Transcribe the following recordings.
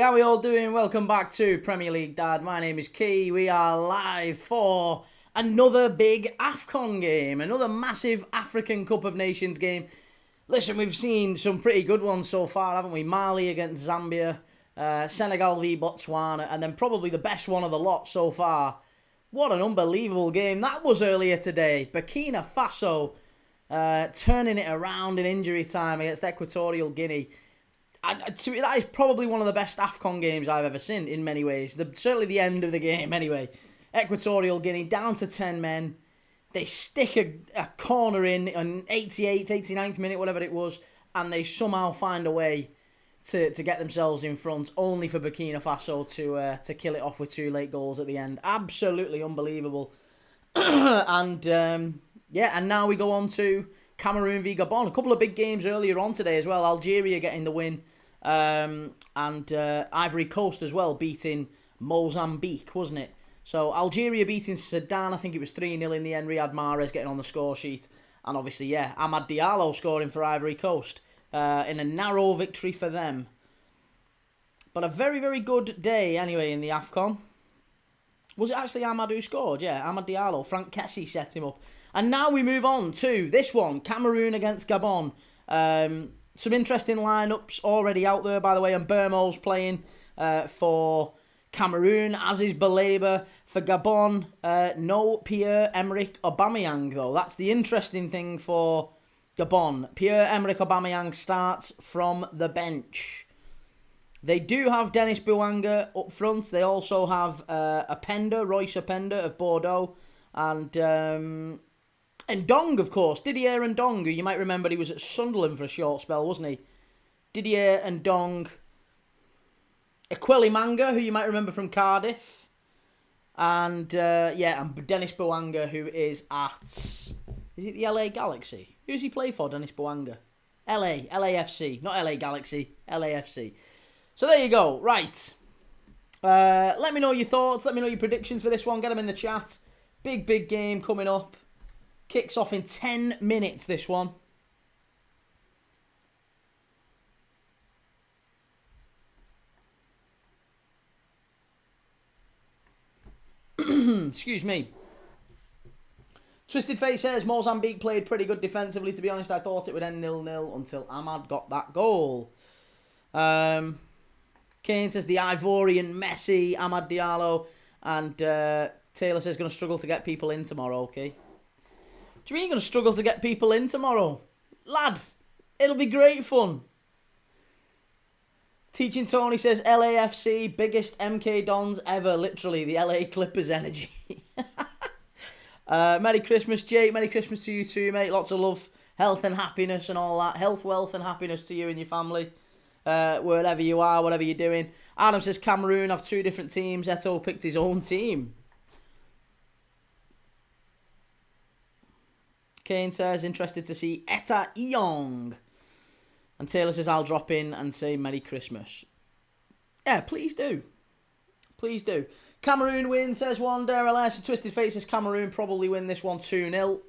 how we all doing? Welcome back to Premier League Dad. My name is Key. We are live for another big AFCON game, another massive African Cup of Nations game. Listen, we've seen some pretty good ones so far, haven't we? Mali against Zambia, Senegal v Botswana, and then probably the best one of the lot so far. What an unbelievable game that was earlier today. Burkina Faso turning it around in injury time against Equatorial Guinea. That is probably one of the best AFCON games I've ever seen in many ways. Certainly the end of the game anyway. Equatorial Guinea down to 10 men. They stick a corner in on 88th, 89th minute, whatever it was, and they somehow find a way to get themselves in front, only for Burkina Faso to kill it off with 2 late goals at the end. Absolutely unbelievable. And now we go on to Cameroon v Gabon. A couple of big games earlier on today as well. Algeria getting the win. And Ivory Coast as well, beating Mozambique, wasn't it? So Algeria beating Sudan, I think it was 3-0 in the end. Riyad Mahrez getting on the score sheet. And obviously, Amad Diallo scoring for Ivory Coast in a narrow victory for them. But a very, very good day anyway in the AFCON. Was it actually Amad who scored? Yeah, Amad Diallo. Frank Kessie set him up. And now we move on to this one, Cameroon against Gabon. Some interesting lineups already out there, by the way. And Mbeumo's playing for Cameroon, as is Baleba. For Gabon, no Pierre-Emerick Aubameyang, though. That's the interesting thing for Gabon. Pierre-Emerick Aubameyang starts from the bench. They do have Denis Bouanga up front. They also have Royce Openda of Bordeaux. And Ndong, of course. Didier Ndong, who you might remember he was at Sunderland for a short spell, wasn't he? Didier Ndong. Ekweli Manga, who you might remember from Cardiff. And, and Denis Bouanga, who is at... Is it the LA Galaxy? Who does he play for, Denis Bouanga? LAFC. Not LA Galaxy, LAFC. So there you go. Right. Let me know your thoughts. Let me know your predictions for this one. Get them in the chat. Big, big game coming up. Kicks off in 10 minutes, this one. Excuse me. Twisted Face says, Mozambique played pretty good defensively. To be honest, I thought it would end 0-0 until Amad got that goal. Kane says, the Ivorian Messi, Amad Diallo. And Taylor says, going to struggle to get people in tomorrow, okay? Do you mean you're going to struggle to get people in tomorrow? Lad, it'll be great fun. Teaching Tony says, LAFC, biggest MK Dons ever. Literally, the LA Clippers energy. Merry Christmas, Jake. Merry Christmas to you too, mate. Lots of love, health and happiness and all that. Health, wealth and happiness to you and your family. Wherever you are, whatever you're doing. Adam says, Cameroon have 2 different teams. Eto picked his own team. Kane says, interested to see Etta Eong. And Taylor says, I'll drop in and say Merry Christmas. Yeah, please do. Please do. Cameroon win, says one. Darrell Twisted Face says Cameroon probably win this one 2-0.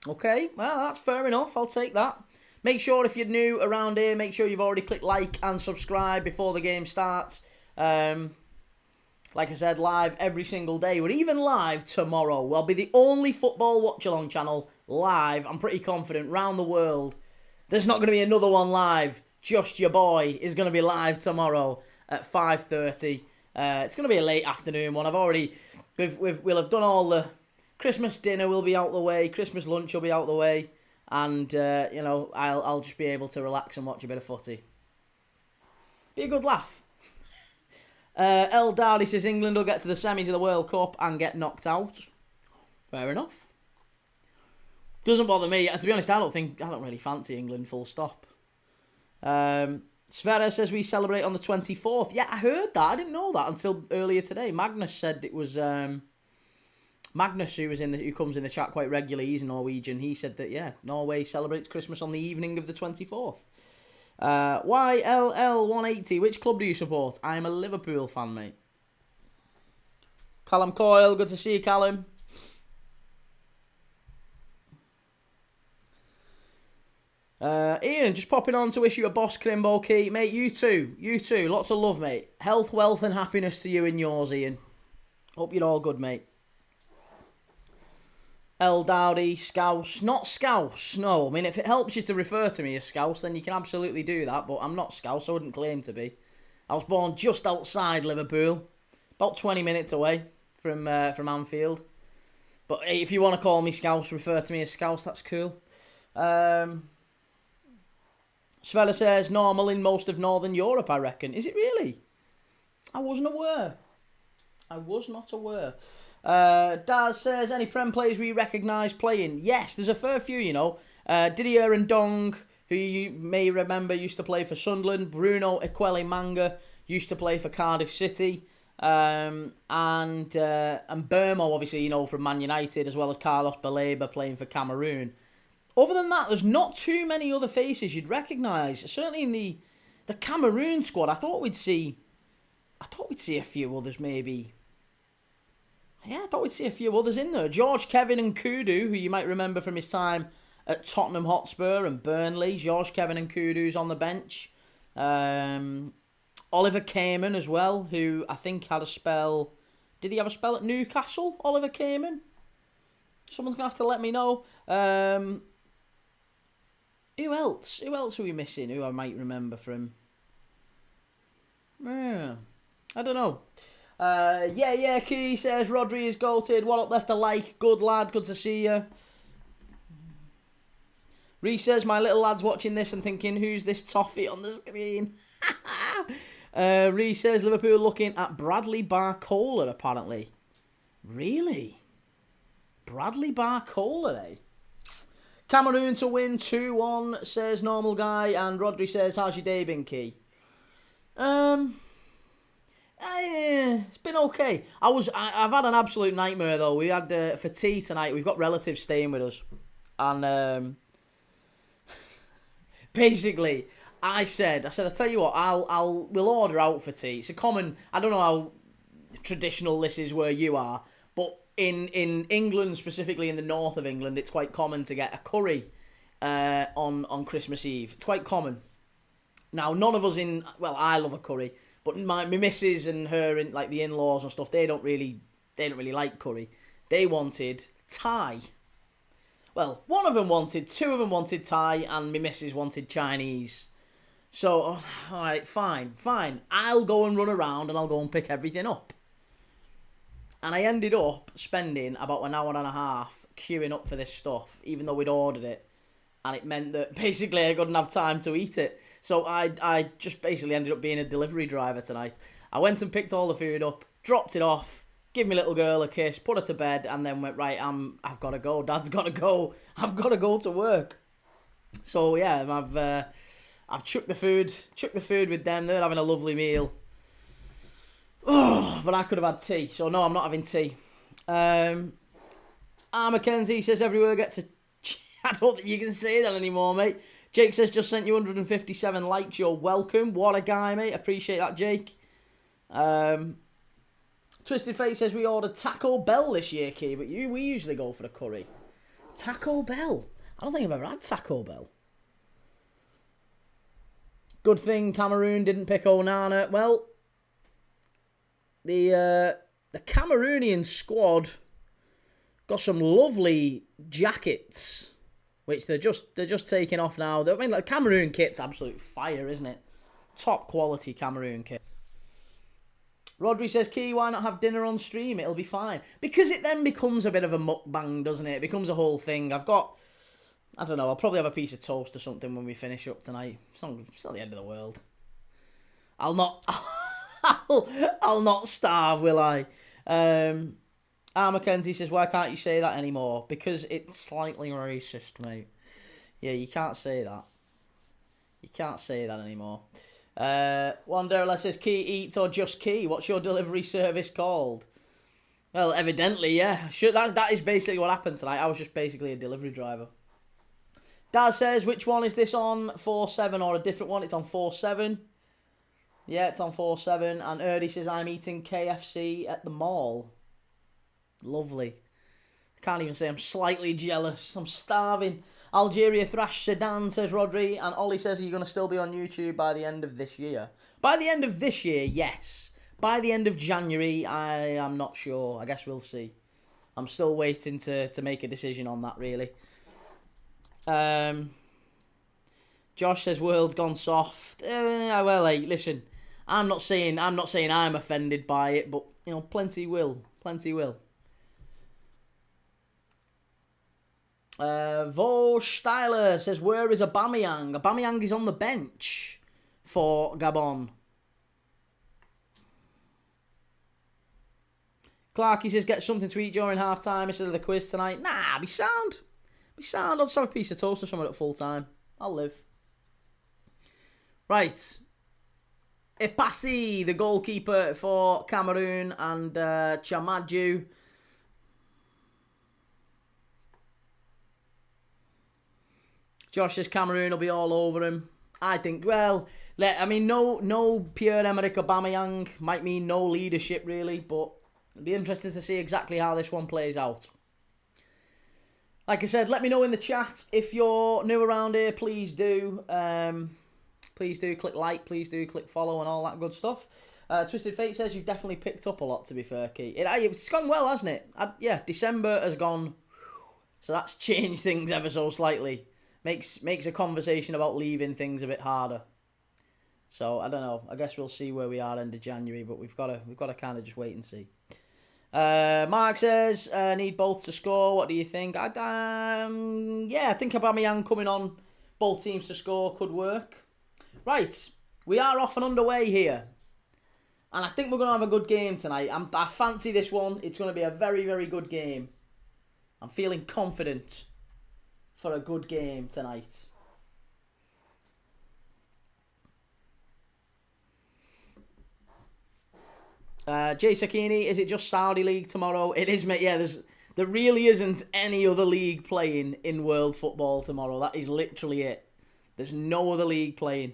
Okay, well, that's fair enough. I'll take that. Make sure if you're new around here, make sure you've already clicked like and subscribe before the game starts. Like I said, live every single day. We're even live tomorrow. We'll be the only football watch-along channel live, I'm pretty confident, round the world. There's not going to be another one live. Just Your Boy is going to be live tomorrow at 5:30. It's going to be a late afternoon one. We'll have done all the Christmas dinner will be out the way. Christmas lunch will be out the way. And, I'll just be able to relax and watch a bit of footy. Be a good laugh. El Dardy says England will get to the semis of the World Cup and get knocked out. Fair enough. Doesn't bother me. To be honest, I don't really fancy England, full stop. Svera says we celebrate on the 24th. Yeah, I heard that. I didn't know that until earlier today. Magnus said it was... Magnus, who comes in the chat quite regularly, he's Norwegian. He said that, Norway celebrates Christmas on the evening of the 24th. YLL180, which club do you support? I'm a Liverpool fan, mate. Callum Coyle, good to see you, Callum. Ian, just popping on to wish you a boss Crimbo Key. Mate, you too. You too. Lots of love, mate. Health, wealth and happiness to you and yours, Ian. Hope you're all good, mate. El Dowdy, Scouse. Not Scouse, no. I mean, if it helps you to refer to me as Scouse, then you can absolutely do that. But I'm not Scouse. I wouldn't claim to be. I was born just outside Liverpool. About 20 minutes away from Anfield. But if you want to call me Scouse, refer to me as Scouse. That's cool. Svella says, normal in most of Northern Europe, I reckon. Is it really? I wasn't aware. I was not aware. Daz says, any Prem players we recognise playing? Yes, there's a fair few, you know. Didier and Dong, who you may remember used to play for Sunderland. Bruno Ekweli Manga used to play for Cardiff City. And Mbeumo, obviously, you know, from Man United, as well as Carlos Baleba playing for Cameroon. Other than that, there's not too many other faces you'd recognise. Certainly in the Cameroon squad, I thought we'd see a few others maybe. Yeah, I thought we'd see a few others in there. George, Kevin and Kudu, who you might remember from his time at Tottenham Hotspur and Burnley. George, Kevin and Kudu's on the bench. Oliver Kamen as well, who I think had a spell. Did he have a spell at Newcastle, Oliver Kamen? Someone's going to have to let me know. Who else? Who else are we missing? Who I might remember from? I don't know. Key says Rodri is goated. What up, left a like? Good lad, good to see you. Reece says my little lad's watching this and thinking, who's this toffee on the screen? Reece says Liverpool looking at Bradley Barcola apparently. Really? Bradley Barcola, eh? Cameroon to win 2-1, says normal guy, and Rodri says, how's your day been, Key? It's been okay. I've had an absolute nightmare though. We had for tea tonight. We've got relatives staying with us, and basically, I said, I tell you what, we'll order out for tea. It's a common. I don't know how traditional this is where you are, but in England, specifically in the north of England, it's quite common to get a curry on Christmas Eve. It's quite common. Now, none of us I love a curry, but my missus and her and like the in-laws and stuff, they don't really like curry. They wanted Thai. Well, one of them wanted, two of them wanted Thai, and my missus wanted Chinese. So I was all right, fine. I'll go and run around and I'll go and pick everything up. And I ended up spending about an hour and a half queuing up for this stuff, even though we'd ordered it. And it meant that basically I couldn't have time to eat it. So I just basically ended up being a delivery driver tonight. I went and picked all the food up, dropped it off, give my little girl a kiss, put her to bed, and then went, right, I've got to go. Dad's got to go. I've got to go to work. So yeah, I've chucked the food with them. They're having a lovely meal. Oh, but I could have had tea. So no, I'm not having tea. Mackenzie says everywhere gets a... I don't think you can say that anymore, mate. Jake says just sent you 157 likes. You're welcome. What a guy, mate. Appreciate that, Jake. Twisted Fate says we ordered Taco Bell this year, Key, but we usually go for the curry. Taco Bell? I don't think I've ever had Taco Bell. Good thing Cameroon didn't pick Onana. Well, the Cameroonian squad got some lovely jackets, which they're just taking off now. I mean, like, Cameroon kit's absolute fire, isn't it? Top quality Cameroon kit. Rodri says, Key, why not have dinner on stream? It'll be fine. Because it then becomes a bit of a mukbang, doesn't it? It becomes a whole thing. I don't know, I'll probably have a piece of toast or something when we finish up tonight. It's not the end of the world. I'll not starve, will I? Mackenzie says, why can't you say that anymore? Because it's slightly racist, mate. Yeah, you can't say that. You can't say that anymore. Wanderla says, Key Eats or Just Key? What's your delivery service called? Well, evidently, yeah. That is basically what happened tonight. I was just basically a delivery driver. Daz says, which one is this on? 4-7 or a different one? It's on 4-7. Yeah, it's on 4-7. And Erdy says, I'm eating KFC at the mall. Lovely. I can't even say I'm slightly jealous. I'm starving. Algeria thrash Sudan, says Rodri. And Ollie says, are you going to still be on YouTube by the end of this year? By the end of this year, yes. By the end of January, I am not sure. I guess we'll see. I'm still waiting to make a decision on that, really. Josh says world's gone soft. Well, hey, listen, I'm not saying I'm offended by it, but you know, plenty will. Vo Steiler says, where is Aubameyang? Aubameyang is on the bench for Gabon. Clarky says, get something to eat during half time instead of the quiz tonight. Nah, be sound. I'll just have a piece of toast or something at full time. I'll live. Right. Epassi, the goalkeeper for Cameroon, and Chamadu. Josh says Cameroon will be all over him. I think, well, I mean, no Pierre-Emerick Aubameyang might mean no leadership, really, but it'll be interesting to see exactly how this one plays out. Like I said, let me know in the chat. If you're new around here, please do. Please do click like, please do click follow and all that good stuff. Twisted Fate says you've definitely picked up a lot, to be fair, Key. It's gone well, hasn't it? Yeah, December has gone, so that's changed things ever so slightly. Makes a conversation about leaving things a bit harder. So, I don't know. I guess we'll see where we are end of January, but we've got to kind of just wait and see. Mark says, need both to score. What do you think? Yeah, I think Aubameyang coming on both teams to score could work. Right, we are off and underway here. And I think we're going to have a good game tonight. I fancy this one. It's going to be a very, very good game. I'm feeling confident for a good game tonight. Jay Sakini, is it just Saudi League tomorrow? It is, mate. Yeah, there really isn't any other league playing in world football tomorrow. That is literally it. There's no other league playing.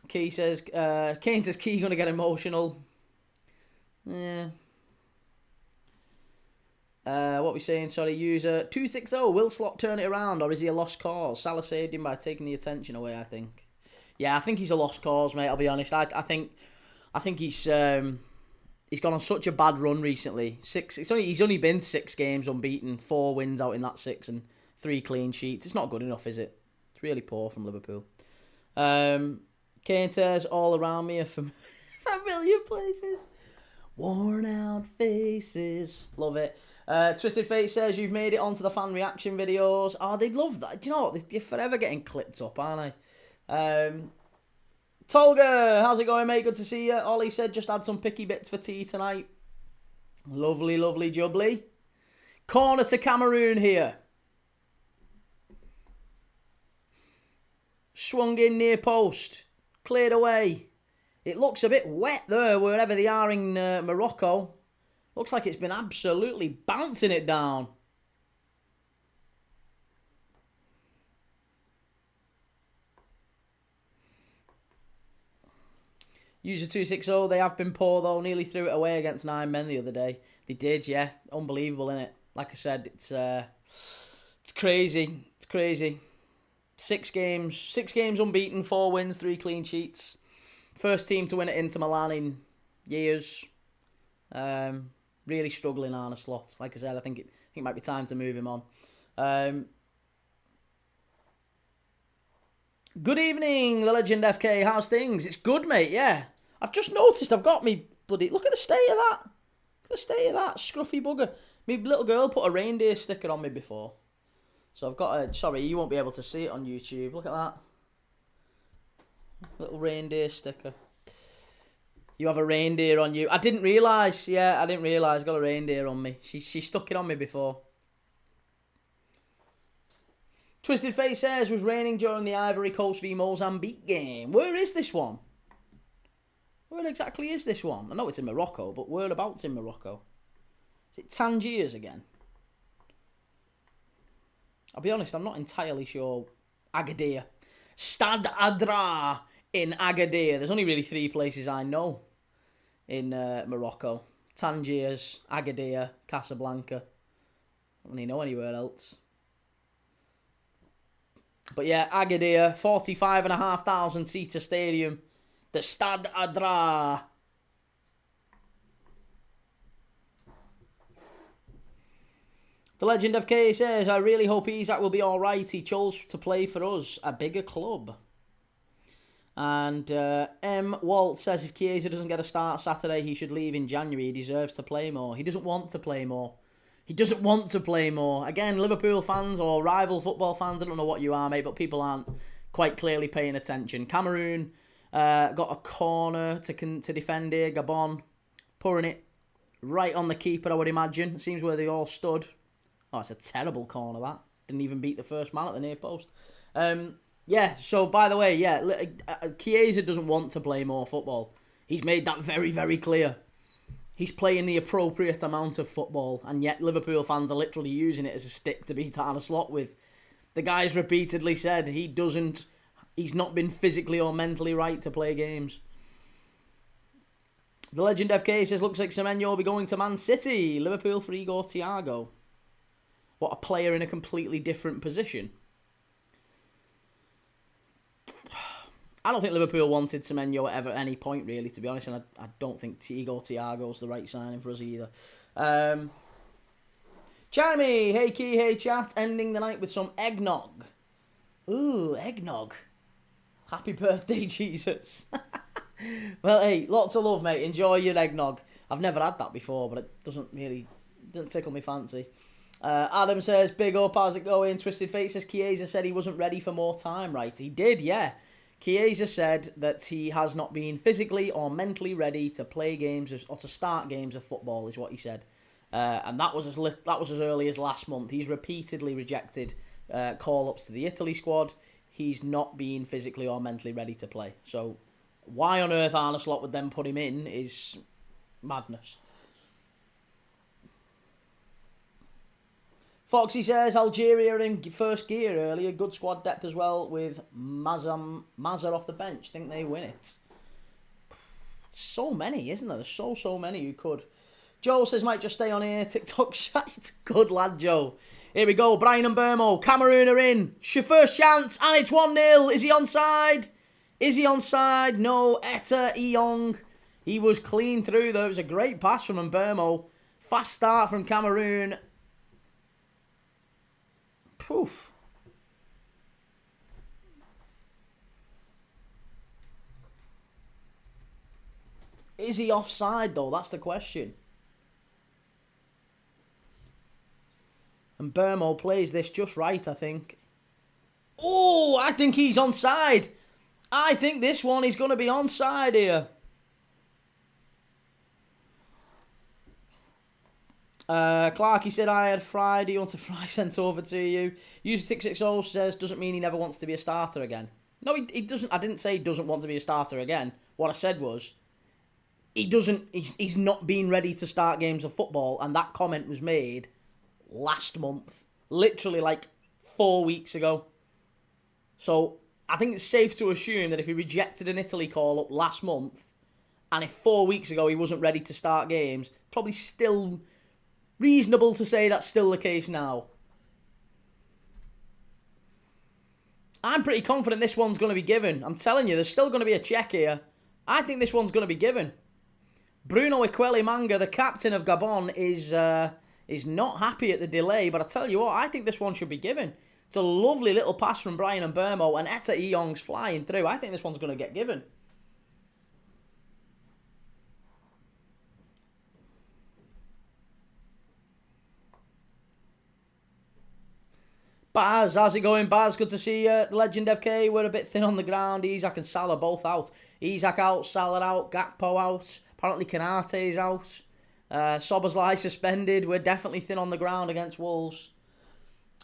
Kane says Key going to get emotional. Yeah. What we saying? Sorry, user 260. Will Slot turn it around, or is he a lost cause? Salah saved him by taking the attention away, I think. Yeah, I think he's a lost cause, mate. I'll be honest. I think he's gone on such a bad run recently. He's only been 6 games unbeaten, 4 wins out in that 6, and 3 clean sheets. It's not good enough, is it? It's really poor from Liverpool. Kane says, all around me are familiar places. Worn out faces. Love it. Twisted Fate says, you've made it onto the fan reaction videos. Oh, they'd love that. Do you know what? They're forever getting clipped up, aren't they? Tolga, how's it going, mate? Good to see you. Ollie said, just had some picky bits for tea tonight. Lovely, lovely jubbly. Corner to Cameroon here. Swung in near post. Cleared away. It looks a bit wet there, wherever they are in Morocco. Looks like it's been absolutely bouncing it down. User 260, they have been poor though. Nearly threw it away against 9 men the other day. They did, yeah. Unbelievable, innit? Like I said, it's crazy. It's crazy. 6 games unbeaten, 4 wins, 3 clean sheets. First team to win at Inter Milan in years. Really struggling, Arne Slot. Like I said, I think it might be time to move him on. Good evening, the Legend FK. How's things? It's good, mate, yeah. I've just noticed I've got me bloody... Look at the state of that. Look at the state of that scruffy bugger. My little girl put a reindeer sticker on me before. So I've got a... Sorry, you won't be able to see it on YouTube. Look at that. Little reindeer sticker. You have a reindeer on you. I didn't realise. Yeah, I didn't realise I got a reindeer on me. She stuck it on me before. Twisted Face says, was raining during the Ivory Coast v Mozambique game. Where is this one? Where exactly is this one? I know it's in Morocco, but whereabouts in Morocco? Is it Tangiers again? I'll be honest, I'm not entirely sure. Agadir. Stade Adra in Agadir. There's only really 3 places I know in Morocco. Tangiers, Agadir, Casablanca. I don't really know anywhere else. But yeah, Agadir, 45,500 seater stadium. The Stade Adra. The Legend of K says, I really hope Isak will be alright. He chose to play for us, a bigger club. And M. Walt says, if Chiesa doesn't get a start Saturday, he should leave in January. He deserves to play more. He doesn't want to play more. He doesn't want to play more. Again, Liverpool fans or rival football fans, I don't know what you are, mate, but people aren't quite clearly paying attention. Cameroon got a corner to defend here. Gabon pouring it right on the keeper, I would imagine. Seems where they all stood. Oh, it's a terrible corner, that. Didn't even beat the first man at the near post. Yeah, so by the way, yeah, Chiesa doesn't want to play more football. He's made that very, very clear. He's playing the appropriate amount of football, and yet Liverpool fans are literally using it as a stick to beat Arne Slot with. The guy's repeatedly said he's not been physically or mentally right to play games. The Legend FK says, looks like Semenyo will be going to Man City. Liverpool for Igor Thiago. What, a player in a completely different position? I don't think Liverpool wanted Semenyo at any point, really, to be honest, and I don't think Igor Thiago's the right signing for us either. Jeremy, hey Key, hey chat, ending the night with some eggnog. Ooh, eggnog. Happy birthday, Jesus. Well, hey, lots of love, mate. Enjoy your eggnog. I've never had that before, but it doesn't tickle me fancy. Adam says, big up, how's it going? Twisted Fate says, Chiesa said he wasn't ready for more time, right? He did, yeah. Chiesa said that he has not been physically or mentally ready to play games or to start games of football, is what he said. And that was as early as last month. He's repeatedly rejected call-ups to the Italy squad. He's not been physically or mentally ready to play. So why on earth Arne Slot would then put him in is madness. Foxy says, Algeria in first gear earlier. Good squad depth as well with Mazza off the bench. Think they win it. So many, isn't there? There's so many who could. Joe says, might just stay on here. TikTok shite. Good lad, Joe. Here we go. Bryan Mbeumo. Cameroon are in. First chance. And it's 1-0. Is he onside? Is he onside? No. Etta Eyong. He was clean through, though. It was a great pass from Mbeumo. Fast start from Cameroon. Poof. Is he offside, though? That's the question. And Mbeumo plays this just right, I think. Oh, I think he's onside. I think this one is going to be onside here. Clarky said, I had fried. Do you want a fry sent over to you? User660 says, doesn't mean he never wants to be a starter again. No, he doesn't. I didn't say he doesn't want to be a starter again. What I said was, he's not been ready to start games of football, and that comment was made last month. Literally like 4 weeks ago. So I think it's safe to assume that if he rejected an Italy call-up last month, and if 4 weeks ago he wasn't ready to start games, probably still reasonable to say that's still the case now. I'm pretty confident this one's going to be given. I'm telling you, there's still going to be a check here. I think this one's going to be given. Bruno Ikweli Manga, the captain of Gabon, is not happy at the delay, but I tell you what, I think this one should be given. It's a lovely little pass from Bryan Mbeumo, and Etta Eyong's flying through. I think this one's going to get given. Baz, how's it going, Baz? Good to see you. The Legend FK, we're a bit thin on the ground. Isak and Salah both out. Isak out, Salah out, Gakpo out. Apparently Konate's out. Soboslai suspended. We're definitely thin on the ground against Wolves.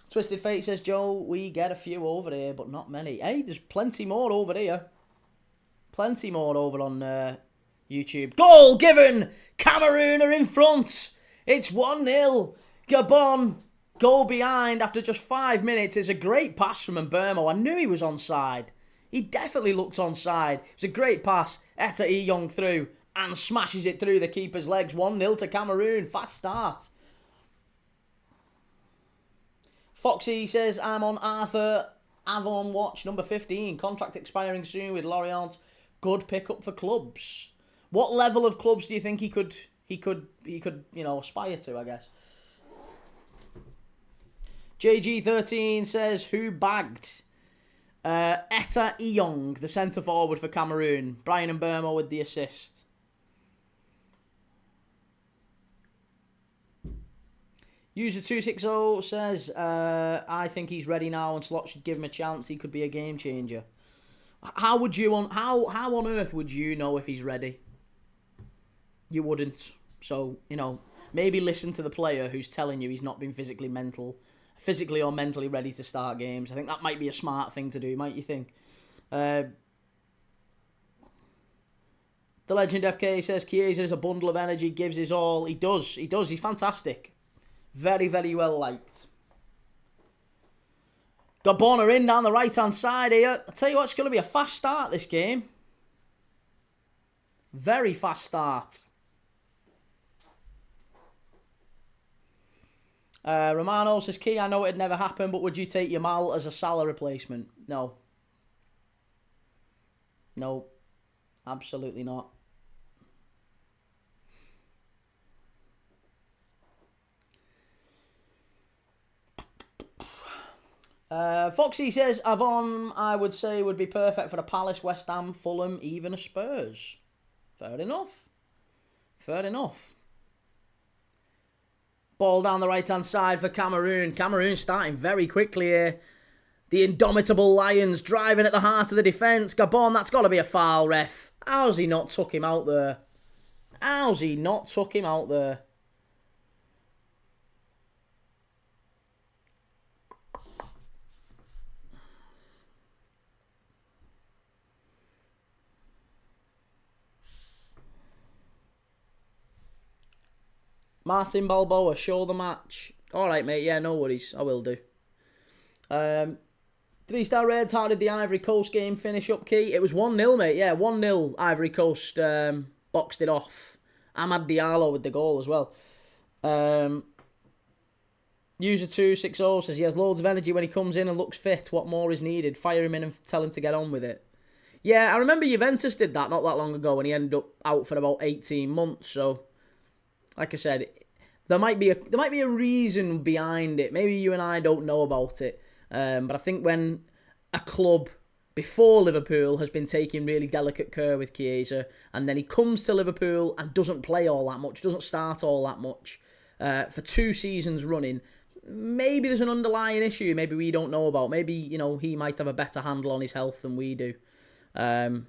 Twisted Fate says, Joe, we get a few over here, but not many. Hey, there's plenty more over here. Plenty more over on YouTube. Goal given! Cameroon are in front. It's 1-0. Gabon. Goal behind after just 5 minutes. It's a great pass from Mbeumo. I knew he was onside. He definitely looked onside. It's a great pass. Etta Eyong through and smashes it through the keeper's legs. 1-0 to Cameroon. Fast start. Foxy says, I'm on Arthur Avon Watch, number 15. Contract expiring soon with Lorient. Good pickup for clubs. What level of clubs do you think he could aspire to, I guess? JG13 says, who bagged Etta Iyong, the centre forward for Cameroon? Bryan Mbeumo with the assist. User260 says, I think he's ready now and Slot should give him a chance. He could be a game changer. How on earth would you know if he's ready? You wouldn't. So, maybe listen to the player who's telling you he's not been physically or mentally ready to start games. I think that might be a smart thing to do, might you think? The Legend FK says, Chiesa is a bundle of energy, gives his all. He does. He's fantastic. Very, very well liked. Gabon are in down the right-hand side here. I'll tell you what, it's going to be a fast start, this game. Very fast start. Romano says, Key, I know it'd never happen, but would you take Yamal as a Salah replacement? No. No. Absolutely not. Foxy says, Avon, I would say, would be perfect for the Palace, West Ham, Fulham, even a Spurs. Fair enough. Fair enough. Ball down the right-hand side for Cameroon. Cameroon starting very quickly here. The Indomitable Lions driving at the heart of the defence. Gabon, that's got to be a foul, ref. How's he not took him out there? How's he not took him out there? Martin Balboa, show the match. Alright, mate. Yeah, no worries. I will do. 3-star Reds, how did the Ivory Coast game finish up, Key? It was 1-0, mate. Yeah, 1-0 Ivory Coast boxed it off. Amad Diallo with the goal as well. User260 says he has loads of energy when he comes in and looks fit. What more is needed? Fire him in and tell him to get on with it. Yeah, I remember Juventus did that not that long ago and he ended up out for about 18 months. So, like I said, there might be a reason behind it. Maybe you and I don't know about it. But I think when a club before Liverpool has been taking really delicate care with Chiesa, and then he comes to Liverpool and doesn't play all that much, doesn't start all that much for 2 seasons running, maybe there's an underlying issue maybe we don't know about. Maybe, he might have a better handle on his health than we do. So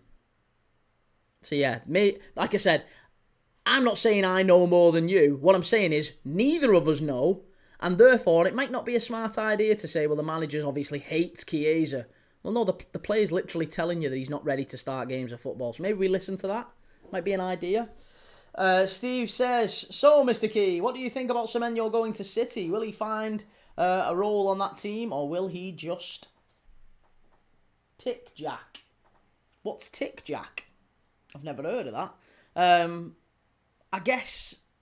yeah, like I said, I'm not saying I know more than you. What I'm saying is neither of us know, and therefore it might not be a smart idea to say, well, the manager obviously hates Chiesa. Well, no, the player's literally telling you that he's not ready to start games of football. So maybe we listen to that. Might be an idea. Steve says, so, Mr. Key, what do you think about Semenyo going to City? Will he find a role on that team, or will he just tick-jack? What's tick-jack? I've never heard of that.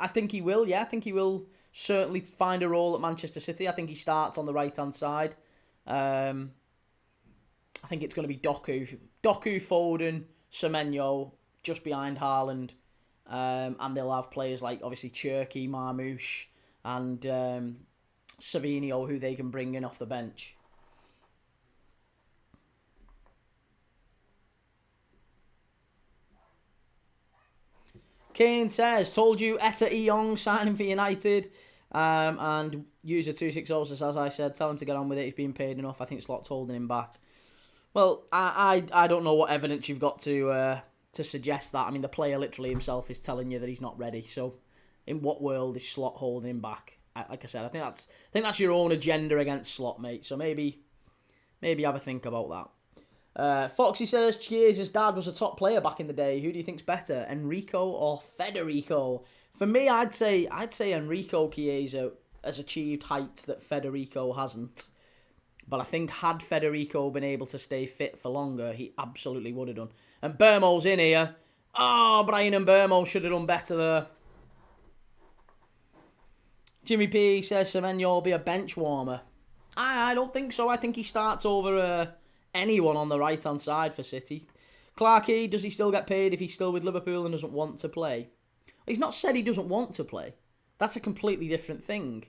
I think he will, yeah. I think he will certainly find a role at Manchester City. I think he starts on the right-hand side. I think it's going to be Doku, Foden, Semenyo, just behind Haaland. And they'll have players like, obviously, Cherki, Marmoush, and Savinio, who they can bring in off the bench. Kane says, told you Etta Iyong signing for United. And User260 says, as I said, tell him to get on with it. He's being paid enough. I think Slot's holding him back. Well, I don't know what evidence you've got to suggest that. I mean, the player literally himself is telling you that he's not ready. So, in what world is Slot holding him back? Like I said, I think that's your own agenda against Slot, mate. So maybe have a think about that. Foxy says, Chiesa's dad was a top player back in the day. Who do you think's better, Enrico or Federico? For me, I'd say Enrico Chiesa has achieved heights that Federico hasn't. But I think had Federico been able to stay fit for longer, he absolutely would have done. And Mbeumo's in here. Oh, Bryan Mbeumo should have done better there. Jimmy P says Semenyo will be a bench warmer. I don't think so. I think he starts over anyone on the right-hand side for City. Clarkey, does he still get paid if he's still with Liverpool and doesn't want to play? He's not said he doesn't want to play. That's a completely different thing.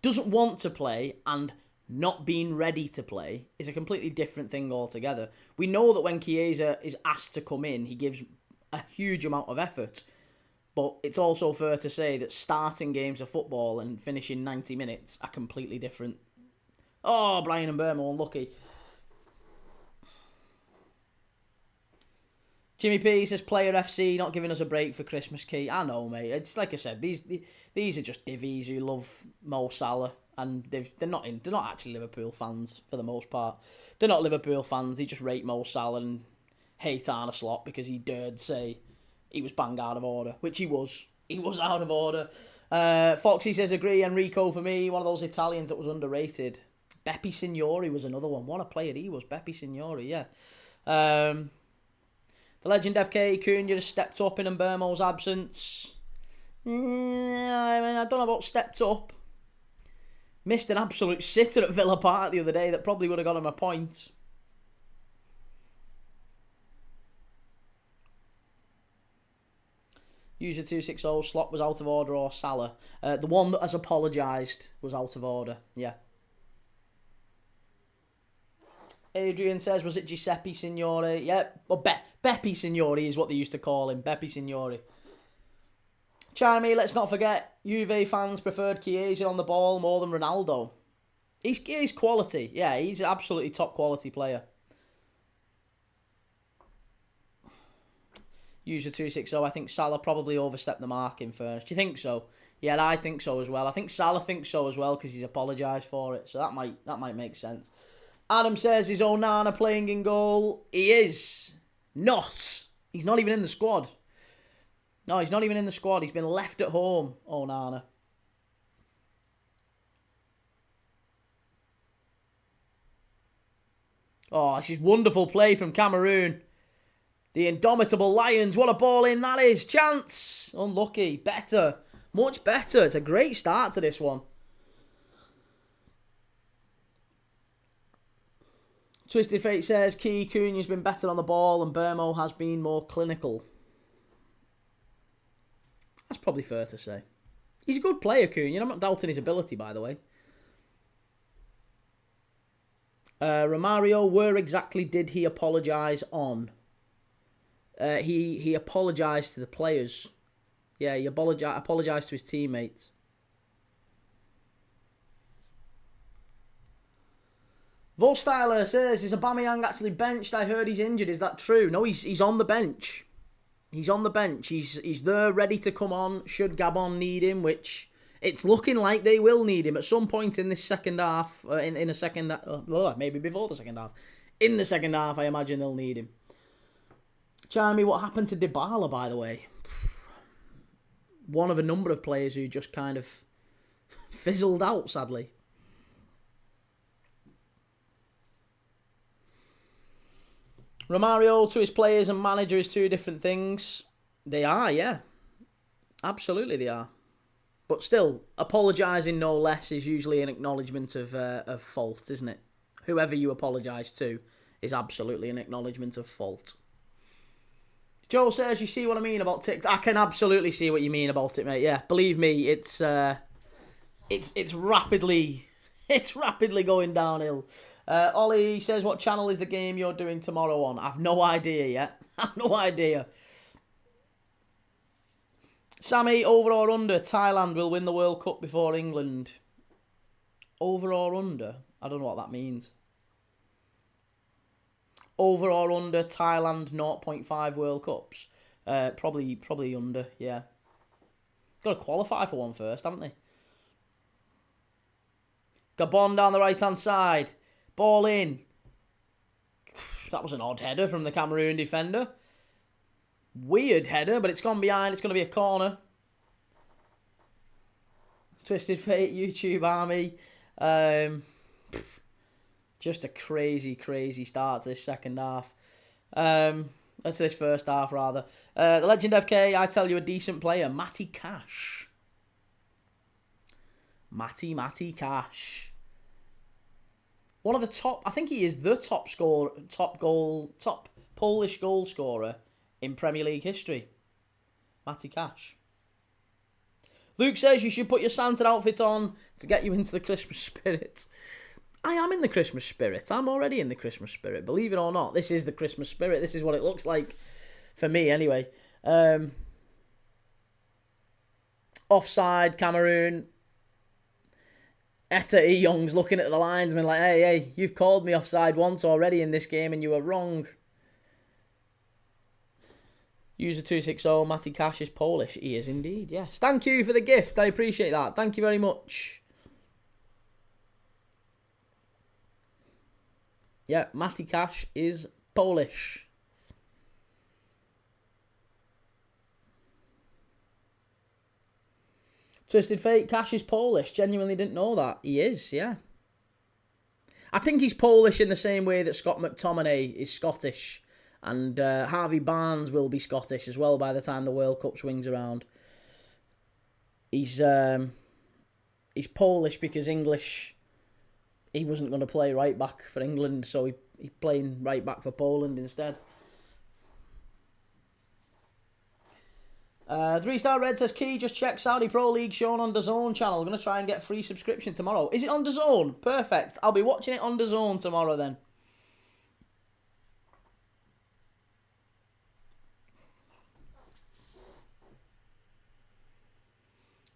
Doesn't want to play and not being ready to play is a completely different thing altogether. We know that when Chiesa is asked to come in, he gives a huge amount of effort. But it's also fair to say that starting games of football and finishing 90 minutes are completely different. Oh, Bryan Mbeumo, unlucky. Jimmy P says, Player FC not giving us a break for Christmas Key. I know, mate. It's like I said, these are just divvies who love Mo Salah. And they're not actually Liverpool fans for the most part. They're not Liverpool fans. They just rate Mo Salah and hate Arne Slot because he dared say he was bang out of order, which he was. He was out of order. Foxy says, agree, Enrico for me. One of those Italians that was underrated. Beppe Signori was another one. What a player he was. Beppe Signori, yeah. The legend FK, Cunha just stepped up in Mbeumo's absence. I don't know about stepped up. Missed an absolute sitter at Villa Park the other day that probably would have got him a point. User 260, Slot was out of order or Salah. The one that has apologised was out of order, yeah. Adrian says, was it Giuseppe Signori? Yeah, or Beppe Signori is what they used to call him. Beppe Signori. Charmy, let's not forget, Juve fans preferred Chiesa on the ball more than Ronaldo. He's quality. Yeah, he's an absolutely top quality player. User 260, I think Salah probably overstepped the mark in fairness. Do you think so? Yeah, I think so as well. I think Salah thinks so as well because he's apologised for it. So that might make sense. Adam says, is Onana playing in goal? He is not. He's not even in the squad. No, he's not even in the squad. He's been left at home, Onana. Oh, this is wonderful play from Cameroon. The Indomitable Lions. What a ball in that is. Chance. Unlucky. Better. Much better. It's a great start to this one. Twisted Fate says, Key Cunha's been better on the ball and Mbeumo has been more clinical. That's probably fair to say. He's a good player, Cunha. I'm not doubting his ability, by the way. Romario, where exactly did he apologise on? He apologised to the players. Yeah, he apologised to his teammates. Volstyler says, is Aubameyang actually benched? I heard he's injured. Is that true? No, he's on the bench. He's on the bench. He's there ready to come on should Gabon need him, which it's looking like they will need him at some point in this second half. In a second, maybe before the second half. In the second half, I imagine they'll need him. Charmy, what happened to Dybala, by the way? One of a number of players who just kind of fizzled out, sadly. Romario to his players and manager is two different things. They are, yeah. Absolutely they are. But still, apologising no less is usually an acknowledgement of fault, isn't it? Whoever you apologise to is absolutely an acknowledgement of fault. Joe says, you see what I mean about TikTok? I can absolutely see what you mean about it, mate. Yeah, believe me, it's rapidly going downhill. Ollie says, what channel is the game you're doing tomorrow on? I've no idea yet. I've no idea. Sammy, over or under? Thailand will win the World Cup before England. Over or under? I don't know what that means. Over or under Thailand 0.5 World Cups? Probably under, yeah. Got to qualify for one first, haven't they? Gabon down the right-hand side. Ball in. That was an odd header from the Cameroon defender. Weird header, but it's gone behind. It's going to be a corner. Twisted Fate, YouTube Army. Just a crazy, crazy start to this second half. That's this first half, rather. The Legend FK, I tell you, a decent player. Matty Cash. Matty Cash. one of the top. I think he is the top Polish goal scorer in Premier League history. Matty Cash. Luke says you should put your Santa outfit on to get you into the Christmas spirit. I am in the Christmas spirit. I'm already in the Christmas spirit. Believe it or not, this is the Christmas spirit. This is what it looks like for me anyway. Offside, Cameroon. Etta E. Young's looking at the linesman like, hey, you've called me offside once already in this game and you were wrong. User 260, Matty Cash is Polish. He is indeed, yes. Thank you for the gift. I appreciate that. Thank you very much. Yeah, Matty Cash is Polish. Twisted Fate, Cash is Polish. Genuinely didn't know that. He is, yeah. I think he's Polish in the same way that Scott McTominay is Scottish. And Harvey Barnes will be Scottish as well by the time the World Cup swings around. He's Polish because English, he wasn't going to play right back for England, so he's playing right back for Poland instead. 3-star Red says, Key, just check Saudi Pro League shown on DAZN channel. I'm going to try and get free subscription tomorrow. Is it on DAZN? Perfect. I'll be watching it on DAZN tomorrow then.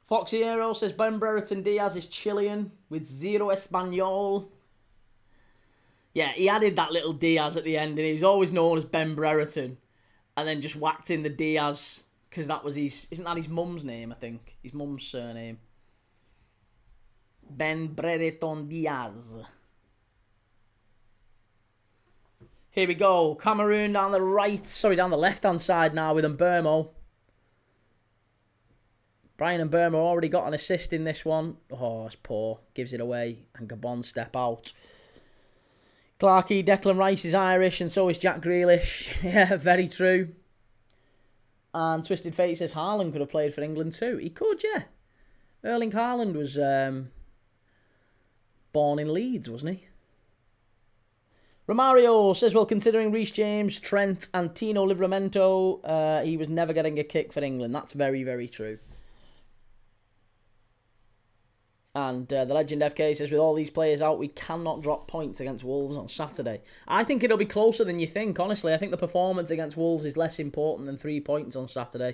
Foxy Hero says, Ben Brereton Diaz is Chilean with zero Espanol. Yeah, he added that little Diaz at the end and he was always known as Ben Brereton. And then just whacked in the Diaz because that was isn't that his mum's name, I think? His mum's surname. Ben Brereton Diaz. Here we go. Cameroon down the left-hand side now with Mbeumo. Bryan Mbeumo already got an assist in this one. Oh, it's poor. Gives it away. And Gabon step out. Clarkey, Declan Rice is Irish and so is Jack Grealish. Yeah, very true. And Twisted Fate says Haaland could have played for England too. He could, yeah. Erling Haaland was born in Leeds, wasn't he? Romario says, well, considering Reece James, Trent and Tino Livramento, he was never getting a kick for England. That's very, very true. And the Legend FK says, with all these players out, we cannot drop points against Wolves on Saturday. I think it'll be closer than you think, honestly. I think the performance against Wolves is less important than 3 points on Saturday.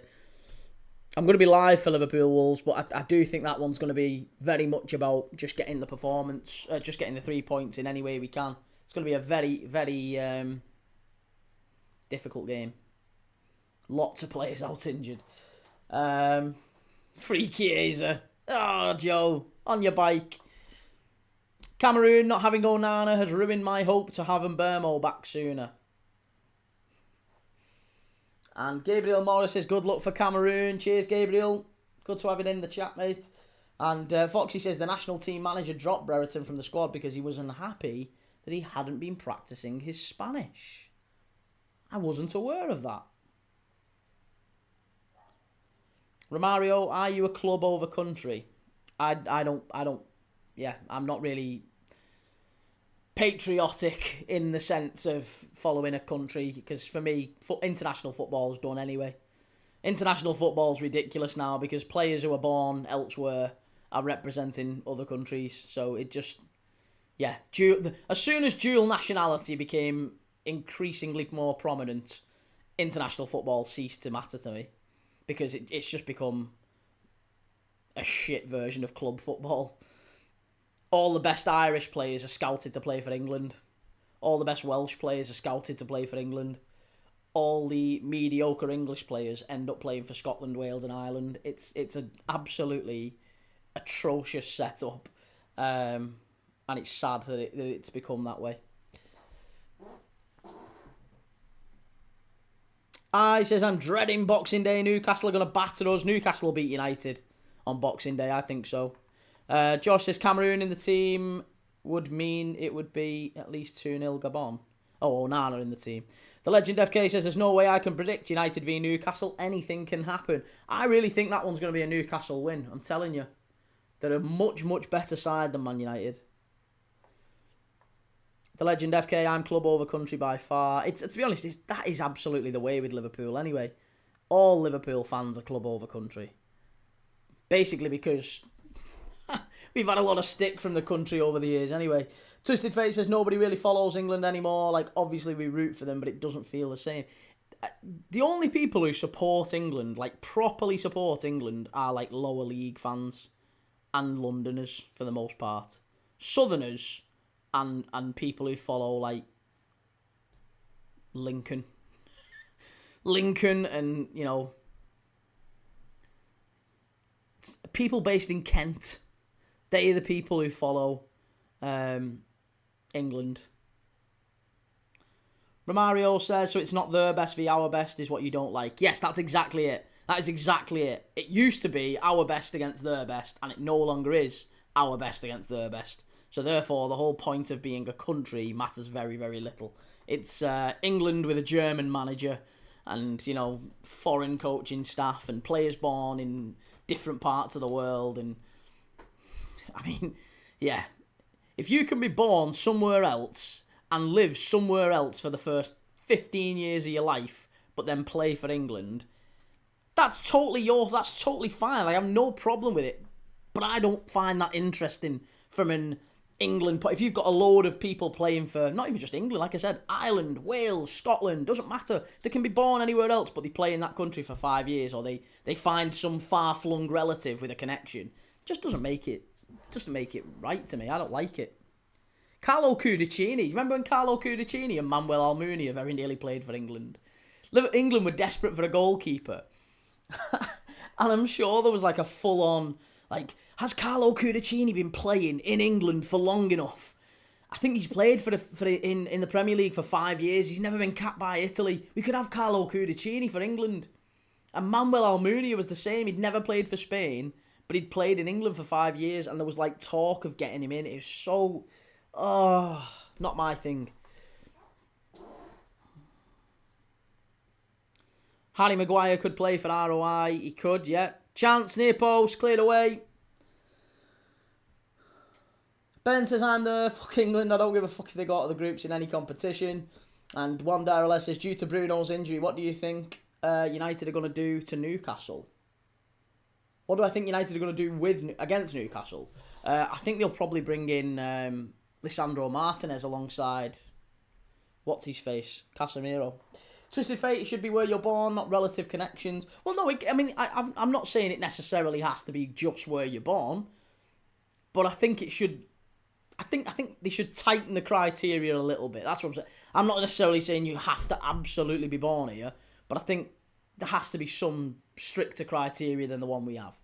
I'm going to be live for Liverpool Wolves, but I do think that one's going to be very much about just getting the performance, just getting the 3 points in any way we can. It's going to be a very, very difficult game. Lots of players out injured. Free Chiesa. Oh, Joe. On your bike. Cameroon not having Onana has ruined my hope to have Mbeumo back sooner. And Gabriel Morris says, good luck for Cameroon. Cheers, Gabriel. Good to have it in the chat, mate. And Foxy says, the national team manager dropped Brereton from the squad because he was unhappy that he hadn't been practicing his Spanish. I wasn't aware of that. Romario, are you a club over country? I don't, yeah, I'm not really patriotic in the sense of following a country, because for me, international football's done anyway. International football's ridiculous now because players who are born elsewhere are representing other countries, so it just, yeah, as soon as dual nationality became increasingly more prominent, international football ceased to matter to me, because it's just become a shit version of club football. All the best Irish players are scouted to play for England. All the best Welsh players are scouted to play for England. All the mediocre English players end up playing for Scotland, Wales and Ireland. It's an absolutely atrocious setup. And it's sad that it's become that way. He says, I'm dreading Boxing Day. Newcastle are going to batter us. Newcastle will beat United on Boxing Day, I think so. Josh says Cameroon in the team would mean it would be at least 2-0 Gabon. Oh, Onana in the team. The Legend FK says there's no way I can predict United v Newcastle. Anything can happen. I really think that one's going to be a Newcastle win. I'm telling you. They're a much, much better side than Man United. The legend FK, I'm club over country by far. To be honest, that is absolutely the way with Liverpool anyway. All Liverpool fans are club over country. Basically because we've had a lot of stick from the country over the years anyway. Twisted Fate says nobody really follows England anymore. Like, obviously we root for them, but it doesn't feel the same. The only people who support England, like properly support England, are like lower league fans and Londoners for the most part. Southerners and people who follow like Lincoln and, you know, people based in Kent. They are the people who follow England. Romario says, so it's not their best v our best is what you don't like. Yes, that's exactly it. That is exactly it. It used to be our best against their best, and it no longer is our best against their best. So therefore, the whole point of being a country matters very, very little. It's England with a German manager and, you know, foreign coaching staff and players born in different parts of the world. And, I mean, yeah. If you can be born somewhere else and live somewhere else for the first 15 years of your life, but then play for England, that's totally fine. I have no problem with it. But I don't find that interesting from an England. If you've got a load of people playing for, not even just England, like I said, Ireland, Wales, Scotland, doesn't matter. They can be born anywhere else, but they play in that country for 5 years, or they find some far-flung relative with a connection. Just doesn't make it right to me. I don't like it. Carlo Cudicini. Remember when Carlo Cudicini and Manuel Almunia very nearly played for England? England were desperate for a goalkeeper. And I'm sure there was like a full-on, like, has Carlo Cudicini been playing in England for long enough? I think he's played in the Premier League for 5 years. He's never been capped by Italy. We could have Carlo Cudicini for England. And Manuel Almunia was the same. He'd never played for Spain, but he'd played in England for 5 years, and there was like talk of getting him in. It was so, not my thing. Harry Maguire could play for ROI. He could, yeah. Chance, near post, cleared away. Ben says, I'm there. Fuck England. I don't give a fuck if they go out of the groups in any competition. And One Darrell says, due to Bruno's injury, what do you think United are going to do to Newcastle? What do I think United are going to do against Newcastle? I think they'll probably bring in Lisandro Martinez alongside, what's his face? Casemiro. Twisted Fate, it should be where you're born, not relative connections. Well, no, I'm not saying it necessarily has to be just where you're born, but I think it should. I think they should tighten the criteria a little bit. That's what I'm saying. I'm not necessarily saying you have to absolutely be born here, but I think there has to be some stricter criteria than the one we have.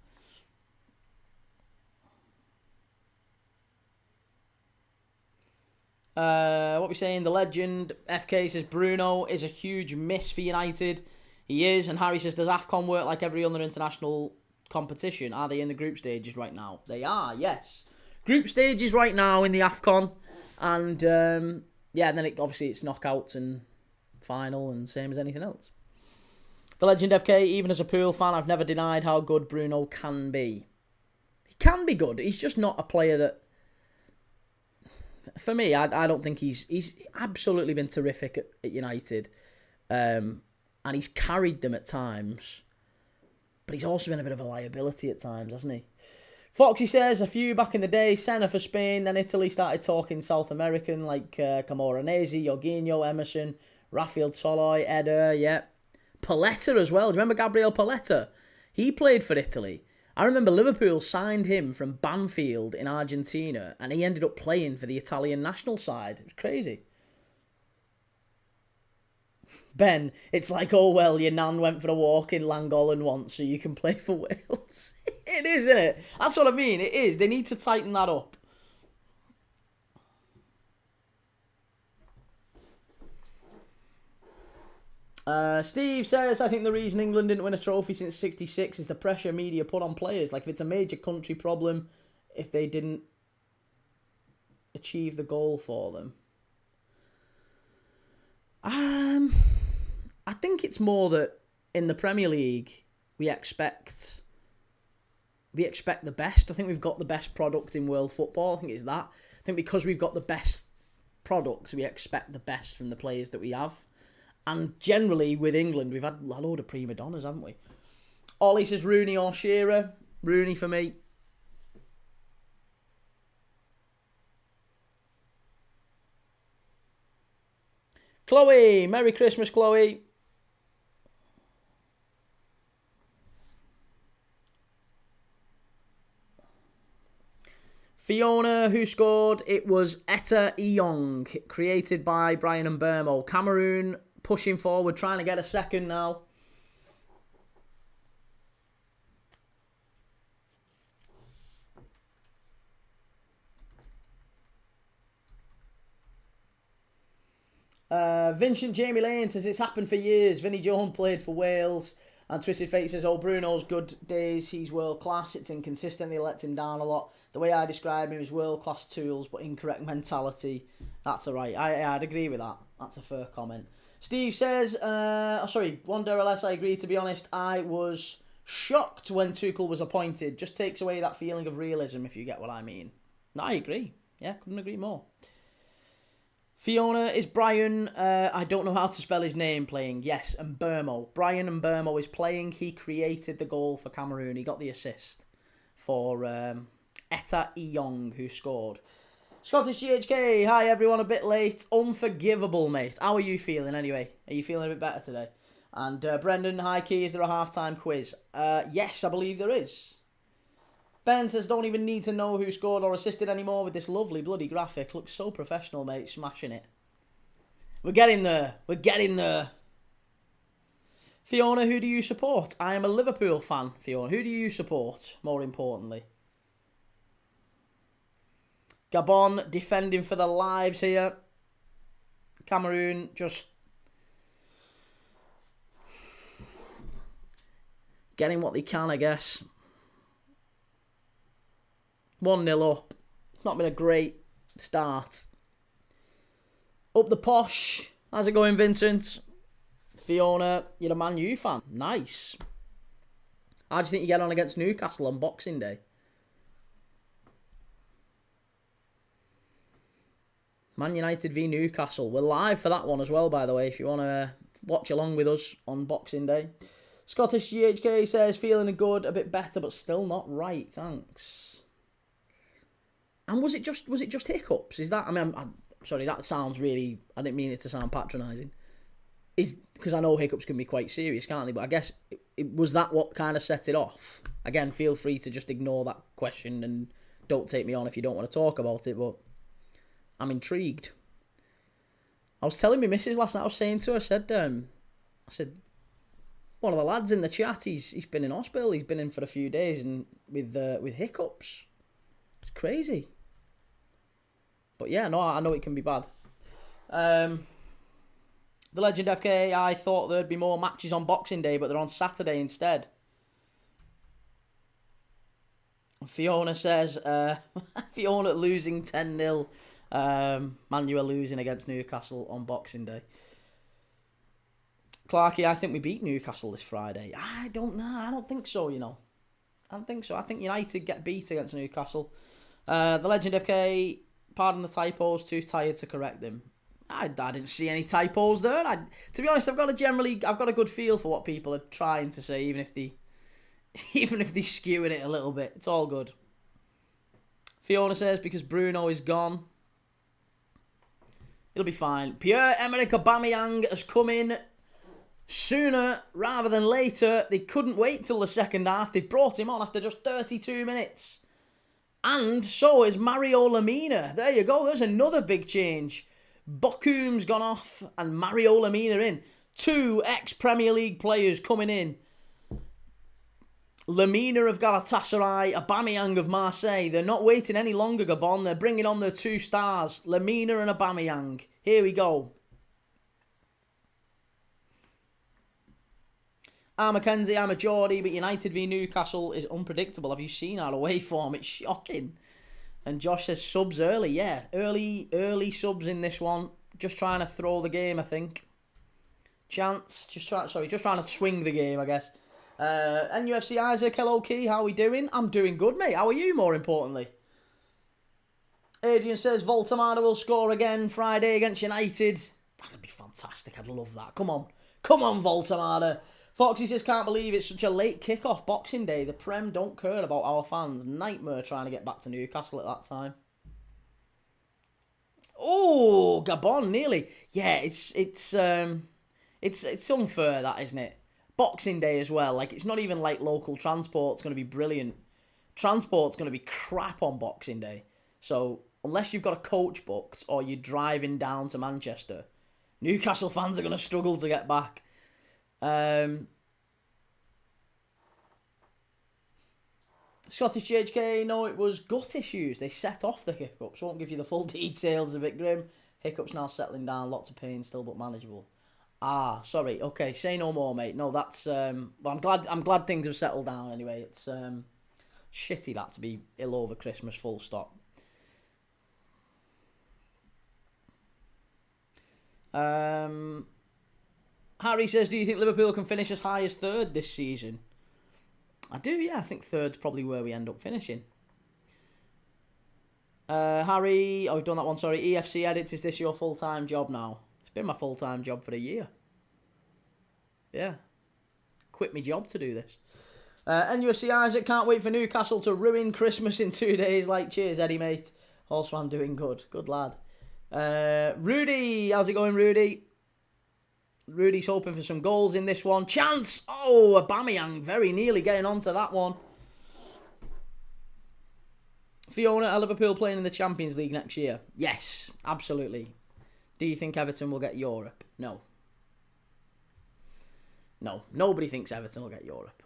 What we saying? The legend FK says Bruno is a huge miss for United. He is, and Harry says, does AFCON work like every other international competition? Are they in the group stages right now? They are, yes. Group stages right now in the AFCON, and and then obviously it's knockouts and final, and same as anything else. The legend FK, even as a Pool fan, I've never denied how good Bruno can be. He can be good. He's just not a player that. For me, I don't think he's absolutely been terrific at United, and he's carried them at times, but he's also been a bit of a liability at times, hasn't he? Foxy says, a few back in the day, Senna for Spain, then Italy started talking South American, like Camoranesi, Jorginho, Emerson, Rafael Toloi, Eder, yeah. Paletta as well. Do you remember Gabriel Paletta? He played for Italy. I remember Liverpool signed him from Banfield in Argentina, and he ended up playing for the Italian national side. It was crazy. Ben, it's like, oh, well, your nan went for a walk in Llangollen once, so you can play for Wales. It is, isn't it? That's what I mean. It is. They need to tighten that up. Steve says, I think the reason England didn't win a trophy since '66 is the pressure media put on players. Like, if it's a major country problem, if they didn't achieve the goal for them. I think it's more that in the Premier League, we expect the best. I think we've got the best product in world football. I think it's that. I think because we've got the best product, we expect the best from the players that we have. And generally, with England, we've had a load of prima donnas, haven't we? Ollie says Rooney or Shearer. Rooney for me. Chloe, Merry Christmas, Chloe. Fiona, who scored? It was Etta Iyong, created by Bryan Mbeumo. Cameroon pushing forward, trying to get a second now. Vincent Jamie Lane says it's happened for years. Vinnie Jones played for Wales. And Twisted Fate says, oh, Bruno's good days. He's world class. It's inconsistent. They let him down a lot. The way I describe him is world class tools, but incorrect mentality. That's all right. I'd agree with that. That's a fair comment. Steve says, one day or less, I agree. To be honest, I was shocked when Tuchel was appointed. Just takes away that feeling of realism, if you get what I mean. No, I agree. Yeah, couldn't agree more. Fiona, is Bryan, I don't know how to spell his name, playing? Yes, Mbeumo. Bryan Mbeumo is playing. He created the goal for Cameroon. He got the assist for Etta Iyong, who scored. Scottish GHK, hi everyone, a bit late. Unforgivable, mate. How are you feeling anyway? Are you feeling a bit better today? And Brendan, hi Key, is there a halftime quiz? Yes, I believe there is. Ben says, don't even need to know who scored or assisted anymore with this lovely bloody graphic. Looks so professional, mate. Smashing it. We're getting there. We're getting there. Fiona, who do you support? I am a Liverpool fan, Fiona. Who do you support, more importantly? Gabon defending for their lives here. Cameroon just getting what they can, I guess. 1-0 up. It's not been a great start. Up the posh. How's it going, Vincent? Fiona, you're a Man U fan. Nice. How do you think you get on against Newcastle on Boxing Day? Man United v Newcastle. We're live for that one as well, by the way, if you want to watch along with us on Boxing Day. Scottish GHK says, feeling good, a bit better, but still not right. Thanks. And was it just hiccups? Is that? I mean, I'm sorry, that sounds really. I didn't mean it to sound patronising. Is because I know hiccups can be quite serious, can't they? But I guess it was that what kind of set it off. Again, feel free to just ignore that question and don't take me on if you don't want to talk about it. But I'm intrigued. I was telling my missus last night. I was saying to her, I said, one of the lads in the chat, he's been in hospital. He's been in for a few days and with hiccups. It's crazy. But yeah, no, I know it can be bad. The Legend FK, I thought there'd be more matches on Boxing Day, but they're on Saturday instead. Fiona says, Fiona losing 10-0. Man U are losing against Newcastle on Boxing Day. Clarky, I think we beat Newcastle this Friday. I don't know. I don't think so, you know. I don't think so. I think United get beat against Newcastle. The Legend FK, pardon the typos, too tired to correct them. I didn't see any typos there. To be honest, I've got a good feel for what people are trying to say, even if they skewing it a little bit. It's all good. Fiona says, because Bruno is gone, it'll be fine. Pierre-Emerick Aubameyang has come in sooner rather than later. They couldn't wait till the second half. They brought him on after just 32 minutes. And so is Mario Lemina. There you go. There's another big change. Bokum's gone off and Mario Lemina in. 2 ex-Premier League players coming in. Lemina of Galatasaray, Aubameyang of Marseille. They're not waiting any longer, Gabon. They're bringing on their 2 stars, Lemina and Aubameyang. Here we go. I'm Mackenzie, I'm a Geordie, but United v Newcastle is unpredictable. Have you seen our away form? It's shocking. And Josh says subs early. Yeah, early subs in this one. Just trying to throw the game, I think. Chance. Just trying to swing the game, I guess. NUFC Isaac, hello Key, how are we doing? I'm doing good, mate. How are you, more importantly? Adrian says Voltamada will score again Friday against United. That'd be fantastic. I'd love that. Come on. Come on, Voltamada. Foxy says, can't believe it's such a late kick-off Boxing Day. The Prem don't care about our fans. Nightmare trying to get back to Newcastle at that time. Oh, Gabon, nearly. Yeah, it's unfair, that, isn't it? Boxing Day as well. Like, it's not even like local transport's going to be brilliant. Transport's going to be crap on Boxing Day. So, unless you've got a coach booked or you're driving down to Manchester, Newcastle fans are going to struggle to get back. Scottish GHK, no, it was gut issues. They set off the hiccups. Won't give you the full details, a bit grim. Hiccups now settling down, lots of pain still, but manageable. Ah, sorry. Okay, say no more, mate. No, that's but I'm glad things have settled down anyway. It's shitty that to be ill over Christmas, full stop. Harry says, do you think Liverpool can finish as high as third this season? I do, yeah. I think third's probably where we end up finishing. Harry, oh, we've done that one, sorry. EFC Edits, is this your full-time job now? It's been my full-time job for a year. Yeah. Quit my job to do this. NUFC Isaac, can't wait for Newcastle to ruin Christmas in 2 days. Like, cheers, Eddie, mate. Also, I'm doing good. Good lad. Rudy, how's it going, Rudy? Rudy's hoping for some goals in this one. Chance! Oh, Aubameyang very nearly getting onto that one. Fiona, are Liverpool playing in the Champions League next year? Yes, absolutely. Do you think Everton will get Europe? No. No, nobody thinks Everton will get Europe.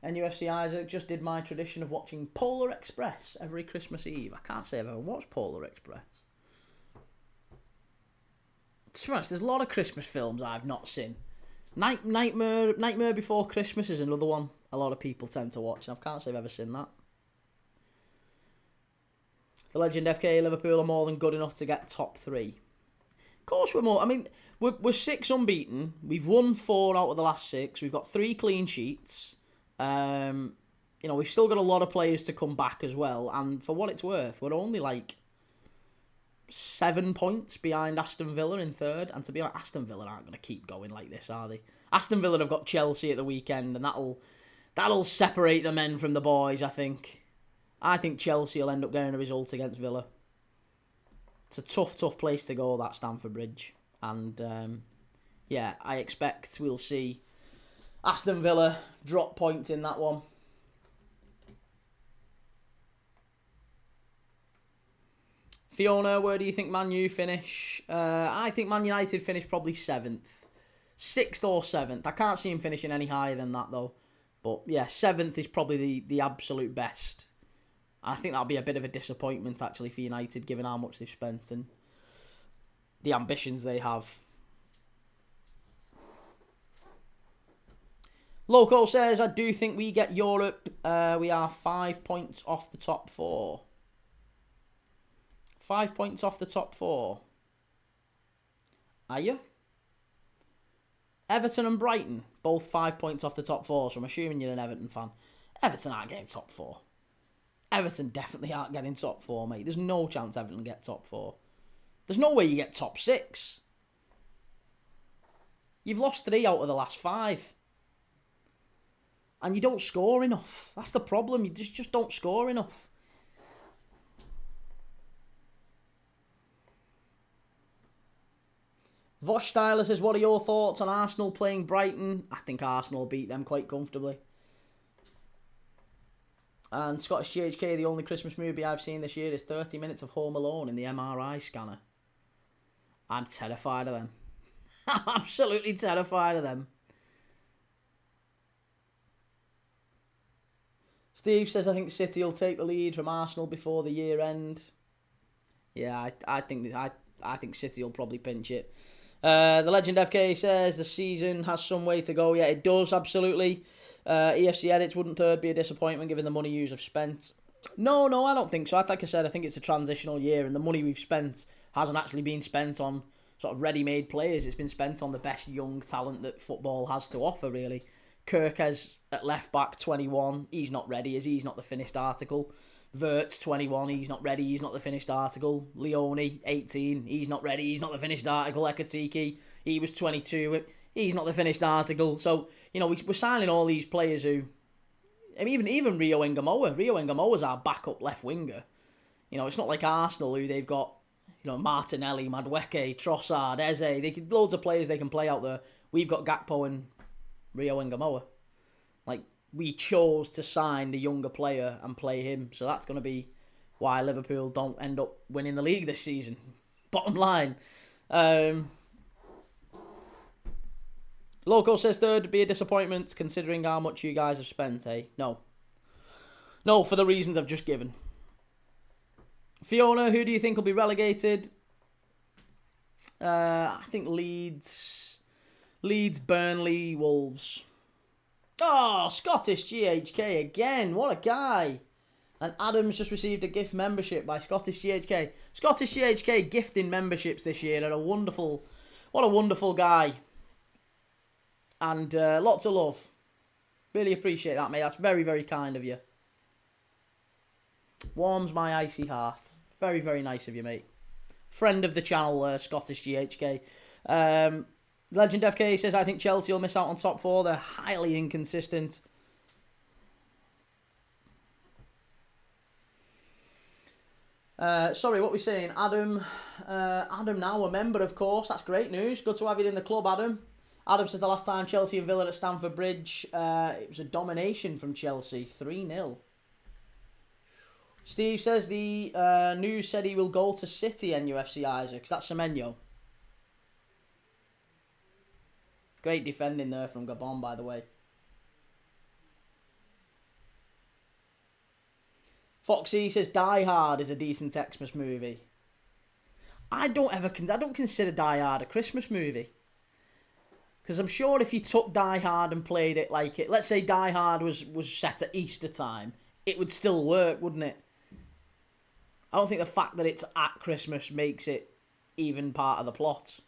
NUFC Isaac, just did my tradition of watching Polar Express every Christmas Eve. I can't say I've ever watched Polar Express. To be honest, there's a lot of Christmas films I've not seen. Nightmare Before Christmas is another one a lot of people tend to watch, and I can't say I've ever seen that. The Legend FK, Liverpool are more than good enough to get top 3. Of course we're more. I mean, we're 6 unbeaten. We've won 4 out of the last 6. We've got 3 clean sheets. We've still got a lot of players to come back as well, and for what it's worth, we're only like 7 points behind Aston Villa in third, and to be honest, Aston Villa aren't going to keep going like this, are they? Aston Villa have got Chelsea at the weekend, and that'll separate the men from the boys, I think. I think Chelsea will end up getting a result against Villa. It's a tough place to go, that Stamford Bridge, and I expect we'll see Aston Villa drop points in that one. Fiona, where do you think Man U finish? I think Man United finish probably 7th. 6th or 7th. I can't see him finishing any higher than that, though. But, yeah, 7th is probably the absolute best. I think that'll be a bit of a disappointment, actually, for United, given how much they've spent and the ambitions they have. Loco says, I do think we get Europe. We are 5 points off the top 4. 5 points off the top 4. Are you? Everton and Brighton, both 5 points off the top 4, so I'm assuming you're an Everton fan. Everton aren't getting top 4. Everton definitely aren't getting top 4, mate. There's no chance Everton get top 4. There's no way you get top 6. You've lost 3 out of the last 5. And you don't score enough. That's the problem. You just don't score enough. Vosh Styler says, what are your thoughts on Arsenal playing Brighton? I think Arsenal beat them quite comfortably. And Scottish GHK, the only Christmas movie I've seen this year is 30 minutes of Home Alone in the MRI scanner. I'm terrified of them. I'm absolutely terrified of them. Steve says, I think City will take the lead from Arsenal before the year end. Yeah, I think City will probably pinch it. The Legend FK says the season has some way to go. Yeah, it does, absolutely. EFC Edits, wouldn't third be a disappointment given the money you have spent? No, I don't think so. Like I said, I think it's a transitional year, and the money we've spent hasn't actually been spent on sort of ready-made players. It's been spent on the best young talent that football has to offer, really. Kirk has at left back 21. He's not ready, is he? He's not the finished article. Vert's 21, he's not ready, he's not the finished article. Leone, 18, he's not ready, he's not the finished article. Ekatike, he was 22, he's not the finished article. So, you know, we're signing all these players who... I mean, even Rio Ngamoa. Rio Ngamoa's our backup left winger. You know, it's not like Arsenal who they've got, you know, Martinelli, Madueke, Trossard, Eze. Loads of players they can play out there. We've got Gakpo and Rio Ngamoa. Like, we chose to sign the younger player and play him. So that's going to be why Liverpool don't end up winning the league this season. Bottom line. Loco says third would be a disappointment considering how much you guys have spent, eh? No. No, for the reasons I've just given. Fiona, who do you think will be relegated? I think Leeds, Burnley, Wolves. Oh, Scottish GHK again. What a guy. And Adam's just received a gift membership by Scottish GHK. Scottish GHK gifting memberships this year are what a wonderful guy. And lots of love. Really appreciate that, mate. That's very, very kind of you. Warms my icy heart. Very, very nice of you, mate. Friend of the channel, Scottish GHK. Legend FK says, I think Chelsea will miss out on top four. They're highly inconsistent. Sorry, what we're saying? Adam now a member, of course. That's great news. Good to have you in the club, Adam. Adam says the last time Chelsea and Villa at Stamford Bridge, it was a domination from Chelsea, 3-0. Steve says the news said he will go to City, NUFC Isaac. That's Semenyo. Great defending there from Gabon, by the way. Foxy says Die Hard is a decent Xmas movie. I don't consider Die Hard a Christmas movie. Because I'm sure if you took Die Hard and played it like it... Let's say Die Hard was set at Easter time. It would still work, wouldn't it? I don't think the fact that it's at Christmas makes it even part of the plot.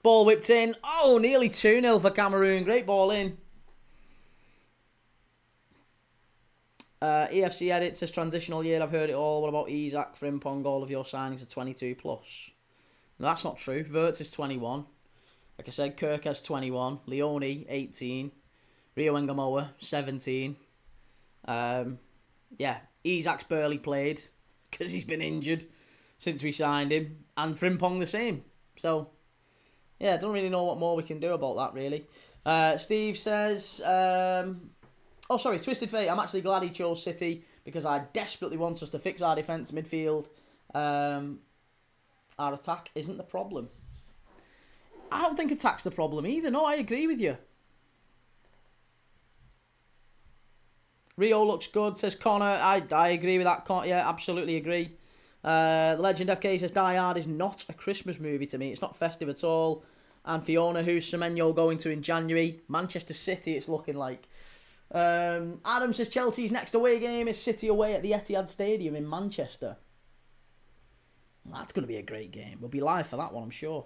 Ball whipped in. Oh, nearly 2-0 for Cameroon. Great ball in. EFC Edit says transitional year. I've heard it all. What about Isaac, Frimpong? All of your signings are 22 plus. No, that's not true. Verts is 21. Like I said, Kirk has 21. Leone, 18. Rio Ngamoa, 17. Yeah, Isaac's barely played because he's been injured since we signed him. And Frimpong the same. So, yeah, I don't really know what more we can do about that, really. Steve says... oh, sorry, Twisted Fate. I'm actually glad he chose City because I desperately want us to fix our defence midfield. Our attack isn't the problem. I don't think attack's the problem either. No, I agree with you. Rio looks good, says Connor. I agree with that. Yeah, absolutely agree. The Legend FK says Die Hard is not a Christmas movie to me. It's not festive at all. And Fiona, who's Semenyo going to in January? Manchester City, it's looking like. Adam says Chelsea's next away game is City away at the Etihad Stadium in Manchester. That's going to be a great game. We'll be live for that one, I'm sure.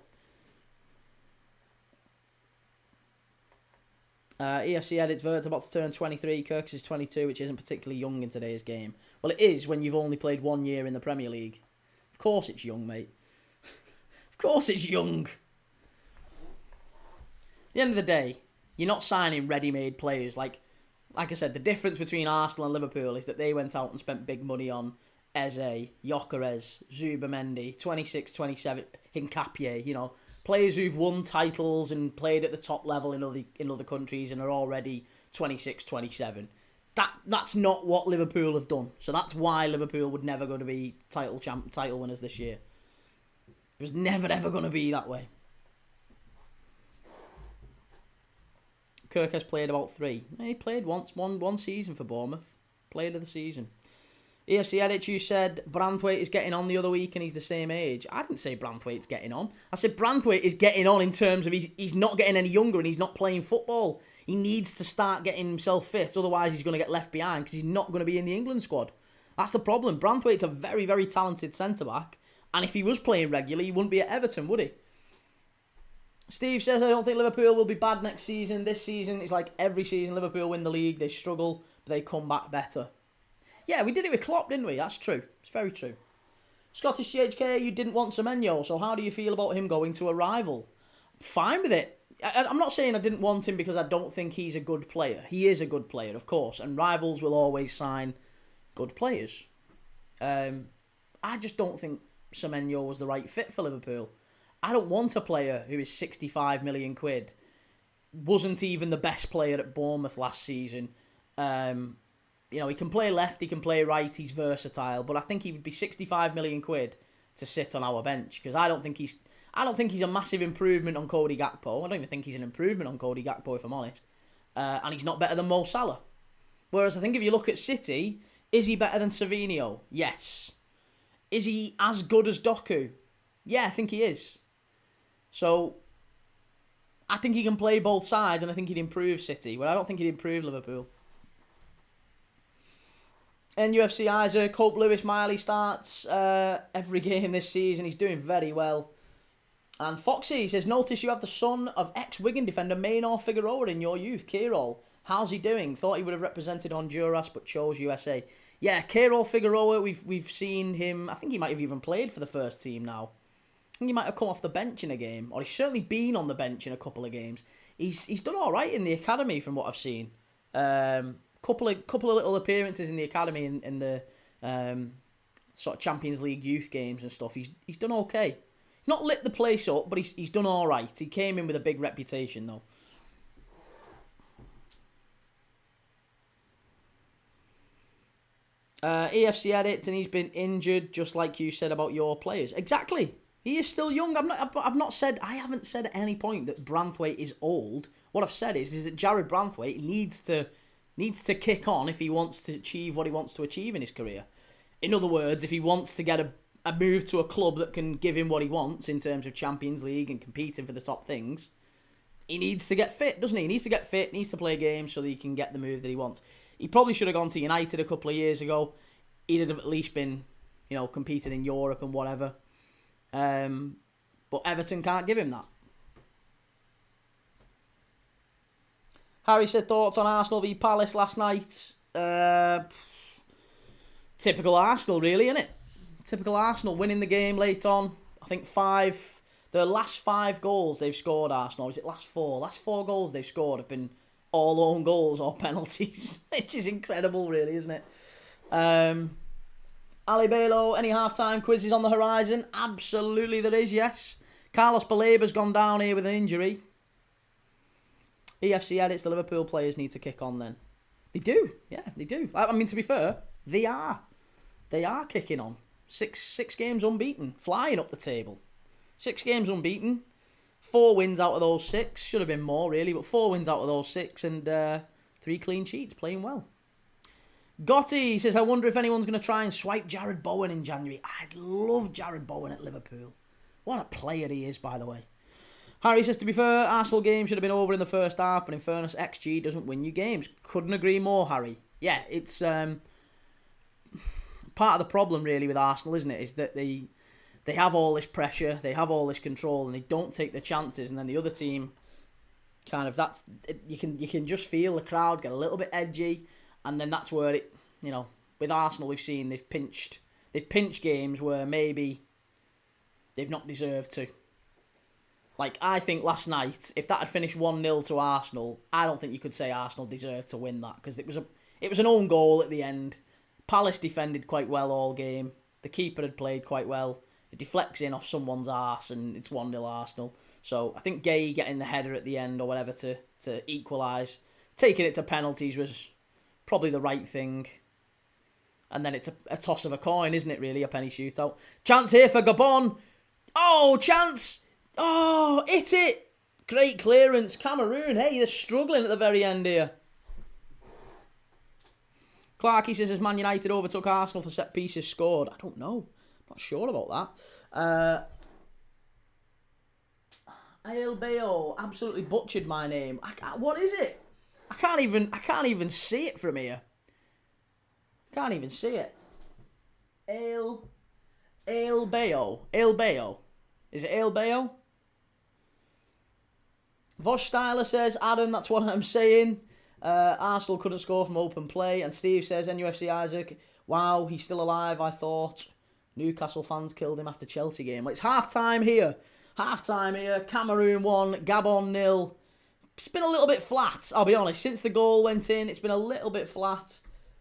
EFC Edits Vert's about to turn 23. Kirkus is 22, which isn't particularly young in today's game. Well, it is when you've only played 1 year in the Premier League. Of course it's young, mate. Of course it's young. At the end of the day, you're not signing ready-made players. Like I said, the difference between Arsenal and Liverpool is that they went out and spent big money on Eze, Gyökeres, Zubamendi, 26, 27, Hincapie, you know, players who've won titles and played at the top level in other countries and are already 26, 27. That's not what Liverpool have done. So that's why Liverpool would never going to be title winners this year. It was never ever going to be that way. Kirk has played about 3. He played once, one season for Bournemouth. Player of the season. EFC Edit, you said Branthwaite is getting on the other week and he's the same age. I didn't say Branthwaite's getting on. I said Branthwaite is getting on in terms of he's not getting any younger and he's not playing football. He needs to start getting himself fit, otherwise he's going to get left behind because he's not going to be in the England squad. That's the problem. Branthwaite's a very, very talented centre-back, and if he was playing regularly, he wouldn't be at Everton, would he? Steve says, I don't think Liverpool will be bad next season. This season, it's like every season Liverpool win the league, they struggle, but they come back better. Yeah, we did it with Klopp, didn't we? That's true. It's very true. Scottish GHK, you didn't want Semenyo, so how do you feel about him going to a rival? Fine with it. I'm not saying I didn't want him because I don't think he's a good player. He is a good player, of course, and rivals will always sign good players. I just don't think Semenyo was the right fit for Liverpool. I don't want a player who is 65 million quid, wasn't even the best player at Bournemouth last season. You know, he can play left, he can play right, he's versatile, but I think he would be 65 million quid to sit on our bench, because I don't think he's a massive improvement on Cody Gakpo. I don't even think he's an improvement on Cody Gakpo, if I'm honest. And he's not better than Mo Salah. Whereas I think if you look at City, is he better than Savinho? Yes. Is he as good as Doku? Yeah, I think he is. So, I think he can play both sides, and I think he'd improve City, but I don't think he'd improve Liverpool. NUFC Isaac, Hope Lewis Miley starts every game this season. He's doing very well. And Foxy says, notice you have the son of ex-Wigan defender Maynor Figueroa in your youth, Kyrol. How's he doing? Thought he would have represented Honduras, but chose USA. Yeah, Kyrol Figueroa, we've seen him. I think he might have even played for the first team now. I think he might have come off the bench in a game, or he's certainly been on the bench in a couple of games. He's done all right in the academy from what I've seen. Couple of little appearances in the academy in the sort of Champions League youth games and stuff. He's done okay. He's not lit the place up, but he's done all right. He came in with a big reputation though. EFC edits, and he's been injured, just like you said about your players. Exactly. He is still young. I haven't said at any point that Branthwaite is old. What I've said is that Jared Branthwaite needs to kick on if he wants to achieve what he wants to achieve in his career. In other words, if he wants to get a move to a club that can give him what he wants in terms of Champions League and competing for the top things, he needs to get fit, doesn't he? He needs to get fit, needs to play games so that he can get the move that he wants. He probably should have gone to United a couple of years ago. He'd have at least been, competing in Europe and whatever. But Everton can't give him that. Harry said thoughts on Arsenal v Palace last night. Typical Arsenal, really, isn't it? Typical Arsenal winning the game late on. I think the last 5 goals they've scored, Arsenal, or is it last 4? Last 4 goals they've scored have been all own goals or penalties, which is incredible, really, isn't it? Ali Balo, any half-time quizzes on the horizon? Absolutely there is, yes. Carlos Baleba's gone down here with an injury. EFC edits, the Liverpool players need to kick on then. They do, yeah, they do. I mean, to be fair, they are. They are kicking on. Six games unbeaten, flying up the table. 6 games unbeaten, 4 wins out of those 6. Should have been more, really, but 4 wins out of those 6 and 3 clean sheets, playing well. Gotti says, I wonder if anyone's going to try and swipe Jared Bowen in January. I'd love Jared Bowen at Liverpool. What a player he is, by the way. Harry says, to be fair, Arsenal game should have been over in the first half, but in fairness, XG doesn't win you games. Couldn't agree more, Harry. Yeah, it's part of the problem, really, with Arsenal, isn't it? Is that they have all this pressure, they have all this control, and they don't take the chances, and then the other team kind of, you can just feel the crowd get a little bit edgy, and then that's where it, with Arsenal we've seen they've pinched games where maybe they've not deserved to. Like, I think last night, if that had finished 1-0 to Arsenal, I don't think you could say Arsenal deserved to win that, because it was an own goal at the end. Palace defended quite well all game. The keeper had played quite well. It deflects in off someone's arse, and it's 1-0 Arsenal. So I think Gay getting the header at the end or whatever to equalise, taking it to penalties was probably the right thing. And then it's a toss of a coin, isn't it, really? A penny shootout. Chance here for Gabon. Oh, chance! Oh, hit it! Great clearance. Cameroon, hey, they're struggling at the very end here. Clarkey says, as Man United overtook Arsenal for set pieces scored. I don't know. Not sure about that. Ailbeo absolutely butchered my name. What is it? I can't even see it from here. Can't even see it. Ailbeo. Ailbeo. Is it Ailbeo? Vosh Styler says, Adam, that's what I'm saying. Arsenal couldn't score from open play. And Steve says, NUFC Isaac, wow, he's still alive, I thought. Newcastle fans killed him after Chelsea game. Well, it's half-time here. Half-time here. Cameroon 1, Gabon 0. It's been a little bit flat, I'll be honest. Since the goal went in, it's been a little bit flat.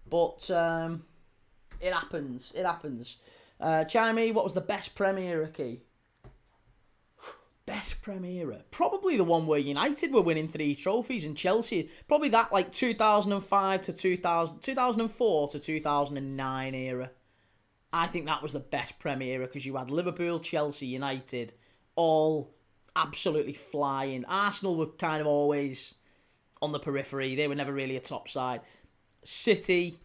But it happens. It happens. Chimey, what was the best Premier, Ricky? Best Premier. Probably the one where United were winning 3 trophies and Chelsea. Probably that like 2005 to 2004 to 2009 era. I think that was the best Premier because you had Liverpool, Chelsea, United, all absolutely flying. Arsenal were kind of always on the periphery. They were never really a top side. City,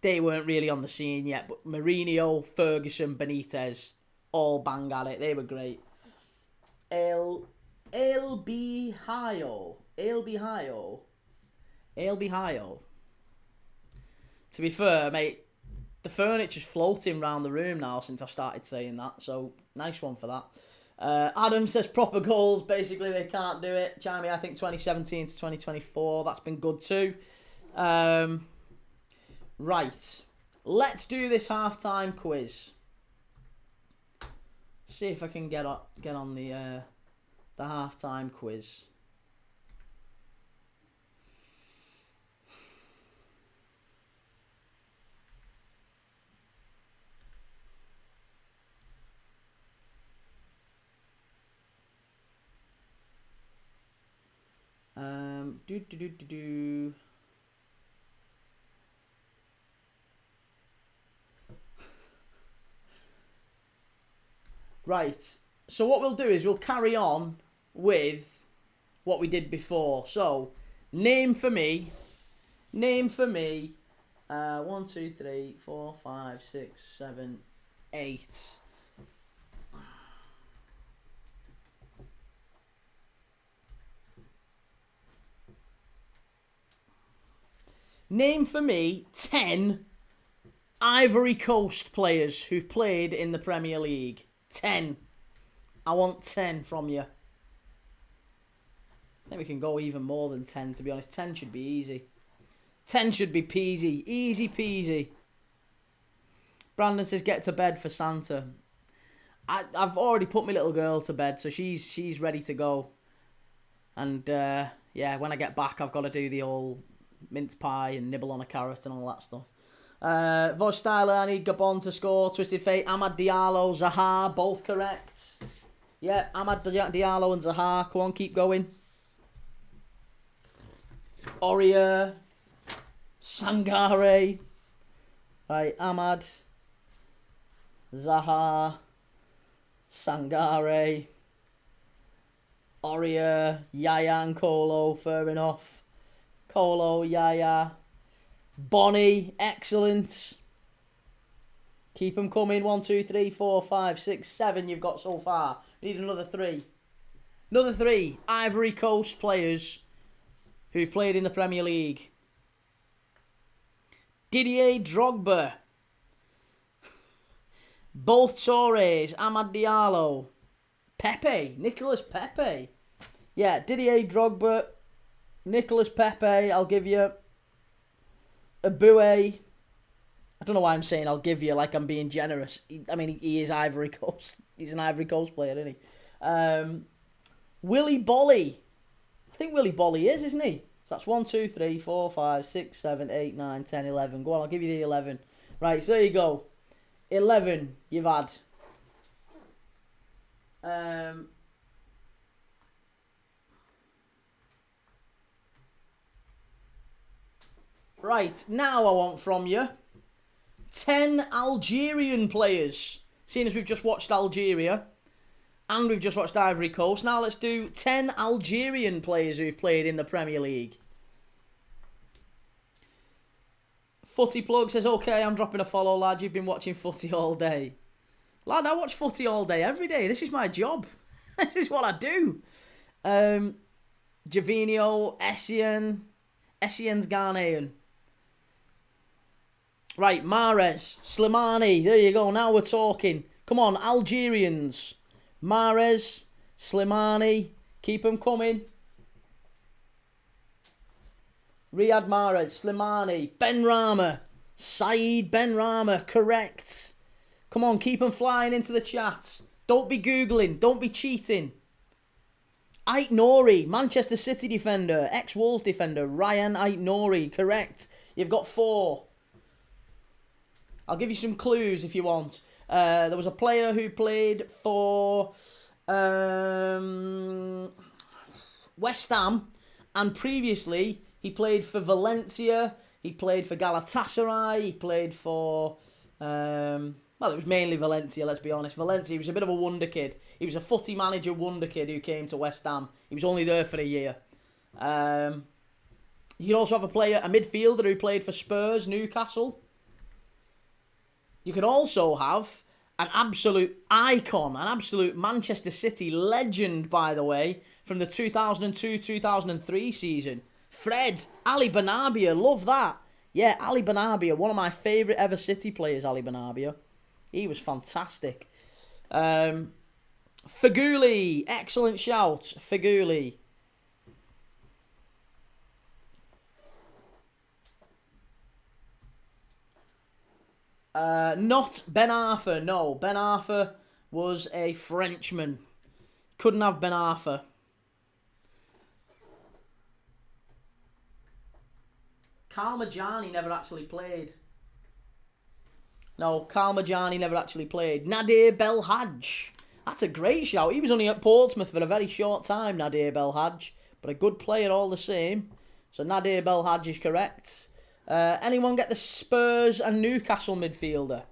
they weren't really on the scene yet. But Mourinho, Ferguson, Benitez, all bang at it. They were great. El Bihayo. To be fair, mate, the furniture's floating around the room now since I started saying that. So, nice one for that. Adam says proper goals. Basically, they can't do it. Jamie, I think 2017 to 2024. That's been good too. Right. Let's do this halftime quiz. See if I can get on the halftime quiz. Right, so what we'll do is we'll carry on with what we did before. So, name for me, 1, 2, 3, 4, 5, 6, 7, 8. Name for me 10 Ivory Coast players who've played in the Premier League. 10. I want 10 from you. I think we can go even more than 10, to be honest. 10 should be easy. 10 should be peasy. Easy peasy. Brandon says get to bed for Santa. I've already put my little girl to bed, so she's ready to go. And yeah, when I get back, I've got to do the old mince pie and nibble on a carrot and all that stuff. Voj Styler, I need Gabon to score. Twisted Fate, Amad Diallo, Zaha, both correct. Yeah, Amad Diallo and Zaha. Come on, keep going. Aurier, Sangare. Right, Amad, Zaha, Sangare, Aurier, Yaya and Kolo, fair enough. Kolo, Yaya, Bonnie, excellent. Keep them coming. 1, 2, 3, 4, 5, 6, 7 you've got so far. We need another 3. Another 3 Ivory Coast players who've played in the Premier League. Didier Drogba. Both Torres, Amad Diallo. Pepe, Nicolas Pepe. Yeah, Didier Drogba, Nicolas Pepe, I'll give you. Abue. I don't know why I'm saying I'll give you like I'm being generous. I mean, he is Ivory Coast. He's an Ivory Coast player, isn't he? Willy Bolly. I think Willy Bolly is, isn't he? So that's 1, 2, 3, 4, 5, 6, 7, 8, 9, 10, 11. Go on, I'll give you the 11. Right, so there you go. 11 you've had. Right, now I want from you 10 Algerian players. Seeing as we've just watched Algeria and we've just watched Ivory Coast, now let's do 10 Algerian players who've played in the Premier League. Footy Plug says, okay, I'm dropping a follow, lad. You've been watching footy all day. Lad, I watch footy all day, every day. This is my job. This is what I do. Javinho, Essien's Ghanaian. Right, Mahrez, Slimani. There you go. Now we're talking. Come on, Algerians. Mahrez, Slimani. Keep them coming. Riyad Mahrez, Slimani, Benrahma, Saeed Benrahma, correct. Come on, keep them flying into the chat. Don't be Googling, don't be cheating. Ait Nouri, Manchester City defender, ex-Wolves defender, Ryan Ait Nouri, correct. You've got 4. I'll give you some clues if you want. There was a player who played for West Ham, and previously he played for Valencia, he played for Galatasaray, he played for... well, it was mainly Valencia, let's be honest. Valencia, he was a bit of a wonder kid. He was a footy manager wonder kid who came to West Ham. He was only there for a year. You could also have a player, a midfielder who played for Spurs, Newcastle. You could also have an absolute icon, an absolute Manchester City legend, by the way, from the 2002-2003 season. Fred, Ali Benabia, love that. Yeah, Ali Benabia, one of my favourite ever City players, Ali Benabia. He was fantastic. Feghouli, excellent shout. Feghouli. Not Ben Arfa, no. Ben Arfa was a Frenchman. Couldn't have Ben Arfa. Karl Majani never actually played. No, Karl Majani never actually played. Nadir Belhaj. That's a great shout. He was only at Portsmouth for a very short time, Nadir Belhaj. But a good player all the same. So Nadir Belhaj is correct. Anyone get the Spurs and Newcastle midfielder?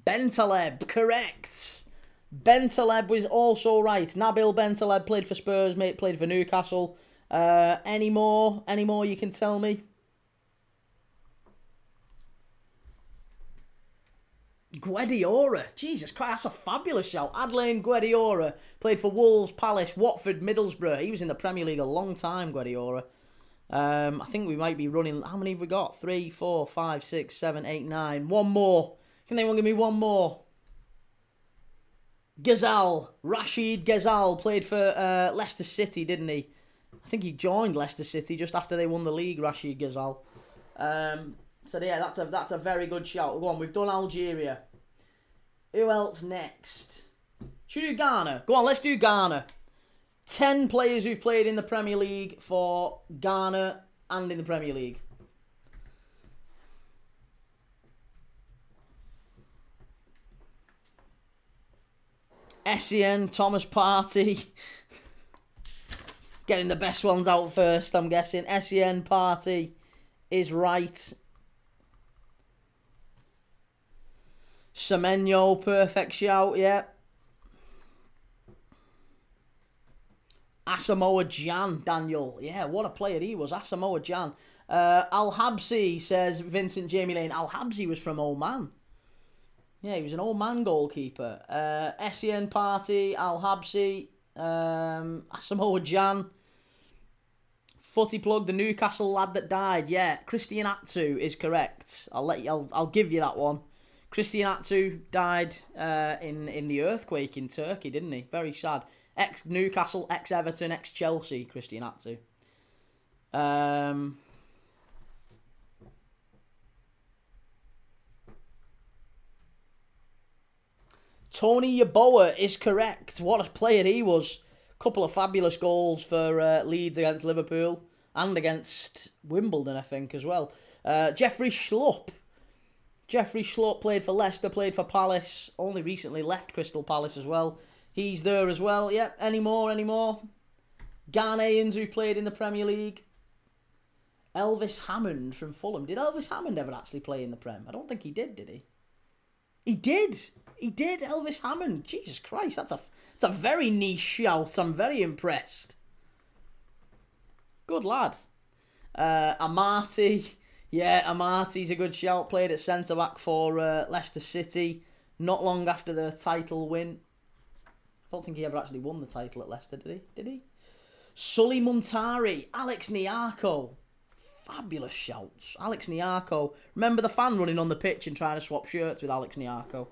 Bentaleb, correct. Bentaleb was also right. Nabil Bentaleb played for Spurs, mate, played for Newcastle. Any more you can tell me? Guediora. Jesus Christ, that's a fabulous shout. Adlane Guediora played for Wolves, Palace, Watford, Middlesbrough. He was in the Premier League a long time, Guediora. I think we might be running... How many have we got? 3, 4, 5, 6, 7, 8, 9. One more. Can anyone give me one more? Ghazal. Rashid Ghazal played for Leicester City, didn't he? I think he joined Leicester City just after they won the league, Rashid Ghazal. So yeah, that's a very good shout. Go on, we've done Algeria. Who else next? Should we do Ghana? Go on, let's do Ghana. 10 players who've played in the Premier League for Ghana and in the Premier League. Essien, Thomas Partey. Getting the best ones out first, I'm guessing. Essien, Partey is right. Semenyo, perfect shout, yeah. Asamoah Gyan, Daniel. Yeah, what a player he was, Asamoah Gyan. Al-Habsi, says Vincent Jamie Lane. Al-Habsi was from Oman. Yeah, he was an Oman goalkeeper. Essien, Partey, Al-Habsi, Asamoah Gyan. Footy plug, the Newcastle lad that died. Yeah, Christian Atsu is correct. I'll give you that one. Christian Atsu died in the earthquake in Turkey, didn't he? Very sad. Ex-Newcastle, ex-Everton, ex-Chelsea, Christian Atsu. Tony Yeboah is correct. What a player he was. Couple of fabulous goals for Leeds against Liverpool and against Wimbledon, I think, as well. Jeffrey Schlupp. Jeffrey Schlupp played for Leicester, played for Palace. Only recently left Crystal Palace as well. He's there as well. Yep, any more? Ghanaians who've played in the Premier League. Elvis Hammond from Fulham. Did Elvis Hammond ever actually play in the Prem? I don't think he did he? He did. He did, Elvis Hammond. Jesus Christ, that's a very niche shout. I'm very impressed. Good lad. Amati. Yeah, Amati's a good shout. Played at centre-back for Leicester City. Not long after the title win. I don't think he ever actually won the title at Leicester, did he? Sully Muntari. Alex Nyarko. Fabulous shouts. Alex Nyarko. Remember the fan running on the pitch and trying to swap shirts with Alex Nyarko?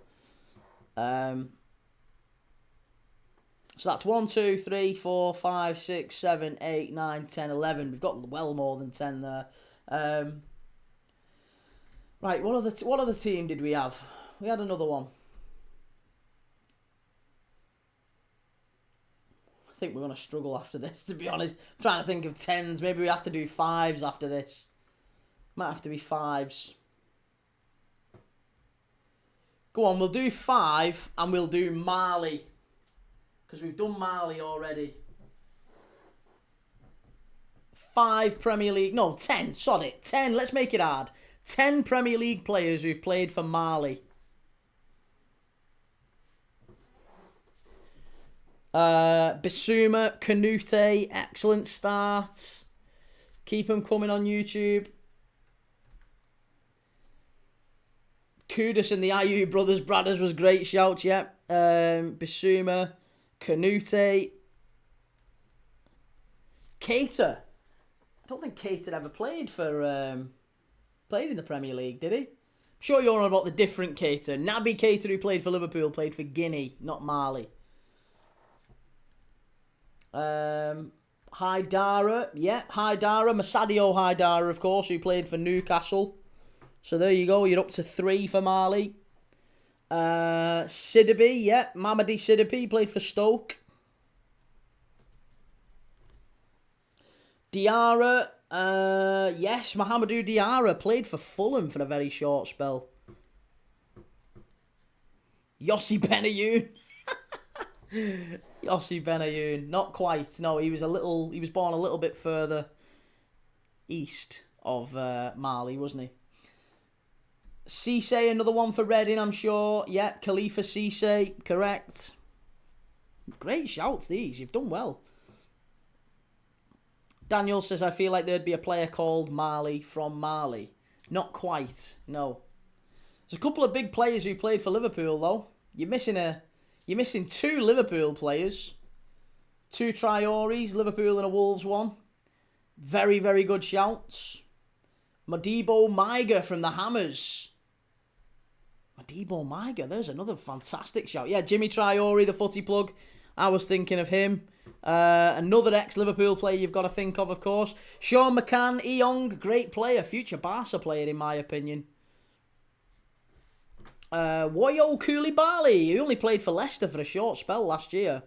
So that's 1, 2, 3, 4, 5, 6, 7, 8, 9, 10, 11. We've got well more than 10 there. Right, what other team did we have? We had another one. I think we're going to struggle after this, to be honest. I'm trying to think of 10s. Maybe we have to do 5s after this. Might have to be 5s. Go on, we'll do 5 and we'll do Mali. Because we've done Mali already. 5 Premier League... No, 10. Sod it. 10. Let's make it hard. 10 Premier League players who've played for Mali. Bissouma, Kanute, excellent start. Keep them coming on YouTube. Kudus and the Ayew brothers was great shout, yeah. Bissouma, Kanute. Keita. I don't think Keita ever played for played in the Premier League, did he? I'm sure you're on about the different Keita. Naby Keita, who played for Liverpool, played for Guinea, not Mali. Haidara, yeah, Haidara, Masadio Haidara, of course, who played for Newcastle. So there you go, you're up to 3 for Mali. Sidibe, yeah, Mamadi Sidibe, played for Stoke. Diarra, yes, Mohamedou Diarra played for Fulham for a very short spell. Yossi Benayoun. Yossi Benayoun, not quite. No, he was born a little bit further east of Mali, wasn't he? Cisse, another one for Reading, I'm sure. Yeah, Khalifa Cisse, correct. Great shouts, these. You've done well. Daniel says, I feel like there'd be a player called Mali from Mali. Not quite, no. There's a couple of big players who played for Liverpool, though. You're missing 2 Liverpool players. 2 Traores, Liverpool and a Wolves one. Very, very good shouts. Modibo Maiga from the Hammers. Modibo Maiga, there's another fantastic shout. Yeah, Jimmy Traore, the footy plug. I was thinking of him. Another ex-Liverpool player you've got to think of course. Sean McCann, Eong, great player. Future Barca player, in my opinion. Woyo Koulibaly, he only played for Leicester for a short spell last year.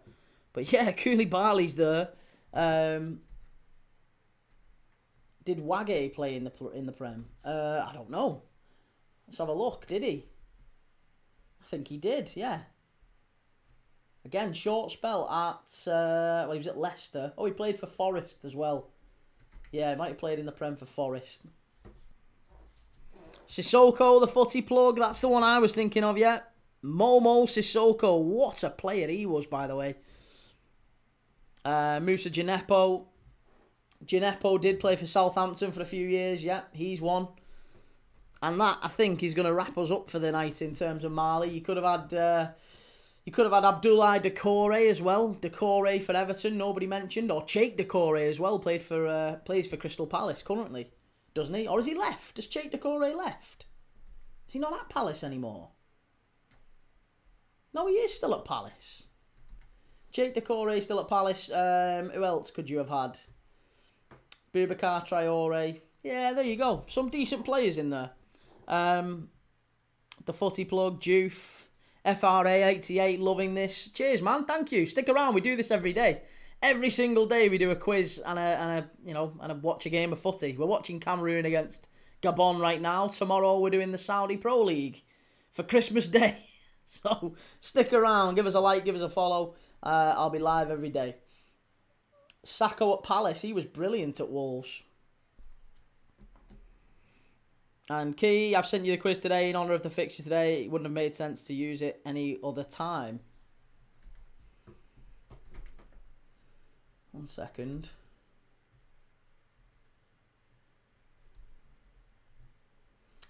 But yeah, Koulibaly's there. Did Wage play in the Prem? I don't know. Let's have a look. Did he? I think he did, yeah. Again, short spell at... well, he was at Leicester. Oh, he played for Forest as well. Yeah, he might have played in the Prem for Forest. Sissoko, the footy plug. That's the one I was thinking of, yeah. Momo Sissoko. What a player he was, by the way. Moussa Djenepo. Djenepo did play for Southampton for a few years, yeah. He's one. And that, I think, is going to wrap us up for the night in terms of Mali. You could have had... Abdoulaye Doucouré as well. Doucouré for Everton, nobody mentioned. Or Cheikh Doucouré as well, plays for Crystal Palace currently, doesn't he? Or has he left? Has Cheikh Doucouré left? Is he not at Palace anymore? No, he is still at Palace. Cheikh Doucouré still at Palace. Who else could you have had? Boubacar Traoré. Yeah, there you go. Some decent players in there. The footy plug, Juve. FRA88, loving this. Cheers, man. Thank you. Stick around. We do this every day. Every single day we do a quiz and a watch a game of footy. We're watching Cameroon against Gabon right now. Tomorrow we're doing the Saudi Pro League for Christmas Day. So stick around. Give us a like. Give us a follow. I'll be live every day. Sacco at Palace. He was brilliant at Wolves. And Key, I've sent you the quiz today in honour of the fixture today. It wouldn't have made sense to use it any other time. 1 second.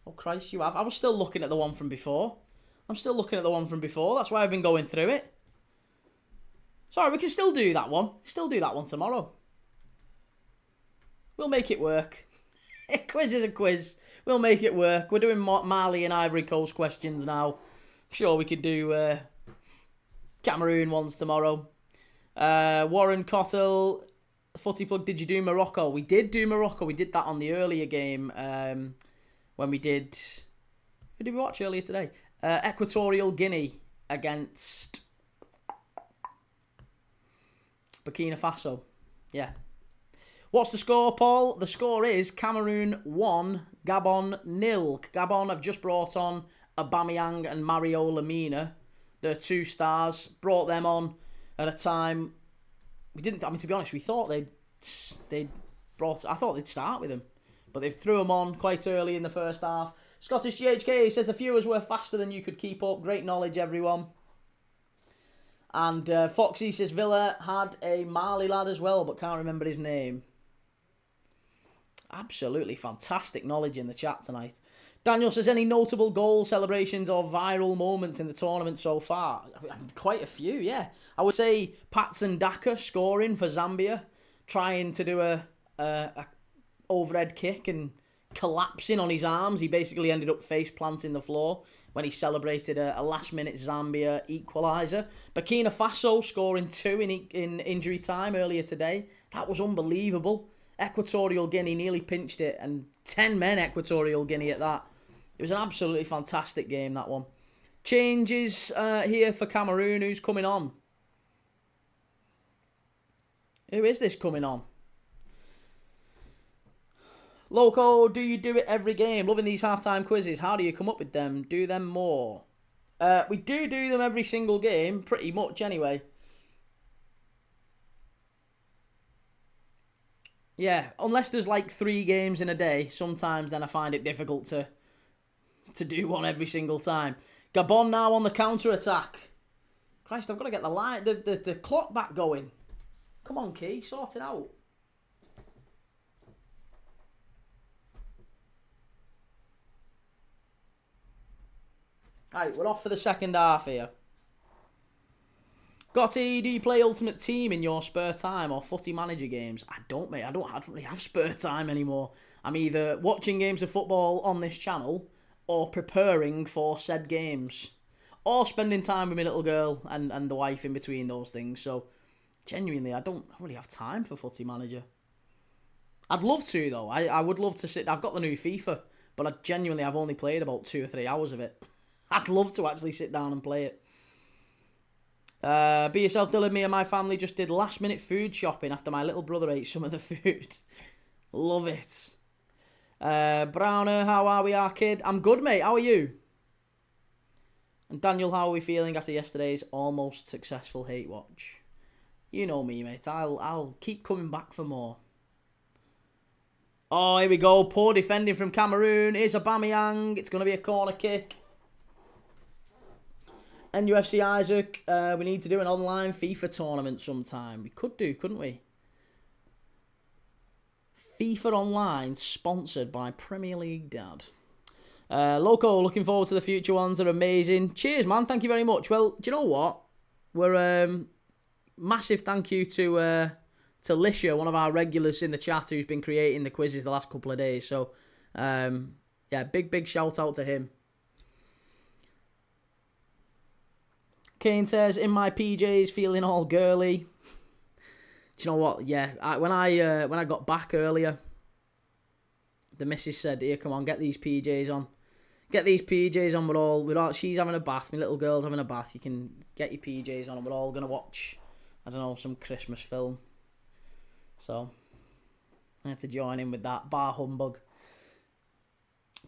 Oh, Christ, you have. I was still looking at the one from before. I'm still looking at the one from before. That's why I've been going through it. Sorry, we can still do that one. Still do that one tomorrow. We'll make it work. A quiz is a quiz. We'll make it work. We're doing Mali and Ivory Coast questions now. I'm sure we could do Cameroon ones tomorrow. Warren Cottle, Footy Plug, did you do Morocco? We did do Morocco. We did that on the earlier game when we did... Who did we watch earlier today? Equatorial Guinea against Burkina Faso. Yeah. What's the score, Paul? The score is Cameroon 1, Gabon 0. Gabon have just brought on Aubameyang and Mario Lemina. They're 2 stars. Brought them on at a time... We didn't... I mean, to be honest, we thought they'd brought... I thought they'd start with them. But they've threw them on quite early in the first half. Scottish GHK says the viewers were faster than you could keep up. Great knowledge, everyone. And Foxy says Villa had a Mali lad as well, but can't remember his name. Absolutely fantastic knowledge in the chat tonight. Daniel says, any notable goal celebrations or viral moments in the tournament so far? Quite a few, yeah. I would say Patson Daka scoring for Zambia, trying to do a overhead kick and collapsing on his arms. He basically ended up face planting the floor when he celebrated a last-minute Zambia equaliser. Burkina Faso scoring 2 in injury time earlier today. That was unbelievable. Equatorial Guinea nearly pinched it, and 10 men Equatorial Guinea at that. It was an absolutely fantastic game, that one. Changes here for Cameroon. Who's coming on? Who is this coming on? Loco, do you do it every game? Loving these halftime quizzes. How do you come up with them? Do them more. We do them every single game, pretty much anyway. Yeah, unless there's like 3 games in a day, sometimes then I find it difficult to do one every single time. Gabon now on the counter-attack. Christ, I've got to get the clock back going. Come on, Key, sort it out. Right, we're off for the second half here. Gotti, do you play Ultimate Team in your spare time or footy manager games? I don't, mate. I don't really have spare time anymore. I'm either watching games of football on this channel or preparing for said games. Or spending time with my little girl and the wife in between those things. So, genuinely, I don't really have time for footy manager. I'd love to, though. I would love to sit... I've got the new FIFA, but I've only played about 2 or 3 hours of it. I'd love to actually sit down and play it. Be yourself, Dylan. Me and my family just did last minute food shopping after my little brother ate some of the food. Love it. Browner, how are we, our kid? I'm good, mate. How are you? And Daniel, how are we feeling after yesterday's almost successful hate watch? You know me, mate. I'll keep coming back for more. Oh, here we go. Poor defending from Cameroon. Here's Aubameyang. It's going to be a corner kick. And UFC Isaac, we need to do an online FIFA tournament sometime. We could do, couldn't we? FIFA Online, sponsored by Premier League Dad. Loco, looking forward to the future ones. They're amazing. Cheers, man. Thank you very much. Well, do you know what? We're massive thank you to Lisha, one of our regulars in the chat, who's been creating the quizzes the last couple of days. So, yeah, big shout out to him. Kane says, in my PJs, feeling all girly. Do you know what? Yeah, when I got back earlier, the missus said, here, come on, get these PJs on. Get these PJs on, we're all, she's having a bath, my little girl's having a bath, you can get your PJs on and we're all going to watch, I don't know, some Christmas film. So, I had to join in with that, bar humbug.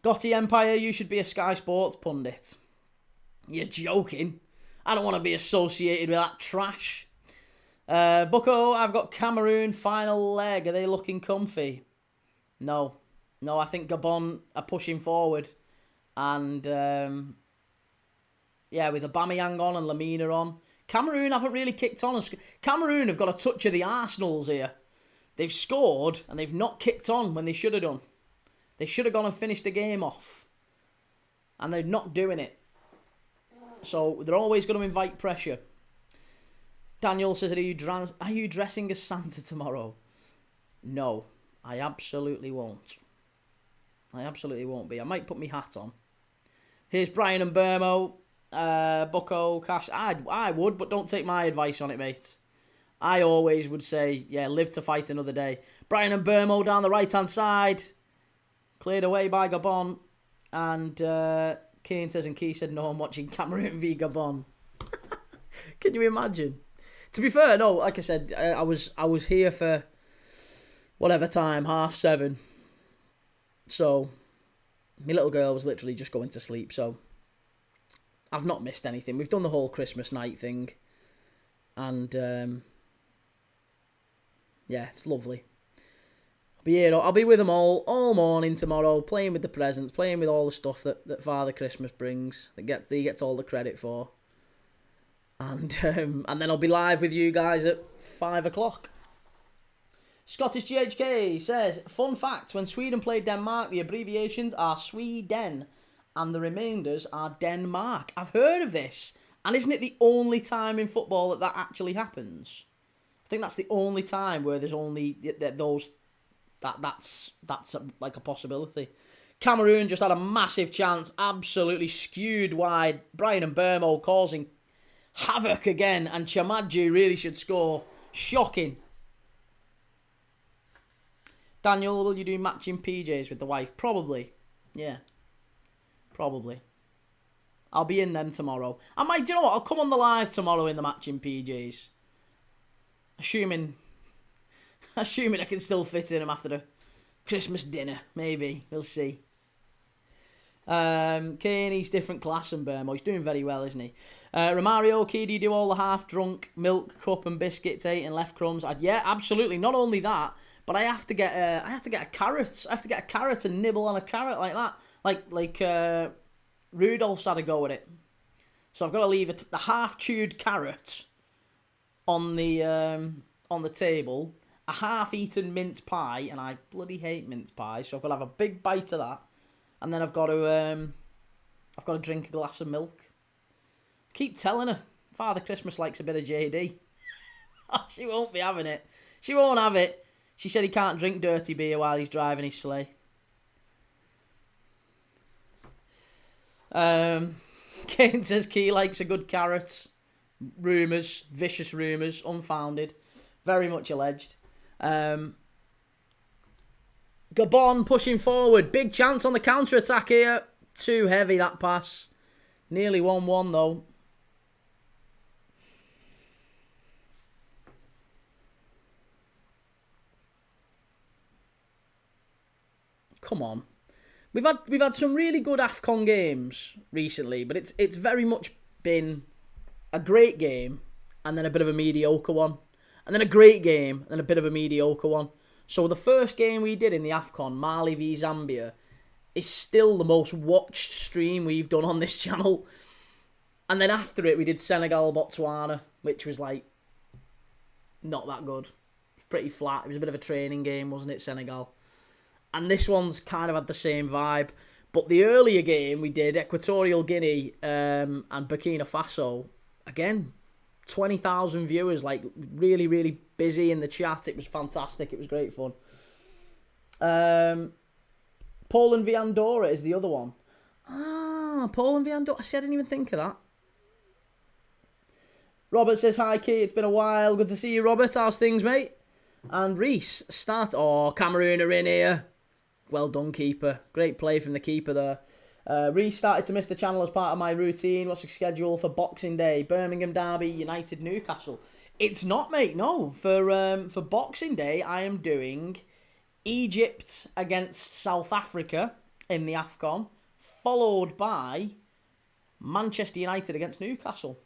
Gotti Empire, you should be a Sky Sports pundit. You're joking. I don't want to be associated with that trash. Bucko, I've got Cameroon final leg. Are they looking comfy? No, I think Gabon are pushing forward. And, yeah, with Aubameyang on and Lemina on. Cameroon haven't really kicked on. Cameroon have got a touch of the Arsenals here. They've scored and they've not kicked on when they should have done. They should have gone and finished the game off. And they're not doing it. So they're always going to invite pressure. Daniel says, are you dressing as Santa tomorrow? No, I absolutely won't. I absolutely won't be. I might put my hat on. Here's Bryan Mbeumo. Bucko, Cash. I would, but don't take my advice on it, mate. I always would say, yeah, live to fight another day. Bryan Mbeumo down the right-hand side. Cleared away by Gabon. And Kane says, and Key said, no, I'm watching Cameroon v Gabon. Can you imagine? To be fair, no, like I said, I was here for whatever time, 7:30. So, my little girl was literally just going to sleep, so I've not missed anything. We've done the whole Christmas night thing. And, yeah, it's lovely. I'll be with them all morning tomorrow, playing with the presents, playing with all the stuff that Father Christmas brings, that he gets all the credit for. And then I'll be live with you guys at 5 o'clock. Scottish GHK says, fun fact, when Sweden played Denmark, the abbreviations are Sweden and the remainders are Denmark. I've heard of this. And isn't it the only time in football that actually happens? I think that's the only time where there's only those... That's like a possibility. Cameroon just had a massive chance, absolutely skewed wide. Bryan Mbeumo causing havoc again, and Chamadji really should score. Shocking. Daniel, will you do matching PJs with the wife? Probably. Yeah. Probably. I'll be in them tomorrow. I might, do you know what? I'll come on the live tomorrow in the matching PJs. Assuming I can still fit in them after the Christmas dinner. Maybe. We'll see. Kane, he's different class than Mbeumo. He's doing very well, isn't he? Romario, Key, do you do all the half-drunk milk, cup and biscuits, and left crumbs? Yeah, absolutely. Not only that, but I have to get a carrot. I have to get a carrot and nibble on a carrot like that. Like Rudolph's had a go at it. So I've got to leave the half-chewed carrot on the table. A half-eaten mince pie, and I bloody hate mince pie, so I've got to have a big bite of that, and then I've got to drink a glass of milk. Keep telling her, Father Christmas likes a bit of JD. She won't be having it. She won't have it. She said he can't drink dirty beer while he's driving his sleigh. Kane says Key likes a good carrot. Rumours, vicious rumours, unfounded, very much alleged. Gabon pushing forward. Big chance on the counter-attack here. Too heavy, that pass. Nearly 1-1, though. Come on. We've had some really good AFCON games recently, but it's very much been a great game and then a bit of a mediocre one. And then a great game, and a bit of a mediocre one. So the first game we did in the AFCON, Mali v Zambia, is still the most watched stream we've done on this channel. And then after it, we did Senegal-Botswana, which was like, not that good. Pretty flat. It was a bit of a training game, wasn't it, Senegal? And this one's kind of had the same vibe. But the earlier game we did, Equatorial Guinea and Burkina Faso, again, 20,000 viewers, like really, really busy in the chat. It was fantastic. It was great fun. Poland v Andorra is the other one. Poland v Andorra. See, I didn't even think of that. Robert says, hi, Key. It's been a while. Good to see you, Robert. How's things, mate? And Reese, Cameroon are in here. Well done, keeper. Great play from the keeper there. Reese started to miss the channel as part of my routine. What's the schedule for Boxing Day? Birmingham Derby, United Newcastle. It's not, mate, no. For Boxing Day, I am doing Egypt against South Africa in the AFCON, followed by Manchester United against Newcastle.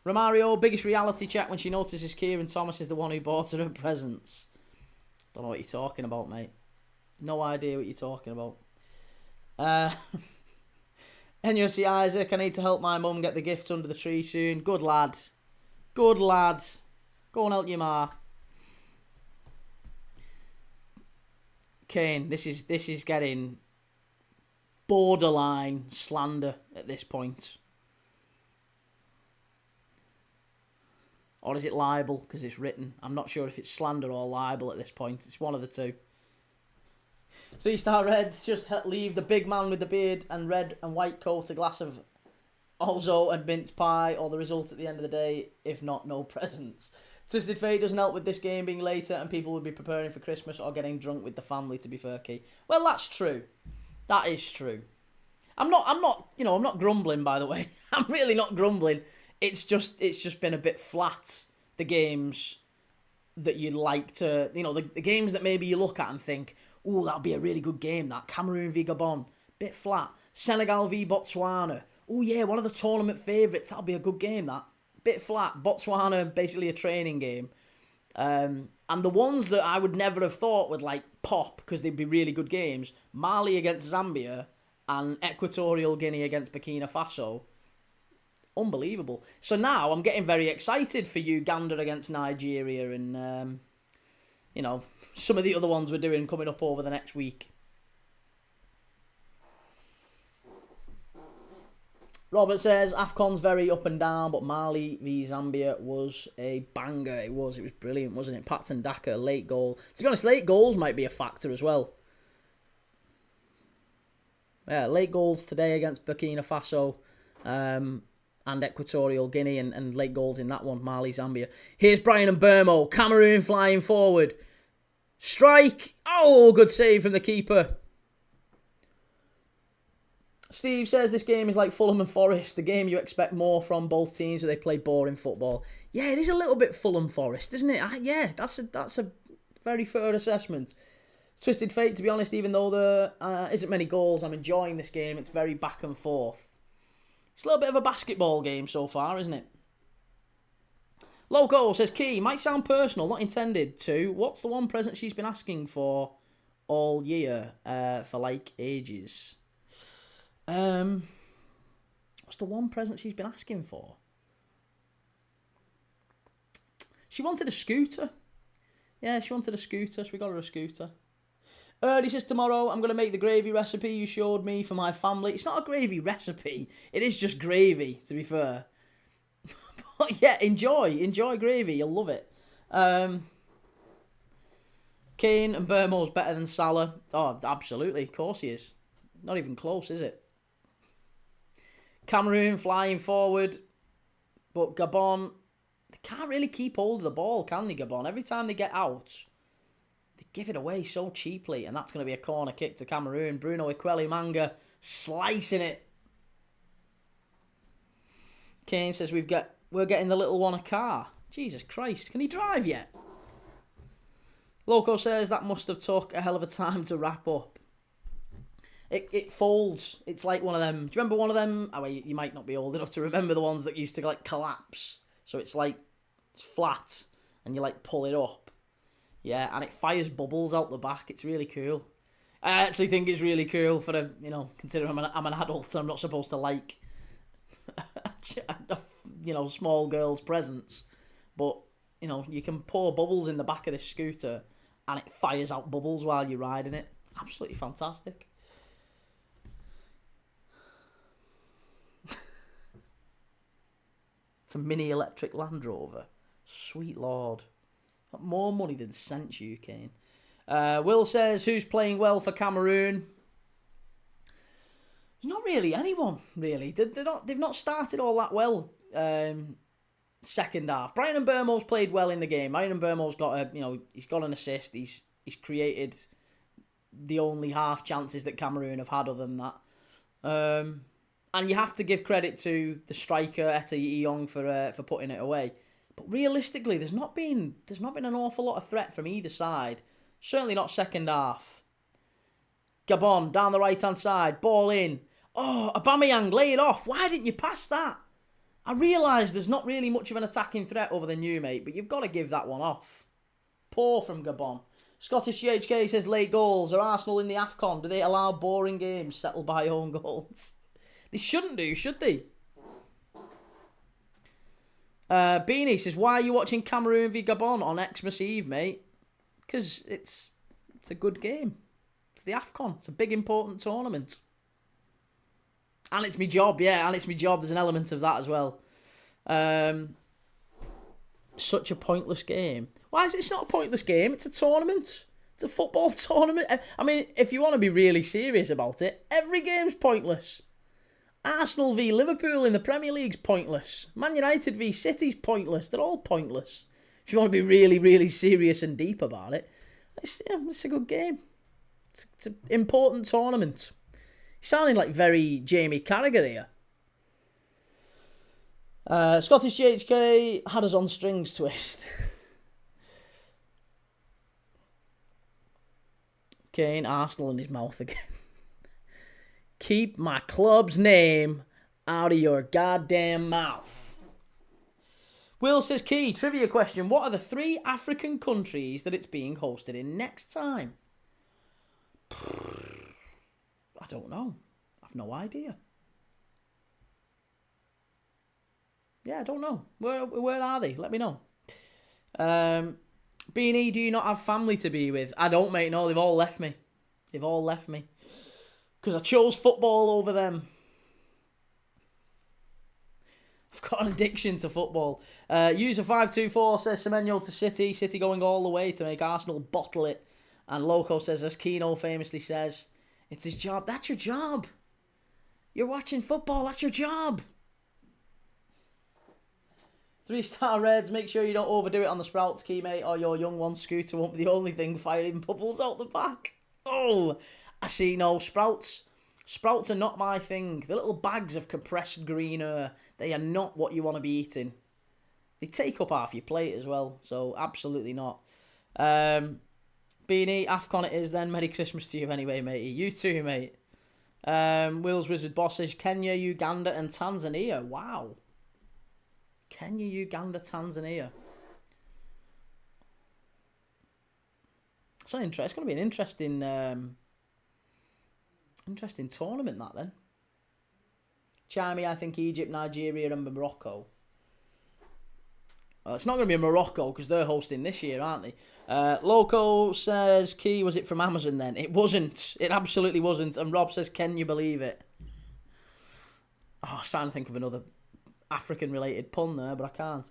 Romario, biggest reality check when she notices Kieran Thomas is the one who bought her presents. Don't know what you're talking about, mate. No idea what you're talking about. NUC Isaac, I need to help my mum get the gifts under the tree soon. Good lad. Good lad. Go and help your ma. Kane, this is getting borderline slander at this point. Or is it libel? Because it's written. I'm not sure if it's slander or libel at this point. It's one of the two. 3-star Reds, just leave the big man with the beard and red and white coat a glass of Also, a mince pie or the result at the end of the day. If not, no presents. Twisted Fate doesn't help with this game being later and people would be preparing for Christmas or getting drunk with the family, to be fair, Key. Well, that's true. That is true. I'm not grumbling, by the way. I'm really not grumbling. It's just been a bit flat, the games that you'd like to, the games that maybe you look at and think, oh, that'll be a really good game, that. Cameroon v Gabon, bit flat. Senegal v Botswana, oh yeah, one of the tournament favourites, that'll be a good game, that. Bit flat. Botswana, basically a training game. And the ones that I would never have thought would like pop because they'd be really good games, Mali against Zambia and Equatorial Guinea against Burkina Faso, unbelievable. So now I'm getting very excited for Uganda against Nigeria and, some of the other ones we're doing coming up over the next week. Robert says, AFCON's very up and down, but Mali v Zambia was a banger. It was brilliant, wasn't it? Patson Daka, late goal. To be honest, late goals might be a factor as well. Yeah, late goals today against Burkina Faso and Equatorial Guinea and late goals in that one, Mali, Zambia. Here's Bryan Mbeumo, Cameroon flying forward. Strike! Oh, good save from the keeper. Steve says this game is like Fulham and Forest, the game you expect more from both teams, where they play boring football. Yeah, it is a little bit Fulham Forest, isn't it? Yeah, that's a very fair assessment. Twisted Fate, to be honest, even though there isn't many goals, I'm enjoying this game. It's very back and forth. It's a little bit of a basketball game so far, isn't it? Loco says, Key, might sound personal, not intended to. What's the one present she's been asking for all year for like ages? What's the one present she's been asking for? She wanted a scooter. Yeah, she wanted a scooter, so we got her a scooter. He says, tomorrow I'm going to make the gravy recipe you showed me for my family. It's not a gravy recipe. It is just gravy, to be fair. But yeah, enjoy gravy. You'll love it. Kane and Mbeumo's better than Salah. Oh, absolutely. Of course he is. Not even close, is it? Cameroon flying forward. But Gabon, they can't really keep hold of the ball, can they, Gabon? Every time they get out, they give it away so cheaply. And that's going to be a corner kick to Cameroon. Bruno Ikweli-Manga slicing it. Kane says we're getting the little one a car. Jesus Christ, can he drive yet? Loco says that must have took a hell of a time to wrap up. It folds. It's like one of them. Do you remember one of them? Oh, well, you might not be old enough to remember the ones that used to like collapse. So it's like, it's flat and you like pull it up. Yeah, and it fires bubbles out the back. It's really cool. I actually think it's really cool for considering I'm an adult, so I'm not supposed to like, small girls' presents. But, you can pour bubbles in the back of this scooter and it fires out bubbles while you're riding it. Absolutely fantastic. It's a mini electric Land Rover. Sweet Lord. Got more money than sense, you, Kane. Will says, who's playing well for Cameroon? Not really anyone, really. They've not started all that well second half. Bryan Mbeumo's played well in the game. Bryan Mbeumo's got he's got an assist. He's created the only half chances that Cameroon have had other than that. And you have to give credit to the striker Etta Young for putting it away. But realistically, there's not been an awful lot of threat from either side. Certainly not second half. Gabon down the right hand side, ball in. Oh, Aubameyang, lay it off. Why didn't you pass that? I realise there's not really much of an attacking threat over the new mate, but you've got to give that one off. Poor from Gabon. Scottish GHK says late goals. Are Arsenal in the AFCON? Do they allow boring games settled by own goals? They shouldn't do, should they? Beanie says, why are you watching Cameroon v Gabon on Xmas Eve, mate? Because it's a good game. It's the AFCON. It's a big, important tournament. And it's my job, yeah, and it's my job. There's an element of that as well. Such a pointless game. Why is it? It's not a pointless game. It's a tournament. It's a football tournament. I mean, if you want to be really serious about it, every game's pointless. Arsenal v Liverpool in the Premier League's pointless. Man United v City's pointless. They're all pointless. If you want to be really, really serious and deep about it, it's a good game. It's an important tournament. You're sounding like very Jamie Carragher here. Scottish GHK had us on strings twist. Kane, Arsenal in his mouth again. Keep my club's name out of your goddamn mouth. Will says, Key, trivia question. What are the 3 African countries that it's being hosted in next time? I don't know. I've no idea. Yeah, I don't know. Where are they? Let me know. Beanie, do you not have family to be with? I don't, mate. No, they've all left me. They've all left me. Because I chose football over them. I've got an addiction to football. User524 says Semenyo to City. City going all the way to make Arsenal bottle it. And Loco says, as Keno famously says, it's his job. That's your job. You're watching football. That's your job. 3-star Reds. Make sure you don't overdo it on the Sprouts, Key, mate, or your young one Scooter won't be the only thing firing bubbles out the back. Oh, I see. No, Sprouts are not my thing. The little bags of compressed green air, they are not what you want to be eating. They take up half your plate as well, so absolutely not. Beanie, AFCON it is then. Merry Christmas to you anyway, matey. You too, mate. Will's Wizard Boss says Kenya, Uganda and Tanzania. Wow. Kenya, Uganda, Tanzania. It's going to be an interesting tournament, that then. Charmy, I think Egypt, Nigeria and Morocco. Well, it's not going to be Morocco because they're hosting this year, aren't they? Loco says, Key, was it from Amazon then? It wasn't. It absolutely wasn't. And Rob says, can you believe it? Oh, I was trying to think of another African-related pun there, but I can't.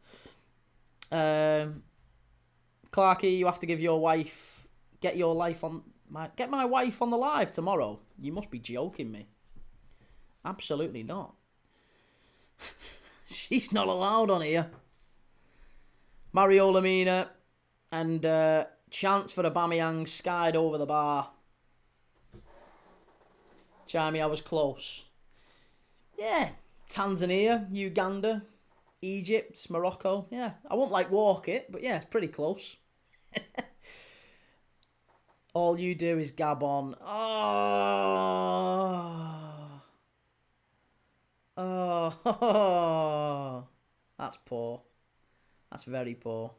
Clarky, you have to give your wife... Get my wife on the live tomorrow. You must be joking me. Absolutely not. She's not allowed on here. Mario Lamina and chance for Aubameyang skied over the bar. Jamie, I was close. Yeah, Tanzania, Uganda, Egypt, Morocco. Yeah, I won't walk it, but yeah, it's pretty close. All you do is Gabon. Oh, that's poor. That's very poor.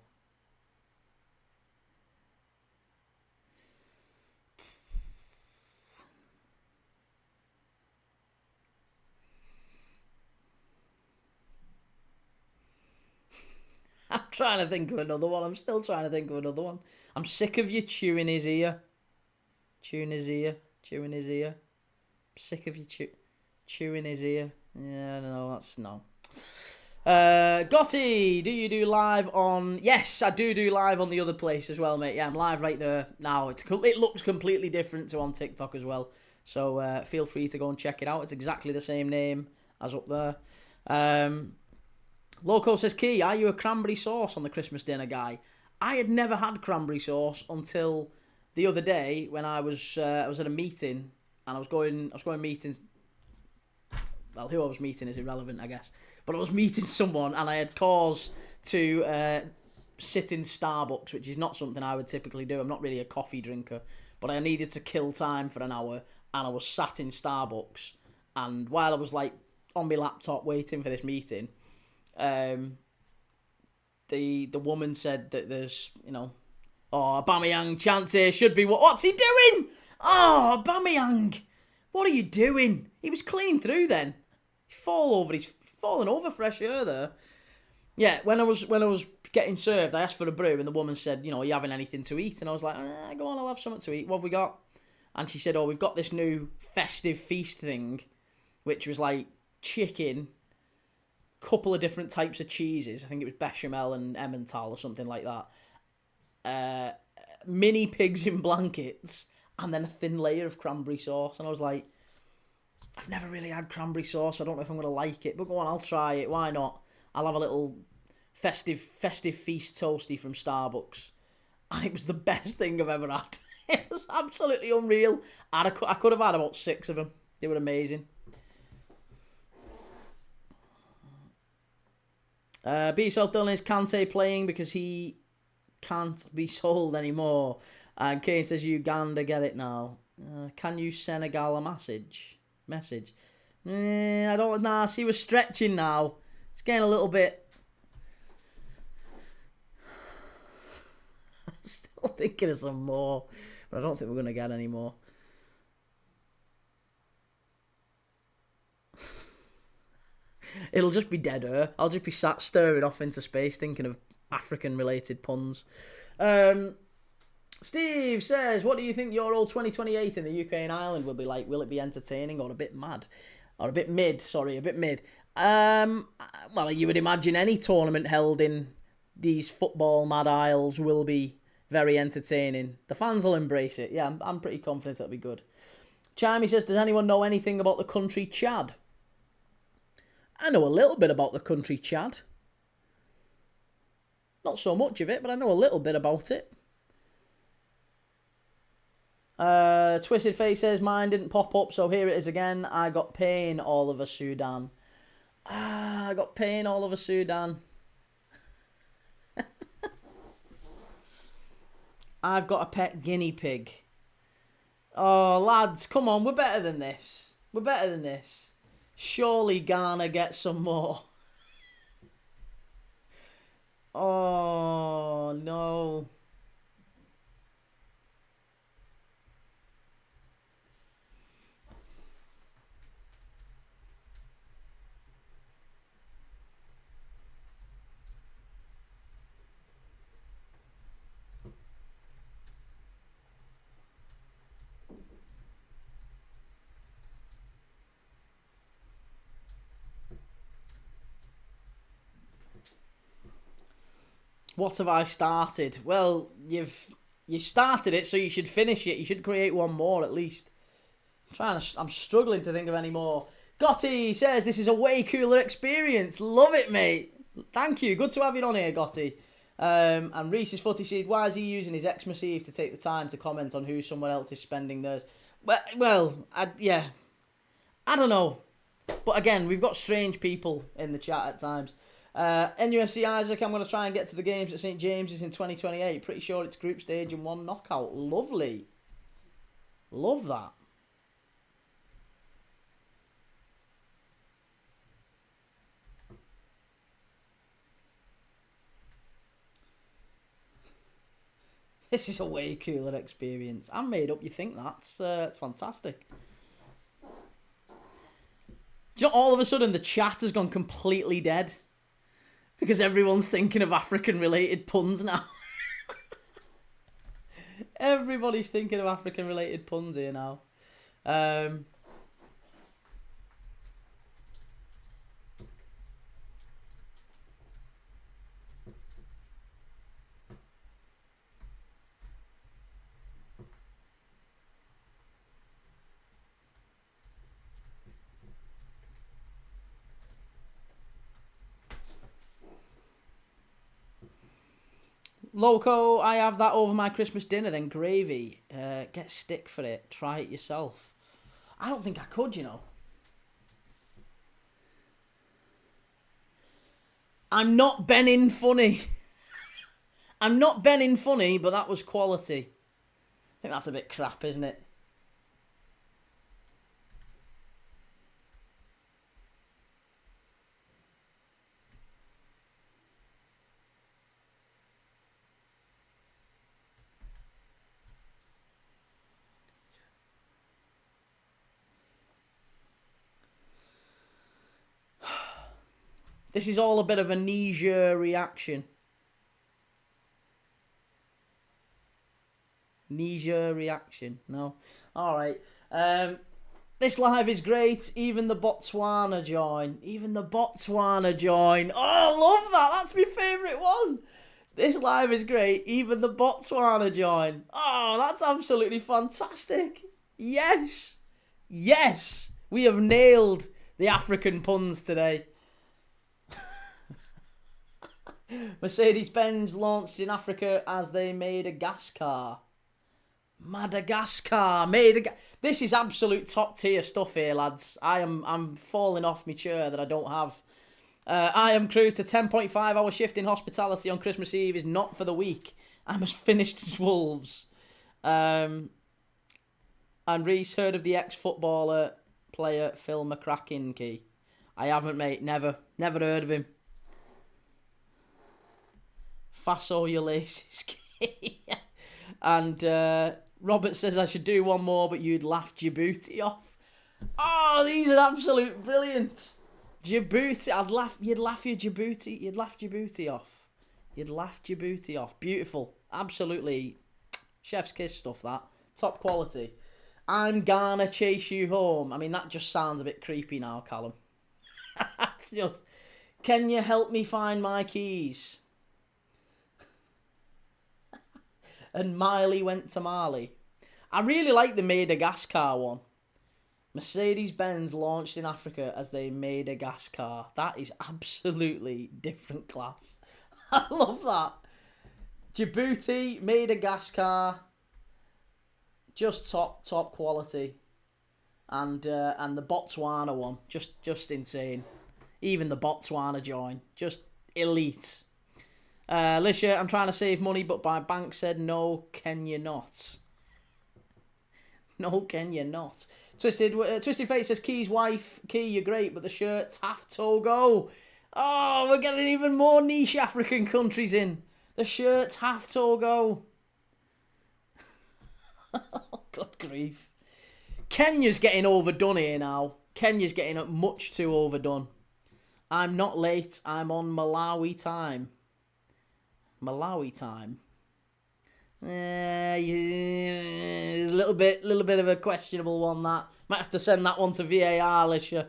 I'm trying to think of another one. I'm still trying to think of another one. I'm sick of you chewing his ear. Chewing his ear. Chewing his ear. I'm sick of you chewing his ear. Yeah, no, that's no. Gotti, do you do live on... Yes, I do live on the other place as well, mate. Yeah, I'm live right there now. It looks completely different to on TikTok as well. So feel free to go and check it out. It's exactly the same name as up there. Loco says, Key, are you a cranberry sauce on the Christmas dinner guy? I had never had cranberry sauce until the other day when I was at a meeting and I was going meetings. Well, who I was meeting is irrelevant, I guess. But I was meeting someone and I had cause to sit in Starbucks, which is not something I would typically do. I'm not really a coffee drinker, but I needed to kill time for an hour and I was sat in Starbucks. And while I was on my laptop waiting for this meeting, the woman said that there's, Aubameyang chance here should be what's he doing? Oh, Aubameyang, what are you doing? He was clean through then. He's fallen over fresh air there. Yeah, when I was getting served, I asked for a brew and the woman said, are you having anything to eat? And I was like, go on, I'll have something to eat. What have we got? And she said, we've got this new festive feast thing, which was chicken, couple of different types of cheeses. I think it was bechamel and Emmental or something like that. Mini pigs in blankets, and then a thin layer of cranberry sauce. And I was like, I've never really had cranberry sauce, so I don't know if I'm going to like it. But go on, I'll try it. Why not? I'll have a little festive feast toasty from Starbucks. And it was the best thing I've ever had. It was absolutely unreal. I could have had about 6 of them. They were amazing. Be Yourself Dylan, is Kante playing because he can't be sold anymore? And Kane says Uganda get it now. Can you Senegal a message? I don't. Nah, see, we're stretching now. It's getting a little bit. I'm still thinking of some more, but I don't think we're gonna get any more. It'll just be dead air. I'll just be sat staring off into space thinking of African-related puns. Steve says, what do you think Euro 2028 in the UK and Ireland will be like? Will it be entertaining or a bit mad? Or a bit mid, sorry, a bit mid. Well, you would imagine any tournament held in these football mad isles will be very entertaining. The fans will embrace it. Yeah, I'm pretty confident it'll be good. Chimey says, does anyone know anything about the country Chad? I know a little bit about the country Chad. Not so much of it, but I know a little bit about it. Twisted Face says, mine didn't pop up, so here it is again. I got pain all over Sudan. I got pain all over Sudan. I've got a pet guinea pig. Oh, lads, come on, we're better than this. We're better than this. Surely Ghana gets some more. Oh, no. What have I started? Well, you started it, so you should finish it. You should create one more at least. I'm struggling to think of any more. Gotti says this is a way cooler experience. Love it, mate. Thank you. Good to have you on here, Gotti. And Reese's Footy Seed, why is he using his Xmas Eve to take the time to comment on who someone else is spending theirs? Well, yeah. I don't know. But again, we've got strange people in the chat at times. NUFC Isaac, I'm going to try and get to the games at St James's in 2028. Pretty sure it's group stage and 1 knockout. Lovely. Love that. This is a way cooler experience. I'm made up, you think that's fantastic. Do you know, all of a sudden the chat has gone completely dead. Because everyone's thinking of African-related puns now. Everybody's thinking of African-related puns here now. Loco, I have that over my Christmas dinner, then gravy. Get stick for it. Try it yourself. I don't think I could, you know. I'm not benning funny. I'm not benning funny, but that was quality. I think that's a bit crap, isn't it? This is all a bit of a knee-jerk reaction. Knee-jerk reaction. No. Alright. This live is great. Even the Botswana join. Even the Botswana join. Oh, I love that. That's my favourite one. This live is great. Even the Botswana join. Oh, that's absolutely fantastic. Yes. Yes. We have nailed the African puns today. Mercedes-Benz launched in Africa as they made a gas car. Madagascar this is absolute top tier stuff here, lads. I'm falling off my chair that I don't have. I am crew to 10.5 hour shift in hospitality on Christmas Eve is not for the weak. I'm as finished as wolves. And Reese heard of the ex-footballer player Phil McCracken, Key. I haven't, mate. Never heard of him. Faso your laces, Key. And Robert says I should do one more, but you'd laugh Djibouti off. Oh, these are absolute brilliant. Djibouti, you'd laugh Djibouti off. You'd laugh Djibouti off. Beautiful. Absolutely chef's kiss stuff, that. Top quality. I'm gonna chase you home. I mean, that just sounds a bit creepy now, Callum. It's just, can you help me find my keys? And Miley went to Mali. I really like the Madagascar one. Mercedes-Benz launched in Africa as they made a gas car. That is absolutely different class. I love that. Djibouti made a gas car. Just top quality. And the Botswana one, just insane. Even the Botswana join, just elite. Lisha, I'm trying to save money, but my bank said no, can you not? No, can you not? Twisted Fate says, Key's wife, Key, you're great, but the shirts have to go. Oh, we're getting even more niche African countries in. The shirts have to go. Good grief. Kenya's getting overdone here now. Kenya's getting much too overdone. I'm not late. I'm on Malawi time. Malawi time. A little bit of a questionable one, that. Might have to send that one to VAR, Lisha.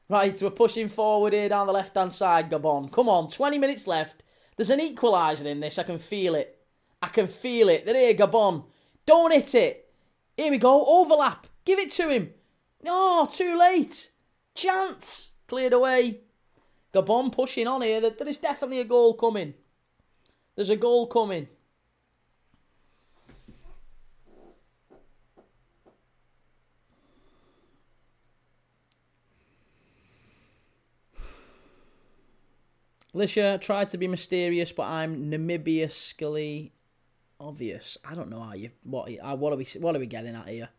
Right, we're pushing forward here down the left-hand side, Gabon. Come on, 20 minutes left. There's an equaliser in this. I can feel it. There here, Gabon. Don't hit it. Here we go. Overlap. Give it to him. No, too late. Chance. Cleared away. Gabon pushing on here. There is definitely a goal coming. There's a goal coming. Lisha tried to be mysterious, but I'm Namibia-skily obvious. I don't know how you... What are we getting at here?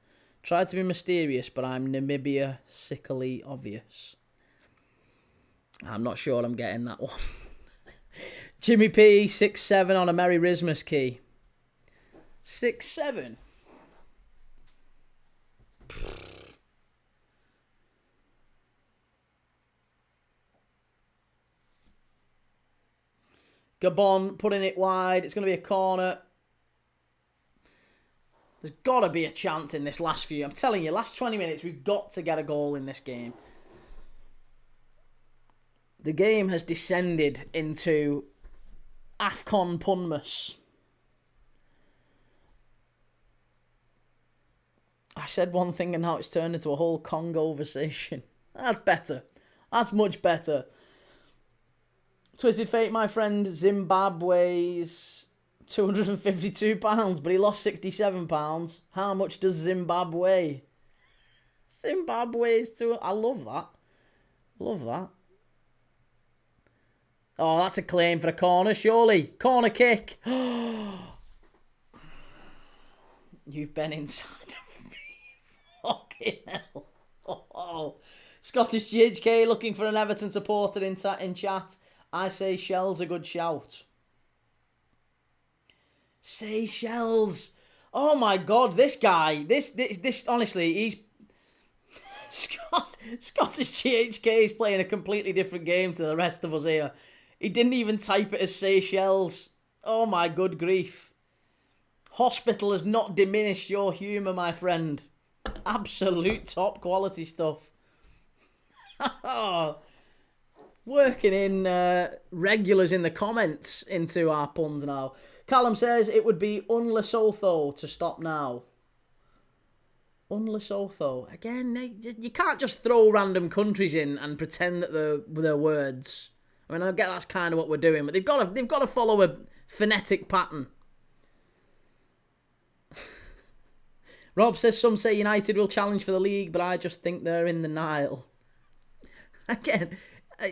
Tried to be mysterious, but I'm Namibia-sickly obvious. I'm not sure I'm getting that one. Jimmy P, 6'7" on a Merry Rismas, Key. 6'7"? Gabon putting it wide. It's going to be a corner. There's got to be a chance in this last few. I'm telling you, last 20 minutes, we've got to get a goal in this game. The game has descended into AFCON punmus. I said one thing and now it's turned into a whole conversation. That's better. That's much better. Twisted Fate, my friend, Zimbabwe's £252, but he lost £67. How much does Zimbabwe? Zimbabwe's too... I love that. Love that. Oh, that's a claim for a corner, surely. Corner kick. You've been inside of me. Fucking hell. Oh. Scottish GHK looking for an Everton supporter in chat. I say Shell's a good shout. Seychelles. Oh my God, this guy. This honestly, he's... Scottish GHK is playing a completely different game to the rest of us here. He didn't even type it as Seychelles. Oh my good grief. Hospital has not diminished your humour, my friend. Absolute top quality stuff. Working in regulars in the comments into our puns now. Callum says it would be un Lesotho to stop now. Lesotho. Again, you can't just throw random countries in and pretend that they're words. I mean, I get that's kind of what we're doing, but they've got to follow a phonetic pattern. Rob says some say United will challenge for the league, but I just think they're in the Nile. Again,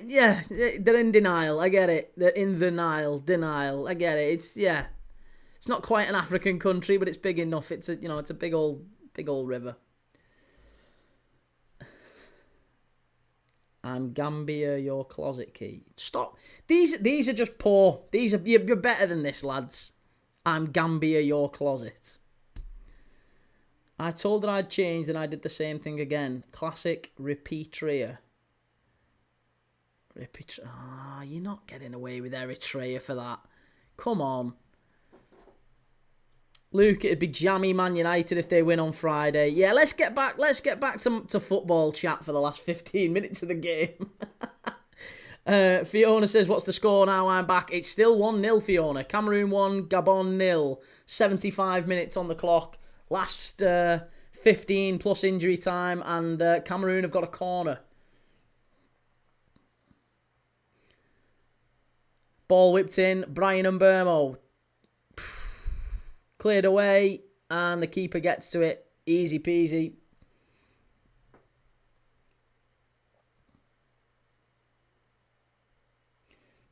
yeah, they're in denial. I get it. They're in the Nile. Denial. I get it. It's not quite an African country, but it's big enough. It's a big old river. I'm Gambia, your closet key. Stop. These are just poor. You're better than this, lads. I'm Gambia, your closet. I told her I'd changed and I did the same thing again. Classic repeatria. You're not getting away with Eritrea for that. Come on. Luke, it'd be jammy Man United if they win on Friday. Yeah, let's get back to football chat for the last 15 minutes of the game. Fiona says, what's the score now? I'm back. It's still 1-0, Fiona. Cameroon 1, Gabon 0. 75 minutes on the clock. Last 15 plus injury time, and Cameroon have got a corner. Ball whipped in. Bryan Mbeumo. Cleared away, and the keeper gets to it. Easy peasy.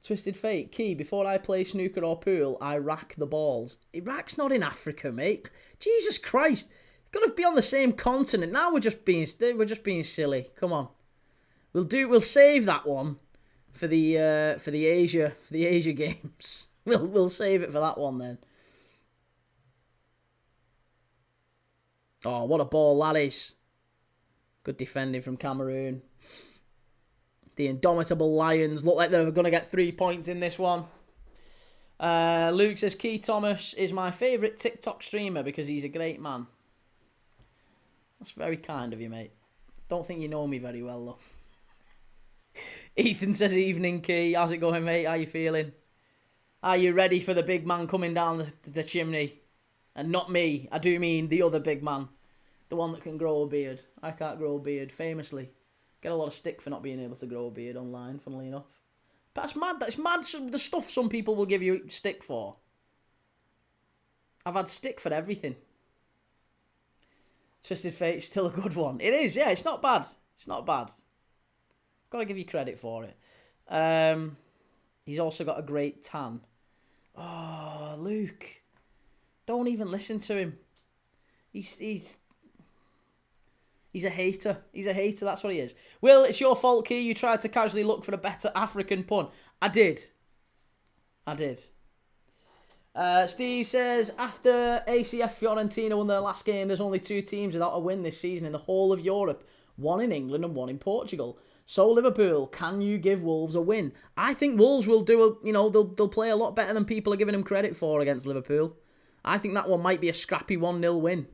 Twisted Fate. Key, before I play snooker or pool, I rack the balls. Iraq's not in Africa, mate. Jesus Christ. It's got to be on the same continent. Now we're just being silly. Come on. We'll save that one for the Asia games. We'll save it for that one then. Oh, what a ball that is. Good defending from Cameroon. The Indomitable Lions look like they're going to get 3 points in this one. Luke says, Key Thomas is my favourite TikTok streamer because he's a great man. That's very kind of you, mate. Don't think you know me very well, though. Ethan says, evening, Key. How's it going, mate? How you feeling? Are you ready for the big man coming down the chimney? And not me. I do mean the other big man. The one that can grow a beard. I can't grow a beard, famously. Get a lot of stick for not being able to grow a beard online, funnily enough. But that's mad. That's mad, the stuff some people will give you stick for. I've had stick for everything. Twisted Fate's still a good one. It is, yeah, it's not bad. It's not bad. Got to give you credit for it. He's also got a great tan. Oh, Luke. Don't even listen to him. He's a hater. He's a hater, that's what he is. Will, it's your fault, Key. You tried to casually look for a better African pun. I did. Steve says, after ACF Fiorentina won their last game, there's only 2 teams without a win this season in the whole of Europe. 1 in England and 1 in Portugal. So Liverpool, can you give Wolves a win? I think Wolves will they'll play a lot better than people are giving them credit for against Liverpool. I think that one might be a scrappy 1-0 win.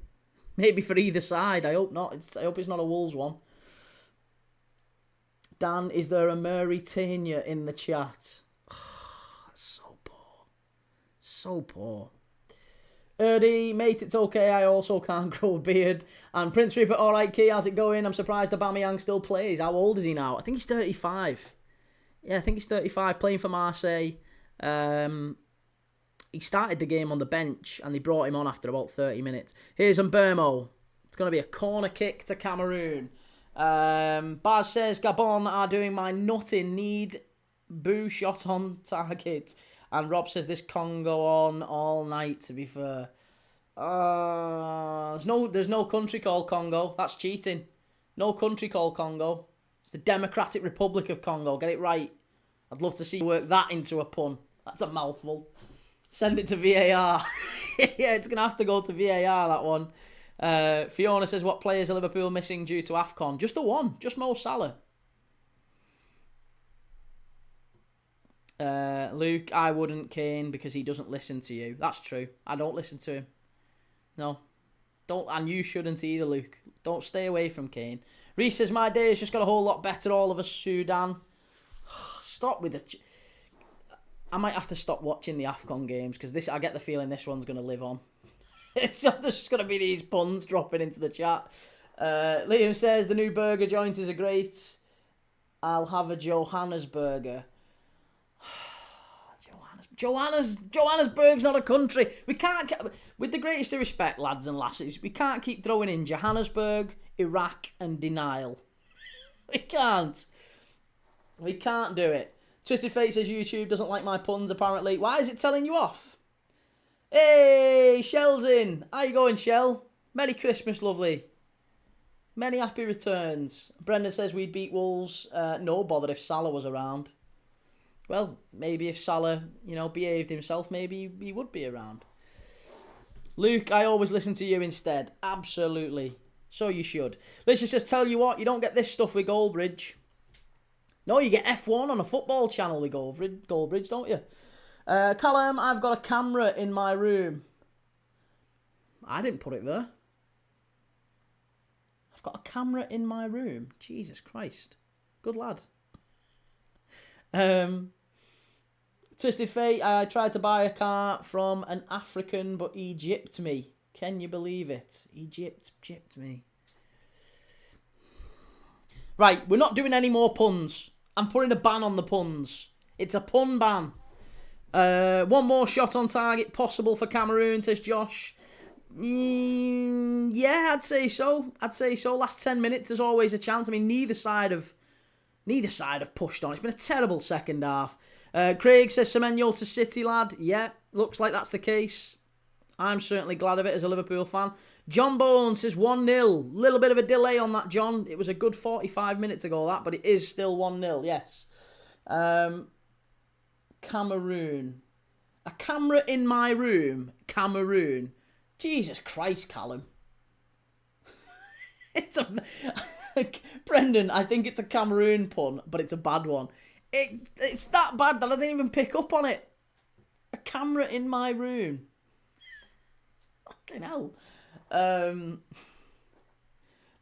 Maybe for either side. I hope not. I hope it's not a Wolves one. Dan, is there a Mauritania in the chat? Oh, so poor. So poor. Erdy, mate, it's okay. I also can't grow a beard. And Prince Rupert, alright, Key, how's it going? I'm surprised Aubameyang still plays. How old is he now? I think he's 35. Yeah, I think he's 35, playing for Marseille. He started the game on the bench and they brought him on after about 30 minutes. Here's Mbeumo. It's going to be a corner kick to Cameroon. Baz says, Gabon are doing my nutting need. Boo shot on target. And Rob says, this Congo on all night, to be fair. There's no country called Congo. That's cheating. No country called Congo. It's the Democratic Republic of Congo. Get it right. I'd love to see you work that into a pun. That's a mouthful. Send it to VAR. Yeah, it's going to have to go to VAR, that one. Fiona says, what players are Liverpool missing due to AFCON? Just the one. Just Mo Salah. Luke, I wouldn't, Kane, because he doesn't listen to you. That's true. I don't listen to him. No. Don't, and you shouldn't either, Luke. Don't stay away from Kane. Reese says, my day has just got a whole lot better all of us, Sudan. Stop with it. I might have to stop watching the AFCON games because I get the feeling this one's going to live on. It's just going to be these puns dropping into the chat. Liam says the new burger joint is a great. I'll have a Johannesburger. Johannesburg's not a country. We can't, with the greatest of respect, lads and lasses, we can't keep throwing in Johannesburg, Iraq, and denial. We can't. We can't do it. Twisted Fate says YouTube doesn't like my puns, apparently. Why is it telling you off? Hey, Shell's in. How you going, Shell? Merry Christmas, lovely. Many happy returns. Brendan says we'd beat Wolves. No bother if Salah was around. Well, maybe if Salah, behaved himself, maybe he would be around. Luke, I always listen to you instead. Absolutely. So you should. Let's just tell you what, you don't get this stuff with Goldbridge. No, you get F1 on a football channel with Goldbridge, don't you? Callum, I've got a camera in my room. I didn't put it there. I've got a camera in my room. Jesus Christ. Good lad. Twisted Fate, I tried to buy a car from an African, but he gypped me. Can you believe it? He gypped me. Right, we're not doing any more puns. I'm putting a ban on the puns. It's a pun ban. One more shot on target possible for Cameroon, says Josh. Yeah, I'd say so. Last 10 minutes, there's always a chance. I mean, neither side have pushed on. It's been a terrible second half. Craig says Semenyo to City, lad. Yeah, looks like that's the case. I'm certainly glad of it as a Liverpool fan. John Bones says 1-0. Little bit of a delay on that, John. It was a good 45 minutes ago, that, but it is still 1-0, yes. Cameroon. A camera in my room. Cameroon. Jesus Christ, Callum. Brendan, I think it's a Cameroon pun, but it's a bad one. It's that bad that I didn't even pick up on it. A camera in my room. Fucking hell.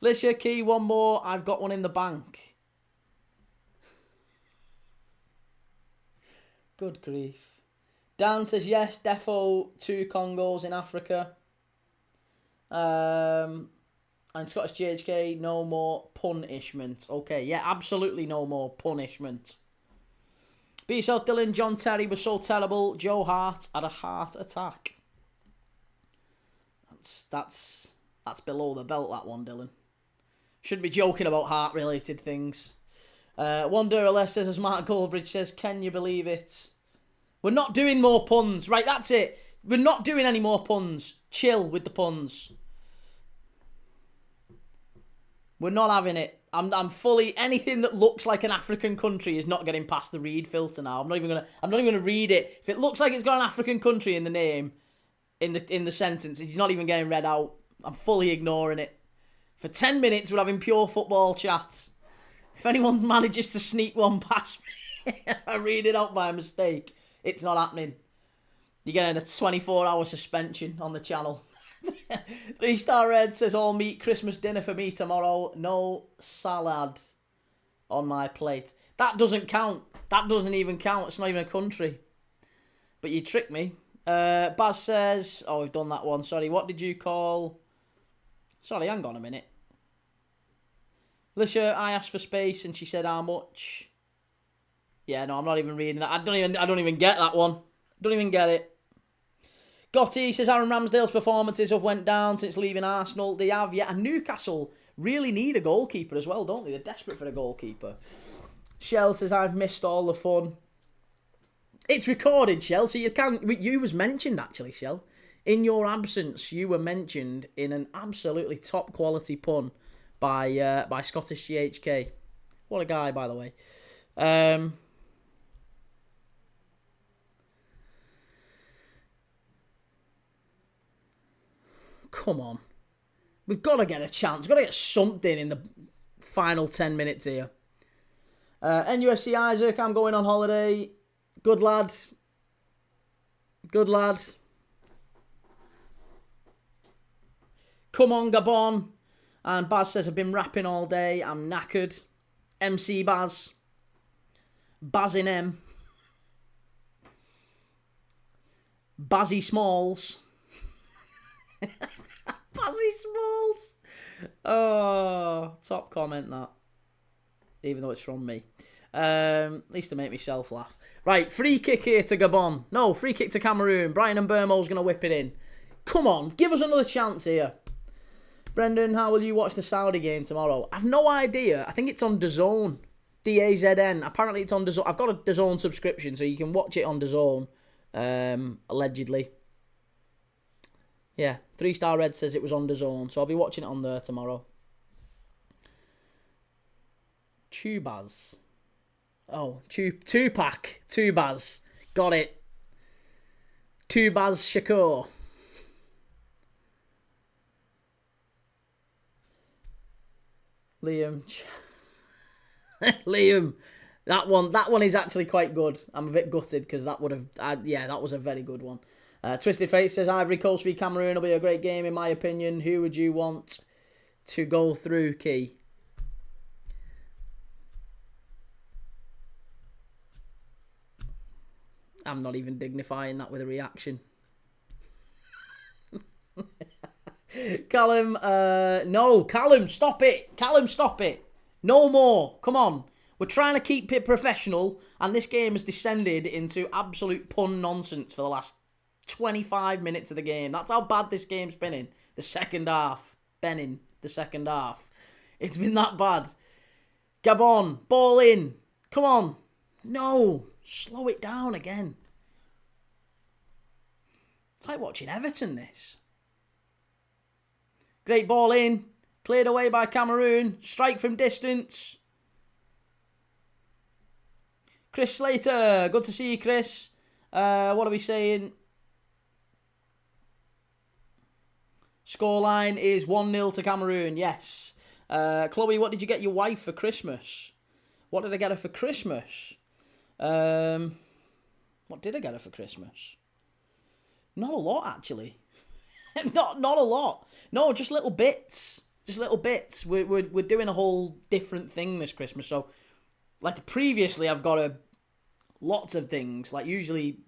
Lisha Key, one more. I've got one in the bank. Good grief. Dan says yes, defo 2 Congos in Africa. And Scottish GHK, no more punishment. Okay, yeah, absolutely no more punishment. Be yourself, Dylan. John Terry was so terrible. Joe Hart had a heart attack. That's below the belt, that one, Dylan. Shouldn't be joking about heart-related things. Wanderer says, as Mark Goldbridge says, can you believe it? We're not doing more puns. Right, that's it. We're not doing any more puns. Chill with the puns. We're not having it. I'm fully, anything that looks like an African country is not getting past the read filter now. I'm not even gonna read it. If it looks like it's got an African country in the name, in the sentence, it's not even getting read out. I'm fully ignoring it. For 10 minutes, we're having pure football chat. If anyone manages to sneak one past me, I read it out by mistake. It's not happening. You're getting a 24-hour suspension on the channel. 3-star Red says, all meat Christmas dinner for me tomorrow. No salad on my plate. That doesn't count. That doesn't even count. It's not even a country. But you tricked me. Baz says, oh, we've done that one. Sorry, what did you call... Sorry, hang on a minute. Lisha, I asked for space and she said how much. Yeah, no, I'm not even reading that. I don't even get that one. Don't even get it. Gotti says Aaron Ramsdale's performances have went down since leaving Arsenal. They have, yeah. And Newcastle really need a goalkeeper as well, don't they? They're desperate for a goalkeeper. Shell says I've missed all the fun. It's recorded, Shell, so you was mentioned actually, Shell. In your absence, you were mentioned in an absolutely top quality pun by Scottish GHK. What a guy, by the way. Come on. We've got to get a chance. We've got to get something in the final 10 minutes here. NUFC Isaac, I'm going on holiday. Good lad. Good lad. Come on, Gabon. And Baz says, I've been rapping all day. I'm knackered. MC Baz. Baz in M. Bazzy Smalls. Bazzy Smalls. Oh, top comment that. Even though it's from me. At least to make myself laugh. Right, free kick here to Gabon. No, free kick to Cameroon. Bryan Mbeumo's going to whip it in. Come on, give us another chance here. Brendan, how will you watch the Saudi game tomorrow? I've no idea. I think it's on DAZN. DAZN. Apparently it's on DAZN. I've got a DAZN subscription, so you can watch it on DAZN. Allegedly. Yeah, 3-Star Red says it was on DAZN, so I'll be watching it on there tomorrow. Tubaz. Oh, Tupac. Tubaz. Got it. Tubaz Shakur. Liam. Liam. That one is actually quite good. I'm a bit gutted because that would have... yeah, that was a very good one. Twisted Face says, Ivory Coast v Cameroon will be a great game in my opinion. Who would you want to go through, Key? I'm not even dignifying that with a reaction. Callum, no, Callum, stop it. Callum, stop it. No more. Come on. We're trying to keep it professional, and this game has descended into absolute pun nonsense for the last 25 minutes of the game. That's how bad this game's been in the second half. The second half. It's been that bad. Gabon, ball in. Come on. No. Slow it down again. It's like watching Everton, this. Great ball in. Cleared away by Cameroon. Strike from distance. Chris Slater. Good to see you, Chris. What are we saying? Scoreline is 1-0 to Cameroon. Yes. Chloe, what did you get your wife for Christmas? What did I get her for Christmas? What did I get her for Christmas? Not a lot, actually. not a lot. No, just little bits. Just little bits. We're doing a whole different thing this Christmas. So, like previously, I've got lots of things. Like usually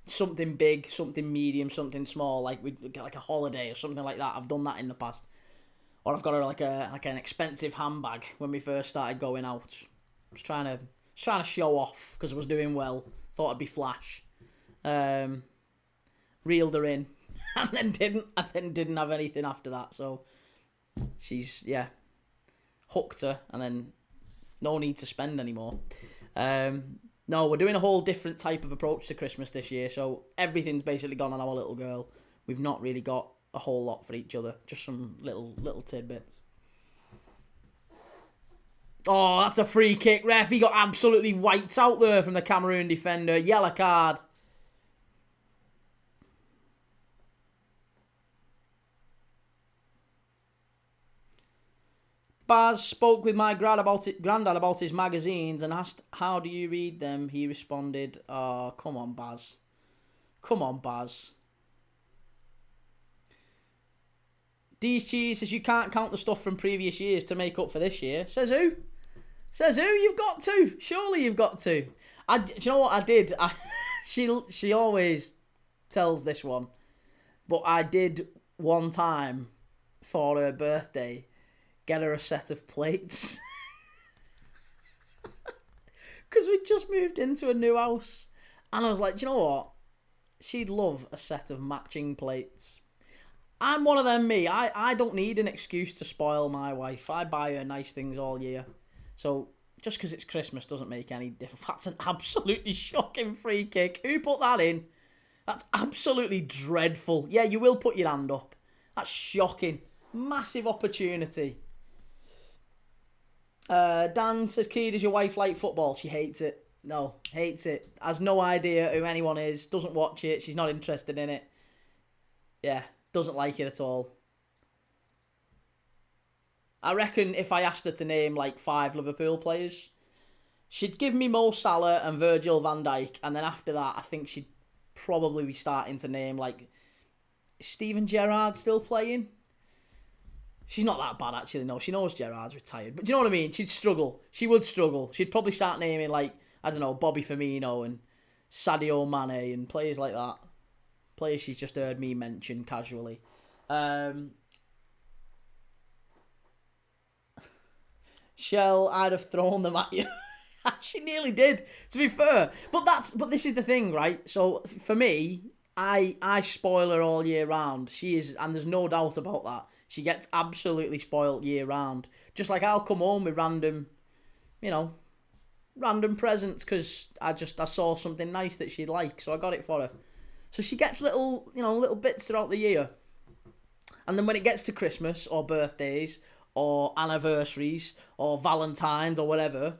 something big, something medium, something small. Like we get like a holiday or something like that. I've done that in the past. Or I've got her like an expensive handbag when we first started going out. I was trying to show off because I was doing well. Thought I'd be flash. Reeled her in, and then didn't have anything after that. So she's hooked her, and then no need to spend anymore. No, we're doing a whole different type of approach to Christmas this year. So everything's basically gone on our little girl. We've not really got a whole lot for each other. Just some little tidbits. Oh, that's a free kick, ref. He got absolutely wiped out there from the Cameroon defender. Yellow card. Baz spoke with my granddad about his magazines and asked, how do you read them? He responded, oh, come on, Baz. Come on, Baz. D's Cheese says you can't count the stuff from previous years to make up for this year. Says who? Says who? You've got to. Surely you've got to. Do you know what I did? She always tells this one. But I did one time for her birthday get her a set of plates. Because we just moved into a new house. And I was like, do you know what? She'd love a set of matching plates. I'm one of them, me. I don't need an excuse to spoil my wife. I buy her nice things all year. So just because it's Christmas doesn't make any difference. That's an absolutely shocking free kick. Who put that in? That's absolutely dreadful. Yeah, you will put your hand up. That's shocking. Massive opportunity. Dan says, Key, does your wife like football? She hates it. No, hates it. Has no idea who anyone is. Doesn't watch it. She's not interested in it. Yeah, doesn't like it at all. I reckon if I asked her to name like 5 Liverpool players, she'd give me Mo Salah and Virgil van Dijk, and then after that, I think she'd probably be starting to name like, is Steven Gerrard still playing? She's not that bad, actually. No, she knows Gerrard's retired. But do you know what I mean? She'd struggle. She would struggle. She'd probably start naming, like, I don't know, Bobby Firmino and Sadio Mane and players like that. Players she's just heard me mention casually. Shell, I'd have thrown them at you. She nearly did, to be fair. But this is the thing, right? So for me, I spoil her all year round. She is, and there's no doubt about that. She gets absolutely spoiled year round. Just like I'll come home with random presents because I saw something nice that she'd like, so I got it for her. So she gets little bits throughout the year. And then when it gets to Christmas or birthdays or anniversaries or Valentine's or whatever,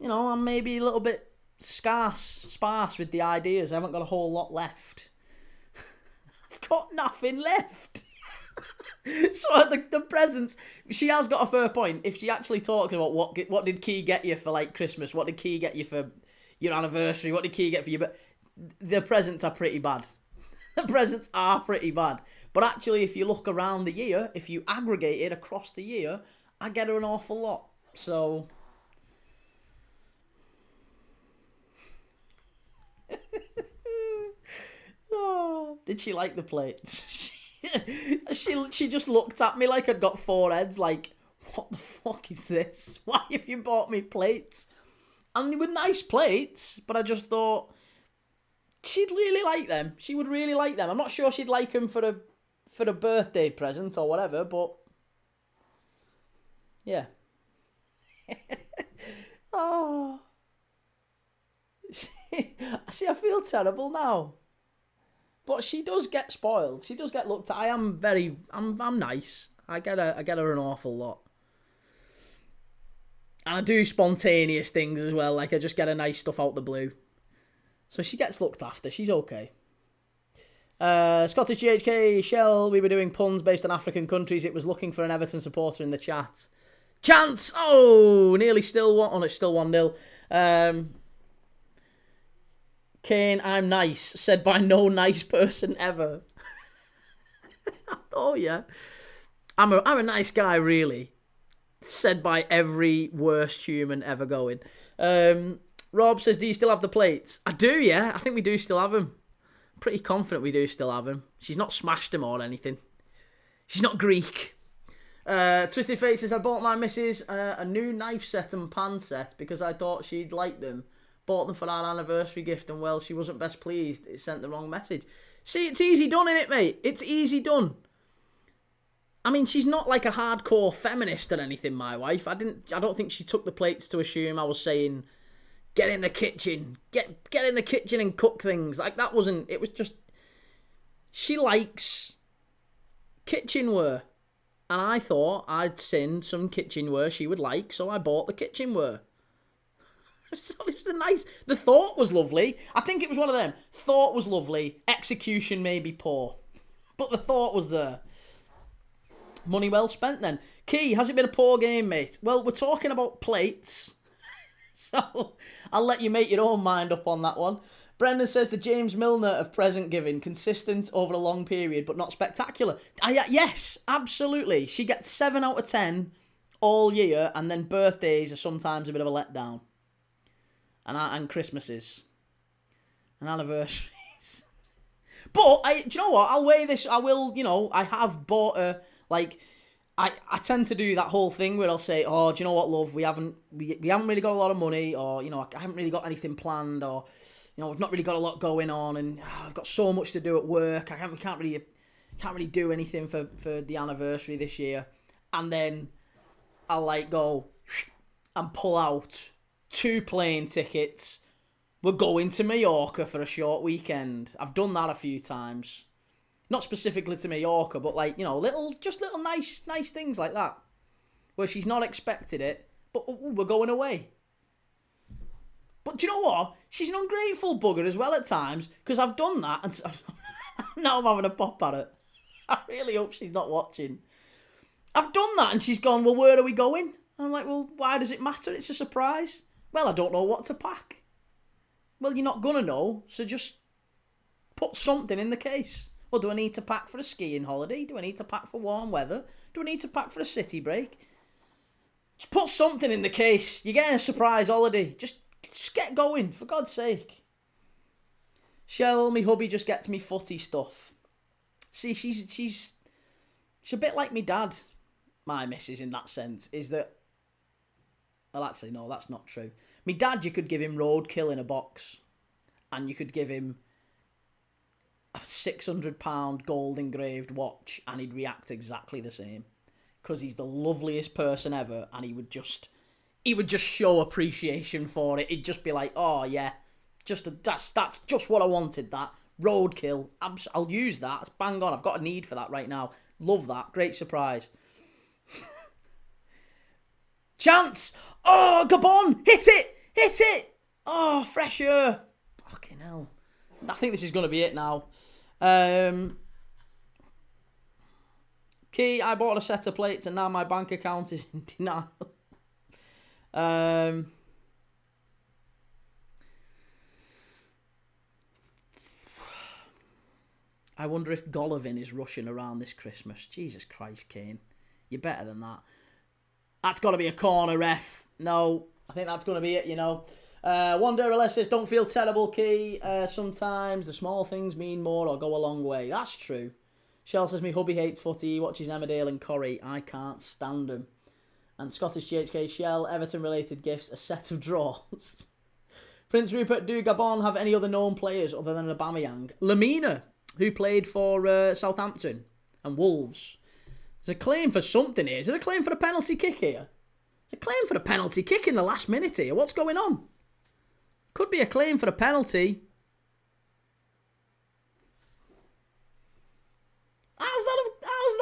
I'm maybe a little bit sparse with the ideas. I haven't got a whole lot left. I've got nothing left. So the presents, she has got a fair point. If she actually talks about what did Key get you for like Christmas, what did Key get you for your anniversary, what did Key get for you, but the presents are pretty bad. The presents are pretty bad. But actually, if you look around the year, if you aggregate it across the year, I get her an awful lot. So oh, did she like the plates? She just looked at me like I'd got 4 heads, like, what the fuck is this? Why have you bought me plates? And they were nice plates, but I just thought she'd really like them. She would really like them. I'm not sure she'd like them for a birthday present or whatever, but yeah. Oh. See, I feel terrible now. But she does get spoiled. She does get looked at. I'm nice. I get her an awful lot. And I do spontaneous things as well. Like I just get her nice stuff out the blue. So she gets looked after. She's okay. Scottish GHK, Shell, we were doing puns based on African countries. It was looking for an Everton supporter in the chat. Chance! Oh, nearly still one. Oh, it's still 1-0. Kane, I'm nice, said by no nice person ever. Oh, yeah. I'm a nice guy, really. Said by every worst human ever going. Rob says, do you still have the plates? I do, yeah. I think we do still have them. I'm pretty confident we do still have them. She's not smashed them or anything. She's not Greek. Twisted Fate says, I bought my missus a new knife set and pan set because I thought she'd like them. Bought them for our anniversary gift and, well, she wasn't best pleased. It sent the wrong message. See, it's easy done, innit, mate? It's easy done. I mean, she's not like a hardcore feminist or anything, my wife. I don't think she took the plates to assume I was saying, get in the kitchen. Get in the kitchen and cook things. Like, that wasn't... It was just... She likes kitchenware. And I thought I'd seen some kitchenware she would like, so I bought the kitchenware. It was nice. The thought was lovely. I think it was one of them. Thought was lovely. Execution may be poor. But the thought was there. Money well spent then. Key, has it been a poor game, mate? Well, we're talking about plates. So I'll let you make your own mind up on that one. Brendan says the James Milner of present giving. Consistent over a long period, but not spectacular. Yes, absolutely. She gets 7 out of 10 all year, and then birthdays are sometimes a bit of a letdown. And Christmases. And anniversaries. But, do you know what? I'll weigh this. I will, I have bought her, like, I tend to do that whole thing where I'll say, oh, do you know what, love? We haven't really got a lot of money, or, I haven't really got anything planned, or, we've not really got a lot going on, and I've got so much to do at work. We can't really do anything for the anniversary this year. And then I'll, like, go and pull out 2 plane tickets. We're going to Mallorca for a short weekend. I've done that a few times. Not specifically to Mallorca, but like, little nice things like that. Where she's not expected it, but we're going away. But do you know what? She's an ungrateful bugger as well at times, because I've done that, and now I'm having a pop at it. I really hope she's not watching. I've done that, and she's gone, well, where are we going? And I'm like, well, why does it matter? It's a surprise. Well, I don't know what to pack. Well, you're not going to know, so just put something in the case. Well, do I need to pack for a skiing holiday? Do I need to pack for warm weather? Do I need to pack for a city break? Just put something in the case. You're getting a surprise holiday. Just get going, for God's sake. Shell, me hubby just gets me footy stuff. See, she's It's a bit like me dad, my missus, in that sense, is that... Well, actually, no, that's not true. Me dad, you could give him roadkill in a box, and you could give him a £600 gold engraved watch, and he'd react exactly the same. Because he's the loveliest person ever, and he would just show appreciation for it. He'd just be like, oh yeah, that's just what I wanted, that. Roadkill, I'll use that, it's bang on, I've got a need for that right now. Love that, great surprise. Chance! Oh, Gabon! Hit it! Oh, fresh air. Fucking hell. I think this is going to be it now. Key, I bought a set of plates and now my bank account is in denial. I wonder if Golovin is rushing around this Christmas. Jesus Christ, Kane. You're better than that. That's got to be a corner, ref. No, I think that's going to be it, you know. Wanderer says, don't feel terrible, Key. Sometimes the small things mean more or go a long way. That's true. Shell says, me hubby hates footy. He watches Emmerdale and Corrie. I can't stand them. And Scottish GHK Shell, Everton-related gifts, a set of drawers. Prince Rupert, do Gabon have any other known players other than Aubameyang? Lamina, who played for Southampton and Wolves. There's a claim for something here. Is there a claim for a penalty kick here? There's a claim for a penalty kick in the last minute here. What's going on? Could be a claim for a penalty. How's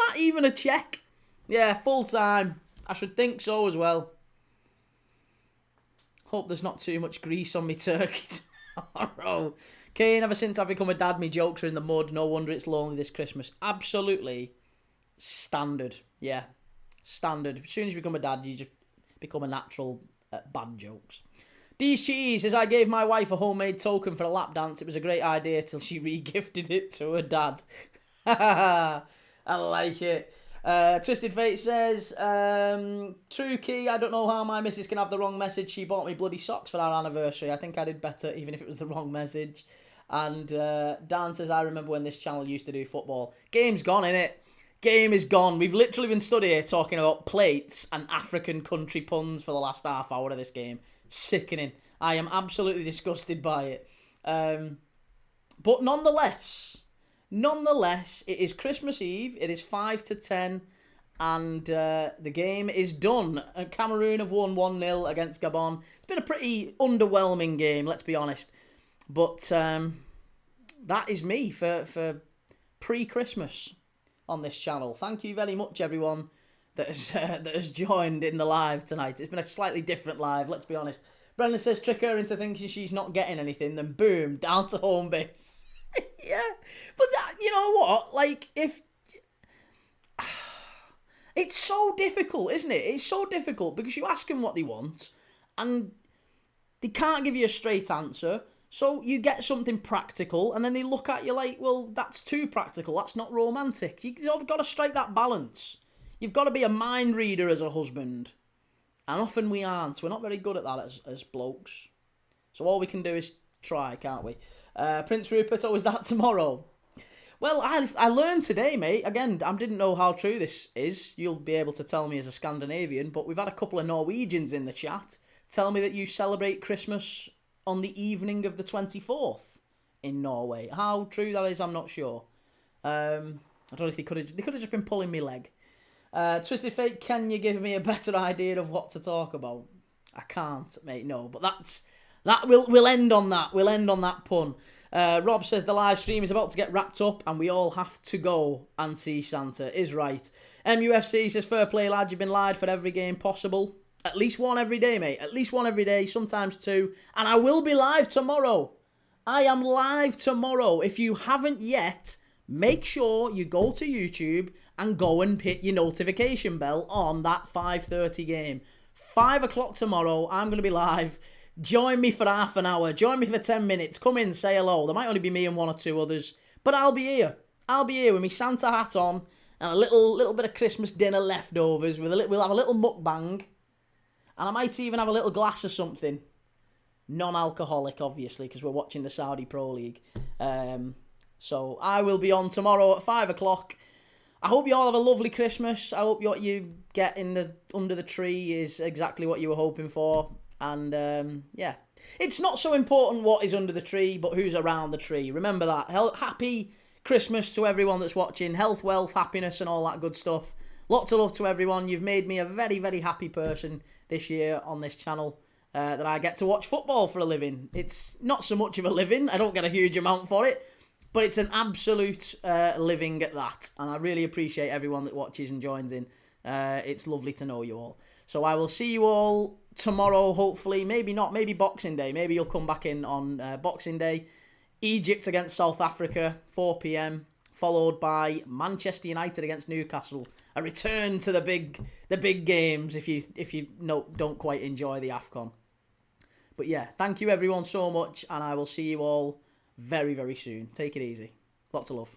that even a check? Yeah, full time. I should think so as well. Hope there's not too much grease on me turkey tomorrow. Kane, ever since I've become a dad, me jokes are in the mud. No wonder it's lonely this Christmas. Absolutely standard. Yeah, standard. As soon as you become a dad, you just become a natural at bad jokes. D's Cheese says, I gave my wife a homemade token for a lap dance. It was a great idea till she re-gifted it to her dad. I like it. Twisted Fate says, true Key, I don't know how my missus can have the wrong message. She bought me bloody socks for our anniversary. I think I did better even if it was the wrong message. And Dan says, I remember when this channel used to do football. Game's gone, innit? Game is gone. We've literally been stood here talking about plates and African country puns for the last half hour of this game. Sickening. I am absolutely disgusted by it. But nonetheless, it is Christmas Eve. It is 5 to 10, and the game is done. Cameroon have won 1-0 against Gabon. It's been a pretty underwhelming game, let's be honest. But that is me for pre-Christmas on this channel. Thank you very much, everyone that has joined in the live tonight. It's been a slightly different live, let's be honest. Brendan says, trick her into thinking she's not getting anything, then boom, down to home base. Yeah, but that, you know what? Like, if... It's so difficult, isn't it? It's so difficult because you ask them what they want and they can't give you a straight answer. So you get something practical and then they look at you like, well, that's too practical. That's not romantic. You've got to strike that balance. You've got to be a mind reader as a husband. And often we aren't. We're not very good at that as blokes. So all we can do is try, can't we? Prince Rupert, oh, is that tomorrow? Well, I learned today, mate. Again, I didn't know how true this is. You'll be able to tell me as a Scandinavian, but we've had a couple of Norwegians in the chat tell me that you celebrate Christmas on the evening of the 24th in Norway. How true that is, I'm not sure. I don't know if they could have just been pulling me leg. Twisted Fate, can you give me a better idea of what to talk about? I can't, mate, no, but we'll end on that. We'll end on that pun. Rob says the live stream is about to get wrapped up and we all have to go and see Santa. Is right. MUFC says, fair play, lad. You've been live for every game possible. At least one every day, mate. At least one every day, sometimes two. And I will be live tomorrow. I am live tomorrow. If you haven't yet, make sure you go to YouTube and go and hit your notification bell on that 5:30 game. 5 o'clock tomorrow, I'm going to be live. Join me for half an hour. Join me for 10 minutes. Come in, say hello. There might only be me and one or two others. But I'll be here. I'll be here with my Santa hat on and a little bit of Christmas dinner leftovers. We'll have a little mukbang. And I might even have a little glass of something. Non-alcoholic, obviously, because we're watching the Saudi Pro League. So I will be on tomorrow at 5 o'clock. I hope you all have a lovely Christmas. I hope what you get under the tree is exactly what you were hoping for. And yeah, it's not so important what is under the tree, but who's around the tree. Remember that. Happy Christmas to everyone that's watching. Health, wealth, happiness, and all that good stuff. Lots of love to everyone. You've made me a very, very happy person this year on this channel. That I get to watch football for a living. It's not so much of a living. I don't get a huge amount for it. But it's an absolute living at that. And I really appreciate everyone that watches and joins in. It's lovely to know you all. So I will see you all tomorrow, hopefully. Maybe not. Maybe Boxing Day. Maybe you'll come back in on Boxing Day. Egypt against South Africa, 4 p.m. Followed by Manchester United against Newcastle. A return to the big games if you don't quite enjoy the AFCON. But yeah, thank you everyone so much. And I will see you all very, very soon. Take it easy. Lots of love.